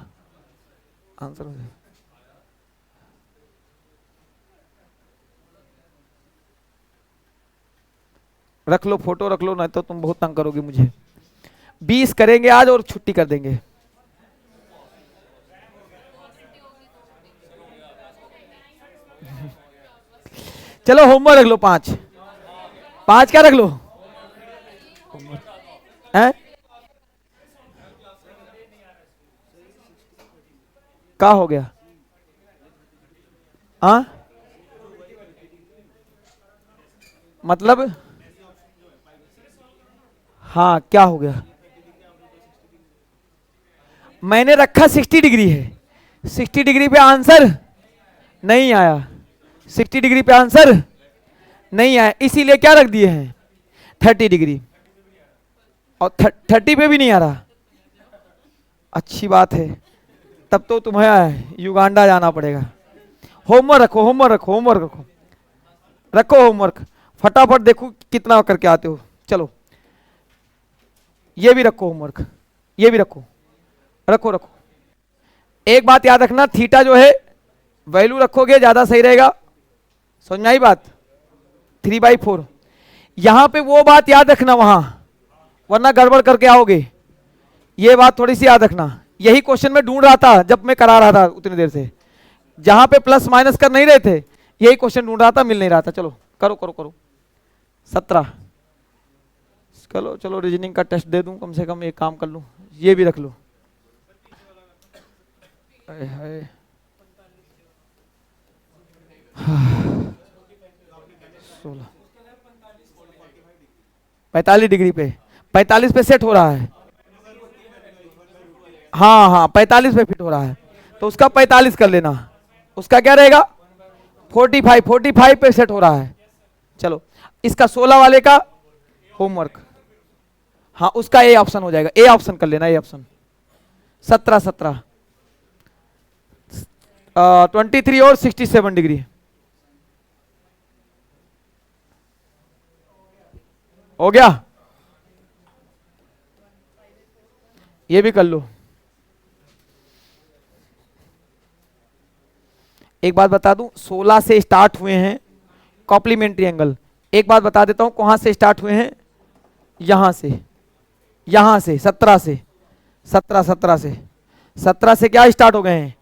आंसर हो जाएगा। रख लो फोटो, रख लो, नहीं तो तुम बहुत तंग करोगे मुझे। 20 करेंगे आज और छुट्टी कर देंगे। चलो होमवर्क रख लो 5 क्या रख लो हैं? क्या हो गया, हाँ मतलब, हाँ क्या हो गया, मैंने रखा 60 डिग्री है, 60 डिग्री पे आंसर नहीं आया, 60 डिग्री पे आंसर नहीं आया, इसीलिए क्या रख दिए हैं 30 डिग्री, और 30 पे भी नहीं आ रहा। अच्छी बात है, तब तो तुम्हें युगांडा जाना पड़ेगा। होमवर्क रखो, होमवर्क रखो, होमवर्क रखो, रखो होमवर्क फटाफट, देखो कितना करके आते हो। चलो ये भी रखो होमवर्क, ये भी रखो, रखो रखो। एक बात याद रखना, थीटा जो है वैल्यू रखोगे ज्यादा सही रहेगा, समझ में आई बात, 3/4। यहां पे वो बात याद रखना वहां, वरना गड़बड़ करके आओगे, ये बात थोड़ी सी याद रखना। यही क्वेश्चन में ढूंढ रहा था जब मैं करा रहा था उतनी देर से, जहां पे प्लस माइनस कर नहीं रहे थे, यही क्वेश्चन ढूंढ रहा था, मिल नहीं रहा था। चलो करो करो करो, 17। चलो चलो रीजनिंग का टेस्ट दे दूं, कम से कम एक काम कर लूं। ये भी रख लो, 16, 45 डिग्री पे, 45 पे सेट हो रहा है, हाँ हाँ 45 पे फिट हो रहा है, तो उसका 45 कर लेना, उसका क्या रहेगा 45 पे सेट हो रहा है। चलो इसका 16 वाले का होमवर्क, हाँ उसका ए ऑप्शन हो जाएगा, ए ऑप्शन कर लेना, ए ऑप्शन 17 23 और 67 डिग्री हो गया, ये भी कर लो। एक बात बता दूं, 16 से स्टार्ट हुए हैं कॉम्प्लीमेंट्री एंगल, एक बात बता देता हूं कहां से स्टार्ट हुए हैं, यहां से, यहां से 17 से, 17 से क्या स्टार्ट हो गए हैं,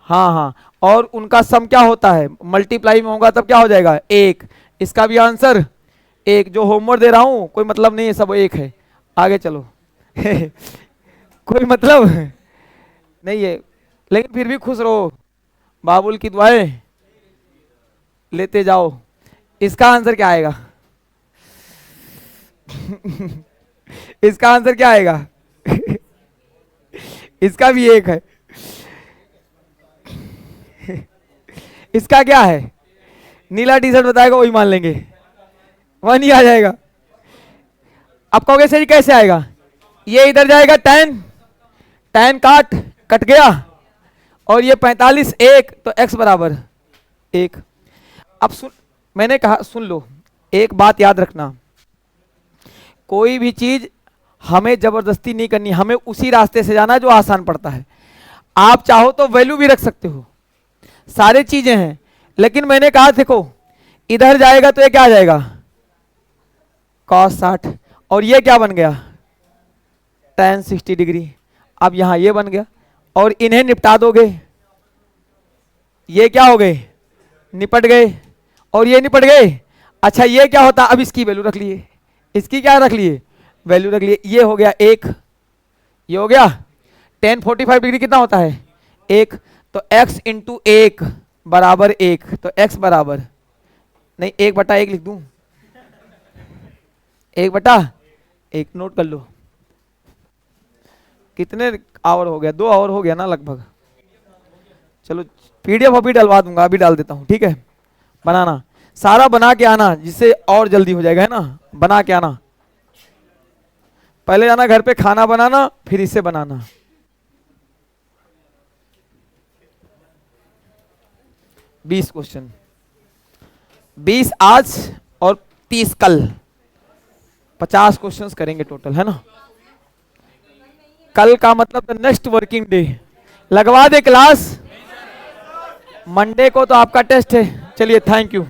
हाँ हाँ, और उनका सम क्या होता है, मल्टीप्लाई में होगा तब क्या हो जाएगा 1, इसका भी आंसर एक जो होमवर्क दे रहा हूं कोई मतलब नहीं है, सब एक है। आगे चलो कोई मतलब नहीं है, लेकिन फिर भी खुश रहो, बाबुल की दुआएं लेते जाओ। इसका आंसर क्या आएगा इसका आंसर क्या आएगा इसका भी एक है इसका क्या है, नीला टी शर्ट बताएगा वही मान लेंगे, वह नहीं आ जाएगा। अब कहोगे सही कैसे आएगा, ये इधर जाएगा tan, tan कट गया, और ये 45 एक, तो x बराबर 1। अब सुन, मैंने कहा सुन लो, एक बात याद रखना, कोई भी चीज हमें जबरदस्ती नहीं करनी, हमें उसी रास्ते से जाना जो आसान पड़ता है। आप चाहो तो वैल्यू भी रख सकते हो, सारे चीजें हैं, लेकिन मैंने कहा देखो इधर जाएगा तो ये क्या आ जाएगा cos 60, और ये क्या बन गया tan 60 डिग्री। अब यहां ये बन गया, और इन्हें निपटा दोगे, ये क्या हो गए निपट गए, और ये निपट गए। अच्छा ये क्या होता, अब इसकी वैल्यू रख लिए, इसकी क्या रख लिए वैल्यू रख लिए, ये हो गया 1, ये हो गया tan 45 डिग्री कितना होता है 1, तो x इंटू 1 बराबर 1, तो x बराबर नहीं 1/1 लिख दूं, 1/1 नोट कर लो। कितने आवर हो गया, 2 आवर हो गया ना लगभग। चलो पीडीएफ अभी डलवा दूंगा, अभी डाल देता हूं, ठीक है। बनाना सारा बना के आना, जिससे और जल्दी हो जाएगा, है ना, बना के आना। पहले जाना घर पे खाना बनाना, फिर इसे बनाना। बीस क्वेश्चन, 20 आज और 30 कल, 50 क्वेश्चंस करेंगे टोटल, है ना। कल का मतलब नेक्स्ट वर्किंग डे, लगवा दे क्लास। मंडे को तो आपका टेस्ट है। चलिए थैंक यू।